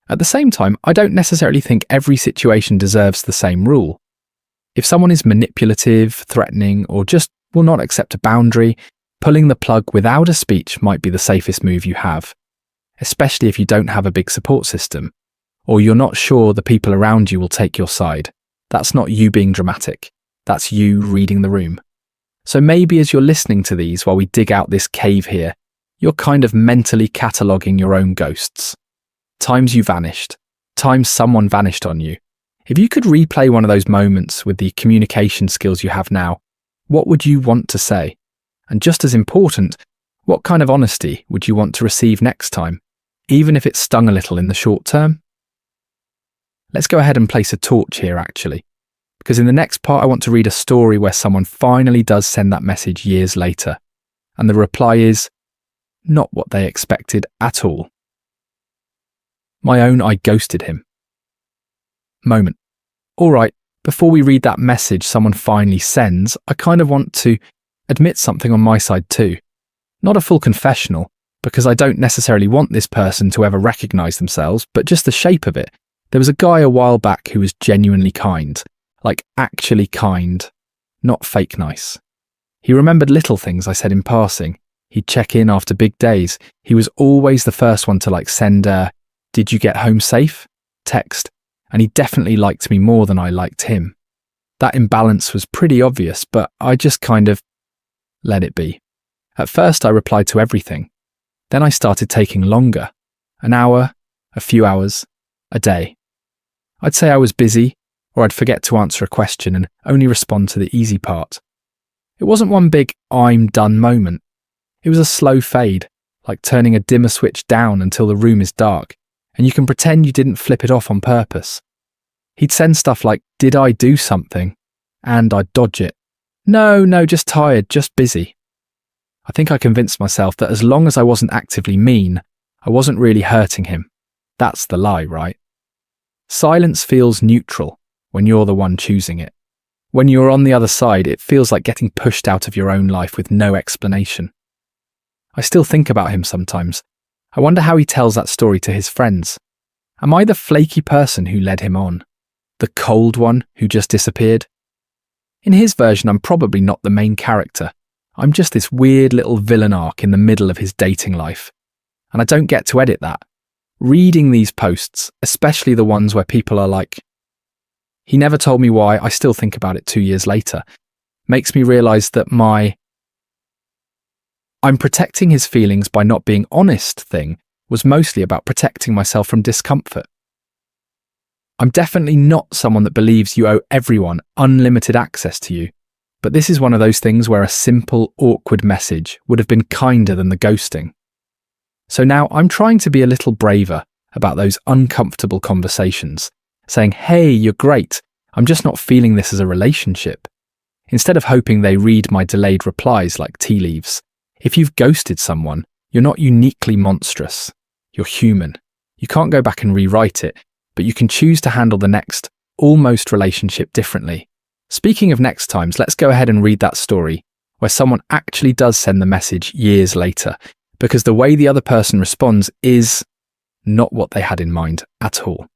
At the same time, I don't necessarily think every situation deserves the same rule. If someone is manipulative, threatening, or just will not accept a boundary, pulling the plug without a speech might be the safest move you have, especially if you don't have a big support system, or you're not sure the people around you will take your side. That's not you being dramatic. That's you reading the room. So maybe as you're listening to these while we dig out this cave here, you're kind of mentally cataloguing your own ghosts. Times you vanished. Times someone vanished on you. If you could replay one of those moments with the communication skills you have now, what would you want to say? And just as important, what kind of honesty would you want to receive next time, even if it stung a little in the short term? Let's go ahead and place a torch here, actually, because in the next part I want to read a story where someone finally does send that message years later, and the reply is not what they expected at all. My own I ghosted him. Moment. All right, before we read that message someone finally sends, I kind of want to admit something on my side too. Not a full confessional, because I don't necessarily want this person to ever recognize themselves, but just the shape of it. There was a guy a while back who was genuinely kind, like actually kind, not fake nice. He remembered little things I said in passing. He'd check in after big days. He was always the first one to send a, did you get home safe? Text. And he definitely liked me more than I liked him. That imbalance was pretty obvious, but I just kind of let it be. At first I replied to everything. Then I started taking longer. An hour, a few hours, a day. I'd say I was busy, or I'd forget to answer a question and only respond to the easy part. It wasn't one big I'm done moment. It was a slow fade, like turning a dimmer switch down until the room is dark, and you can pretend you didn't flip it off on purpose. He'd send stuff like, did I do something? And I'd dodge it. No, just tired, just busy. I think I convinced myself that as long as I wasn't actively mean, I wasn't really hurting him. That's the lie, right? Silence feels neutral when you're the one choosing it. When you're on the other side, it feels like getting pushed out of your own life with no explanation. I still think about him sometimes. I wonder how he tells that story to his friends. Am I the flaky person who led him on? The cold one who just disappeared? In his version, I'm probably not the main character. I'm just this weird little villain arc in the middle of his dating life. And I don't get to edit that. Reading these posts, especially the ones where people are like, he never told me why, I still think about it 2 years later, makes me realise that I'm protecting his feelings by not being honest thing was mostly about protecting myself from discomfort. I'm definitely not someone that believes you owe everyone unlimited access to you, but this is one of those things where a simple, awkward message would have been kinder than the ghosting. So now I'm trying to be a little braver about those uncomfortable conversations, saying, "Hey, you're great. I'm just not feeling this as a relationship." Instead of hoping they read my delayed replies like tea leaves. If you've ghosted someone, you're not uniquely monstrous. You're human. You can't go back and rewrite it, but you can choose to handle the next, almost relationship differently. Speaking of next times, let's go ahead and read that story where someone actually does send the message years later, because the way the other person responds is not what they had in mind at all.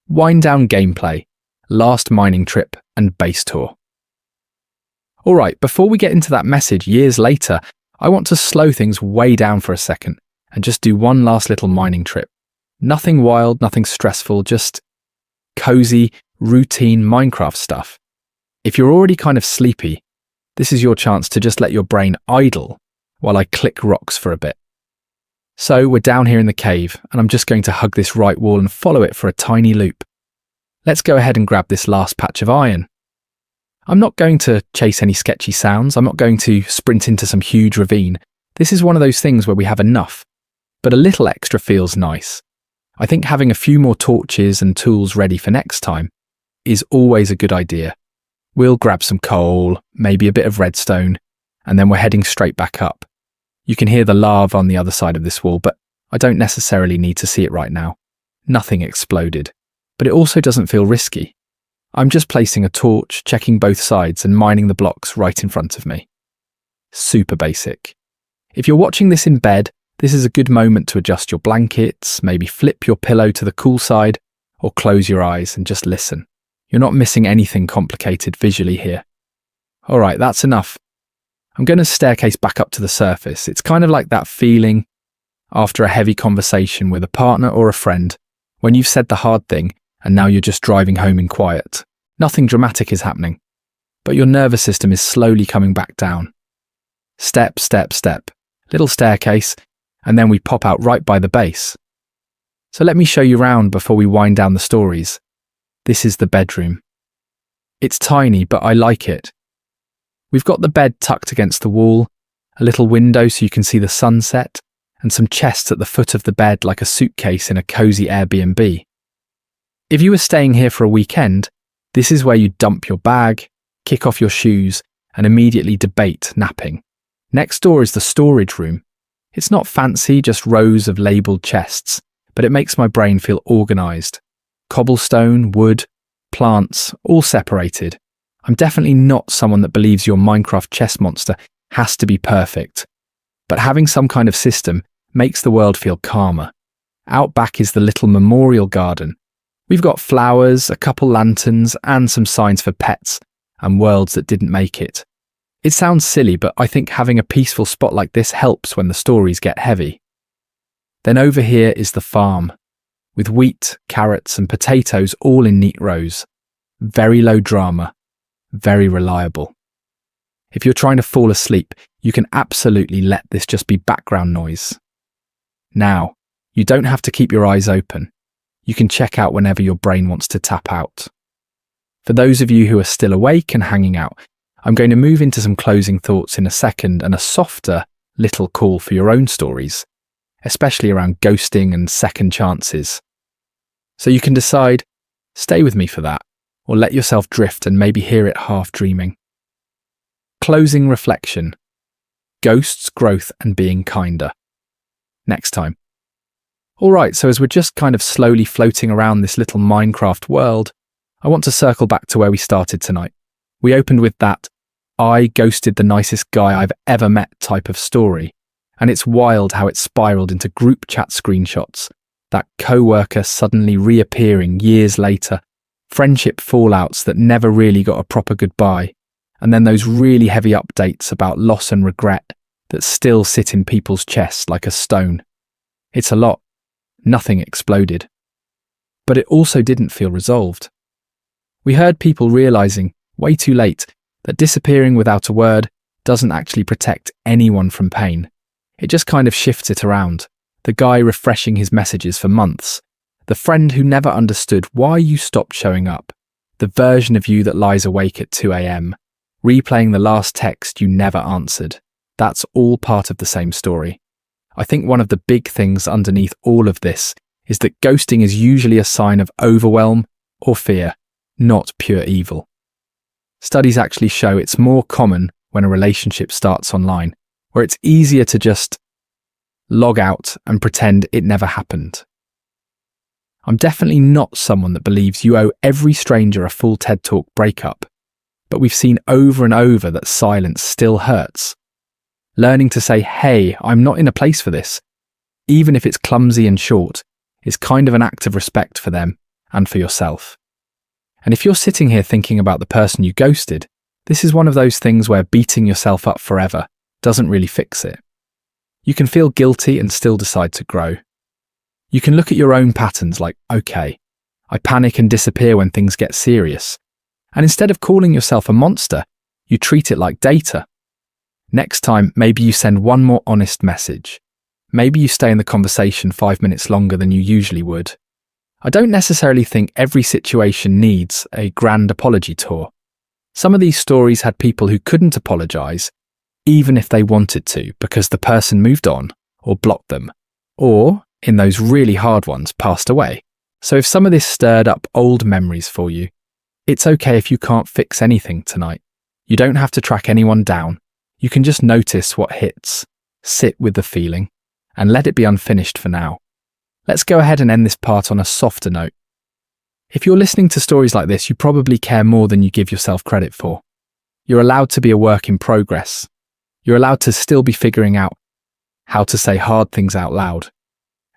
Wind down gameplay, last mining trip, and base tour. Alright, before we get into that message years later, I want to slow things way down for a second and just do one last little mining trip. Nothing wild, nothing stressful, just cozy, routine Minecraft stuff. If you're already kind of sleepy, this is your chance to just let your brain idle while I click rocks for a bit. So we're down here in the cave, and I'm just going to hug this right wall and follow it for a tiny loop. Let's go ahead and grab this last patch of iron. I'm not going to chase any sketchy sounds. I'm not going to sprint into some huge ravine. This is one of those things where we have enough, but a little extra feels nice. I think having a few more torches and tools ready for next time is always a good idea. We'll grab some coal, maybe a bit of redstone, and then we're heading straight back up. You can hear the lava on the other side of this wall, but I don't necessarily need to see it right now. Nothing exploded, but it also doesn't feel risky. I'm just placing a torch, checking both sides and mining the blocks right in front of me. Super basic. If you're watching this in bed, this is a good moment to adjust your blankets, maybe flip your pillow to the cool side, or close your eyes and just listen. You're not missing anything complicated visually here. Alright, that's enough. I'm going to staircase back up to the surface. It's kind of like that feeling after a heavy conversation with a partner or a friend, when you've said the hard thing and now you're just driving home in quiet. Nothing dramatic is happening, but your nervous system is slowly coming back down. Step, step, step. Little staircase, and then we pop out right by the base. So let me show you round before we wind down the stories. This is the bedroom. It's tiny, but I like it. We've got the bed tucked against the wall, a little window so you can see the sunset, and some chests at the foot of the bed like a suitcase in a cozy Airbnb. If you were staying here for a weekend, this is where you dump your bag, kick off your shoes, and immediately debate napping. Next door is the storage room. It's not fancy, just rows of labelled chests, but it makes my brain feel organised. Cobblestone, wood, plants, all separated. I'm definitely not someone that believes your Minecraft chess monster has to be perfect, but having some kind of system makes the world feel calmer. Out back is the little memorial garden. We've got flowers, a couple lanterns, and some signs for pets and worlds that didn't make it. It sounds silly, but I think having a peaceful spot like this helps when the stories get heavy. Then over here is the farm, with wheat, carrots, and potatoes all in neat rows. Very low drama. Very reliable. If you're trying to fall asleep, you can absolutely let this just be background noise. Now, you don't have to keep your eyes open. You can check out whenever your brain wants to tap out. For those of you who are still awake and hanging out, I'm going to move into some closing thoughts in a second and a softer little call for your own stories, especially around ghosting and second chances. So you can decide, stay with me for that, or let yourself drift and maybe hear it half dreaming. Closing reflection. Ghosts, growth, and being kinder. Next time. Alright, so as we're just kind of slowly floating around this little Minecraft world, I want to circle back to where we started tonight. We opened with that I ghosted the nicest guy I've ever met type of story, and it's wild how it spiraled into group chat screenshots, that co-worker suddenly reappearing years later, friendship fallouts that never really got a proper goodbye, and then those really heavy updates about loss and regret that still sit in people's chests like a stone. It's a lot. Nothing exploded. But it also didn't feel resolved. We heard people realising, way too late, that disappearing without a word doesn't actually protect anyone from pain. It just kind of shifts it around. The guy refreshing his messages for months, the friend who never understood why you stopped showing up, the version of you that lies awake at 2 a.m., replaying the last text you never answered. That's all part of the same story. I think one of the big things underneath all of this is that ghosting is usually a sign of overwhelm or fear, not pure evil. Studies actually show it's more common when a relationship starts online, where it's easier to just log out and pretend it never happened. I'm definitely not someone that believes you owe every stranger a full TED Talk breakup, but we've seen over and over that silence still hurts. Learning to say, hey, I'm not in a place for this, even if it's clumsy and short, is kind of an act of respect for them and for yourself. And if you're sitting here thinking about the person you ghosted, this is one of those things where beating yourself up forever doesn't really fix it. You can feel guilty and still decide to grow. You can look at your own patterns like, okay, I panic and disappear when things get serious. And instead of calling yourself a monster, you treat it like data. Next time, maybe you send one more honest message. Maybe you stay in the conversation 5 minutes longer than you usually would. I don't necessarily think every situation needs a grand apology tour. Some of these stories had people who couldn't apologize, even if they wanted to, because the person moved on or blocked them, or, in those really hard ones, passed away. So if some of this stirred up old memories for you, it's okay if you can't fix anything tonight. You don't have to track anyone down. You can just notice what hits, sit with the feeling, and let it be unfinished for now. Let's go ahead and end this part on a softer note. If you're listening to stories like this, you probably care more than you give yourself credit for. You're allowed to be a work in progress. You're allowed to still be figuring out how to say hard things out loud.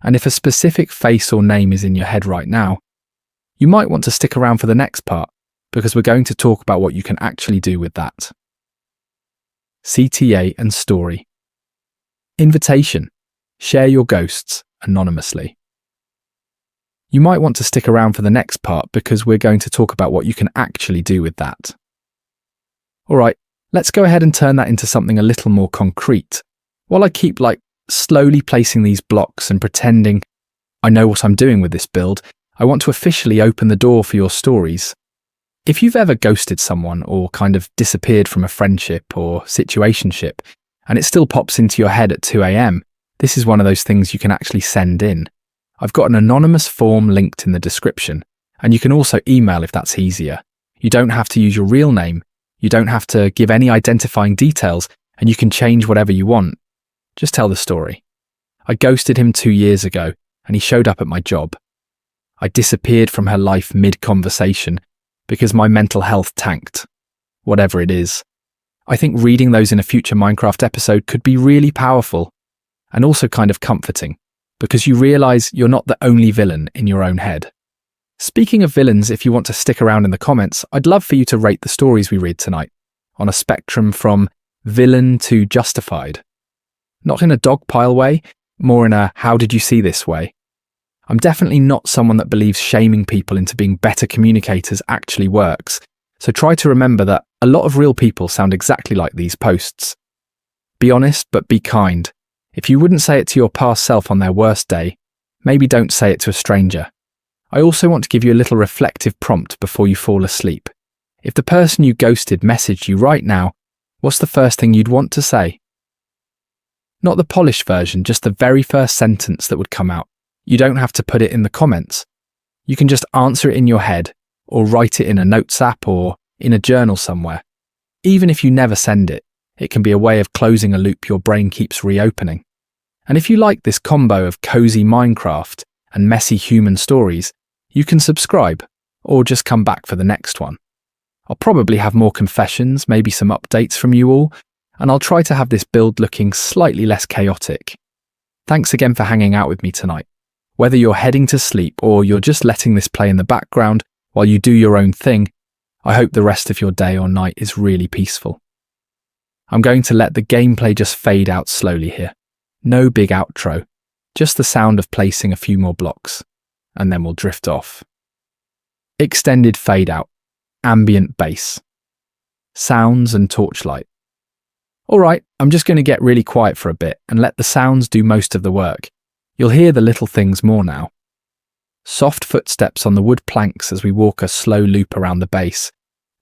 And if a specific face or name is in your head right now, you might want to stick around for the next part, because we're going to talk about what you can actually do with that. CTA and story. Invitation. Share your ghosts anonymously. You might want to stick around for the next part because we're going to talk about what you can actually do with that. Alright, let's go ahead and turn that into something a little more concrete. While I keep slowly placing these blocks and pretending I know what I'm doing with this build, I want to officially open the door for your stories. If you've ever ghosted someone or kind of disappeared from a friendship or situationship, and it still pops into your head at 2 a.m, this is one of those things you can actually send in. I've got an anonymous form linked in the description, and you can also email if that's easier. You don't have to use your real name, you don't have to give any identifying details, and you can change whatever you want. Just tell the story. I ghosted him 2 years ago, and he showed up at my job. I disappeared from her life mid-conversation because my mental health tanked. Whatever it is. I think reading those in a future Minecraft episode could be really powerful, and also kind of comforting, because you realise you're not the only villain in your own head. Speaking of villains, if you want to stick around in the comments, I'd love for you to rate the stories we read tonight, on a spectrum from villain to justified. Not in a dogpile way, more in a how did you see this way. I'm definitely not someone that believes shaming people into being better communicators actually works, so try to remember that a lot of real people sound exactly like these posts. Be honest, but be kind. If you wouldn't say it to your past self on their worst day, maybe don't say it to a stranger. I also want to give you a little reflective prompt before you fall asleep. If the person you ghosted messaged you right now, what's the first thing you'd want to say? Not the polished version, just the very first sentence that would come out. You don't have to put it in the comments. You can just answer it in your head, or write it in a notes app or in a journal somewhere. Even if you never send it, it can be a way of closing a loop your brain keeps reopening. And if you like this combo of cozy Minecraft and messy human stories, you can subscribe, or just come back for the next one. I'll probably have more confessions, maybe some updates from you all, and I'll try to have this build looking slightly less chaotic. Thanks again for hanging out with me tonight. Whether you're heading to sleep or you're just letting this play in the background while you do your own thing, I hope the rest of your day or night is really peaceful. I'm going to let the gameplay just fade out slowly here. No big outro, just the sound of placing a few more blocks, and then we'll drift off. Extended fade out, ambient bass, sounds and torchlight. Alright, I'm just going to get really quiet for a bit and let the sounds do most of the work. You'll hear the little things more now. Soft footsteps on the wood planks as we walk a slow loop around the base.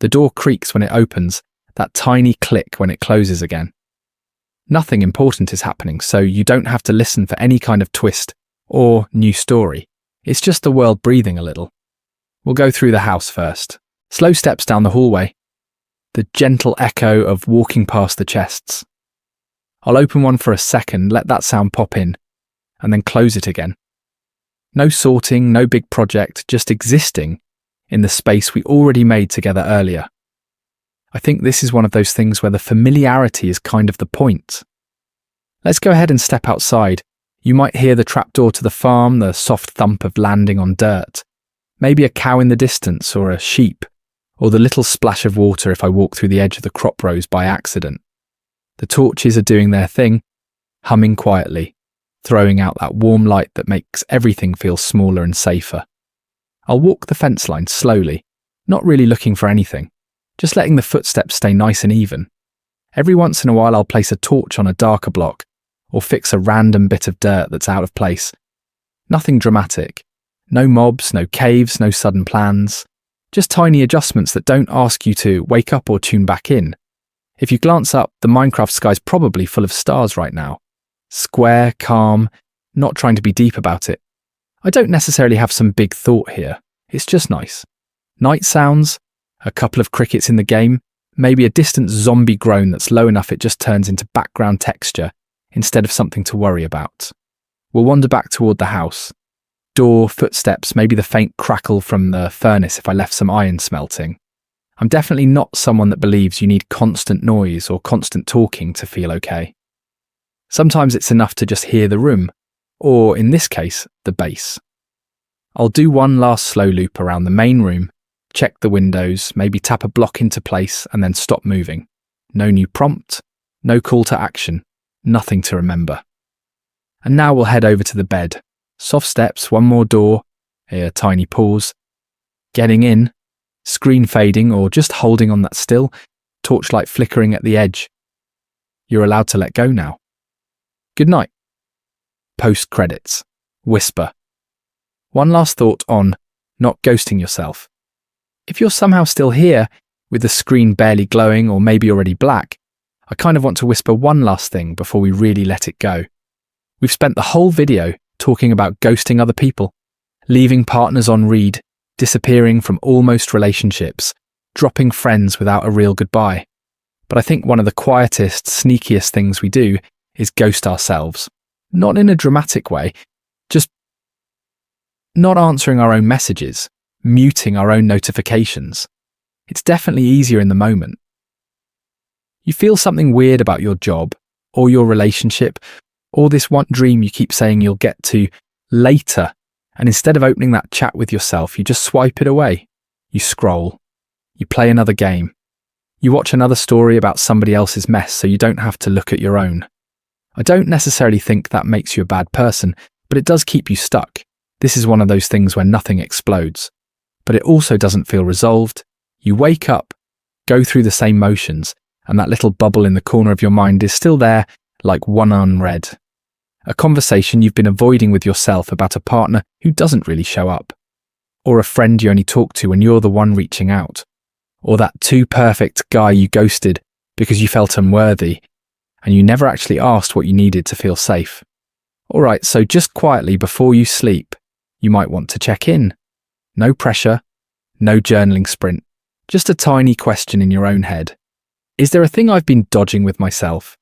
The door creaks when it opens, that tiny click when it closes again. Nothing important is happening, so you don't have to listen for any kind of twist or new story. It's just the world breathing a little. We'll go through the house first. Slow steps down the hallway. The gentle echo of walking past the chests. I'll open one for a second, let that sound pop in, and then close it again. No sorting, no big project, just existing in the space we already made together earlier. I think this is one of those things where the familiarity is kind of the point. Let's go ahead and step outside. You might hear the trapdoor to the farm, the soft thump of landing on dirt. Maybe a cow in the distance, or a sheep, or the little splash of water if I walk through the edge of the crop rows by accident. The torches are doing their thing, humming quietly, throwing out that warm light that makes everything feel smaller and safer. I'll walk the fence line slowly, not really looking for anything, just letting the footsteps stay nice and even. Every once in a while I'll place a torch on a darker block, or fix a random bit of dirt that's out of place. Nothing dramatic. No mobs, no caves, no sudden plans. Just tiny adjustments that don't ask you to wake up or tune back in. If you glance up, the Minecraft sky's probably full of stars right now. Square, calm, not trying to be deep about it. I don't necessarily have some big thought here. It's just nice. Night sounds, a couple of crickets in the game, maybe a distant zombie groan that's low enough it just turns into background texture instead of something to worry about. We'll wander back toward the house. Door, footsteps, maybe the faint crackle from the furnace if I left some iron smelting. I'm definitely not someone that believes you need constant noise or constant talking to feel okay. Sometimes it's enough to just hear the room, or in this case, the base. I'll do one last slow loop around the main room, check the windows, maybe tap a block into place and then stop moving. No new prompt, no call to action, nothing to remember. And now we'll head over to the bed. Soft steps, one more door, a tiny pause. Getting in, screen fading or just holding on that still, torchlight flickering at the edge. You're allowed to let go now. Good night. Post credits. Whisper. One last thought on not ghosting yourself. If you're somehow still here, with the screen barely glowing or maybe already black, I kind of want to whisper one last thing before we really let it go. We've spent the whole video talking about ghosting other people, leaving partners on read, disappearing from almost relationships, dropping friends without a real goodbye. But I think one of the quietest, sneakiest things we do is ghost ourselves. Not in a dramatic way, just not answering our own messages, muting our own notifications. It's definitely easier in the moment. You feel something weird about your job, or your relationship, or this one dream you keep saying you'll get to later, and instead of opening that chat with yourself, you just swipe it away. You scroll. You play another game. You watch another story about somebody else's mess so you don't have to look at your own. I don't necessarily think that makes you a bad person, but it does keep you stuck. This is one of those things where nothing explodes. But it also doesn't feel resolved. You wake up, go through the same motions, and that little bubble in the corner of your mind is still there, like one unread. A conversation you've been avoiding with yourself about a partner who doesn't really show up. Or a friend you only talk to when you're the one reaching out. Or that too perfect guy you ghosted because you felt unworthy, and you never actually asked what you needed to feel safe. Alright, so just quietly before you sleep, you might want to check in. No pressure, no journaling sprint, just a tiny question in your own head. Is there a thing I've been dodging with myself?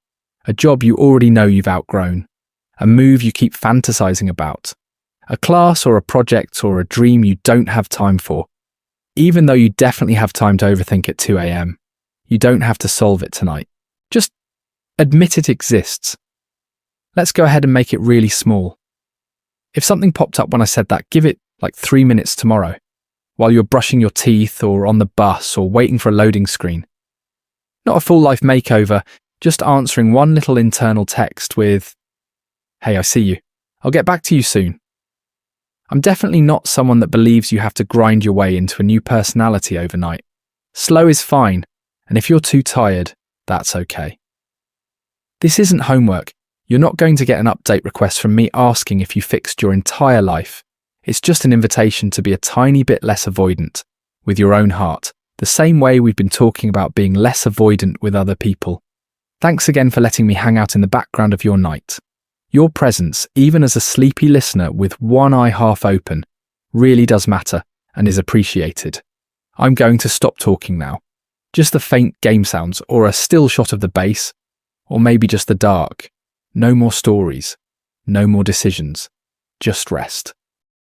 A job you already know you've outgrown? A move you keep fantasizing about? A class or a project or a dream you don't have time for? Even though you definitely have time to overthink at 2 a.m, you don't have to solve it tonight. Just admit it exists. Let's go ahead and make it really small. If something popped up when I said that, give it like 3 minutes tomorrow, while you're brushing your teeth or on the bus or waiting for a loading screen. Not a full life makeover, just answering one little internal text with, "Hey, I see you. I'll get back to you soon." I'm definitely not someone that believes you have to grind your way into a new personality overnight. Slow is fine, and if you're too tired, that's okay. This isn't homework. You're not going to get an update request from me asking if you fixed your entire life. It's just an invitation to be a tiny bit less avoidant with your own heart, the same way we've been talking about being less avoidant with other people. Thanks again for letting me hang out in the background of your night. Your presence, even as a sleepy listener with one eye half open, really does matter and is appreciated. I'm going to stop talking now. Just the faint game sounds or a still shot of the bass, or maybe just the dark. No more stories, no more decisions, just rest.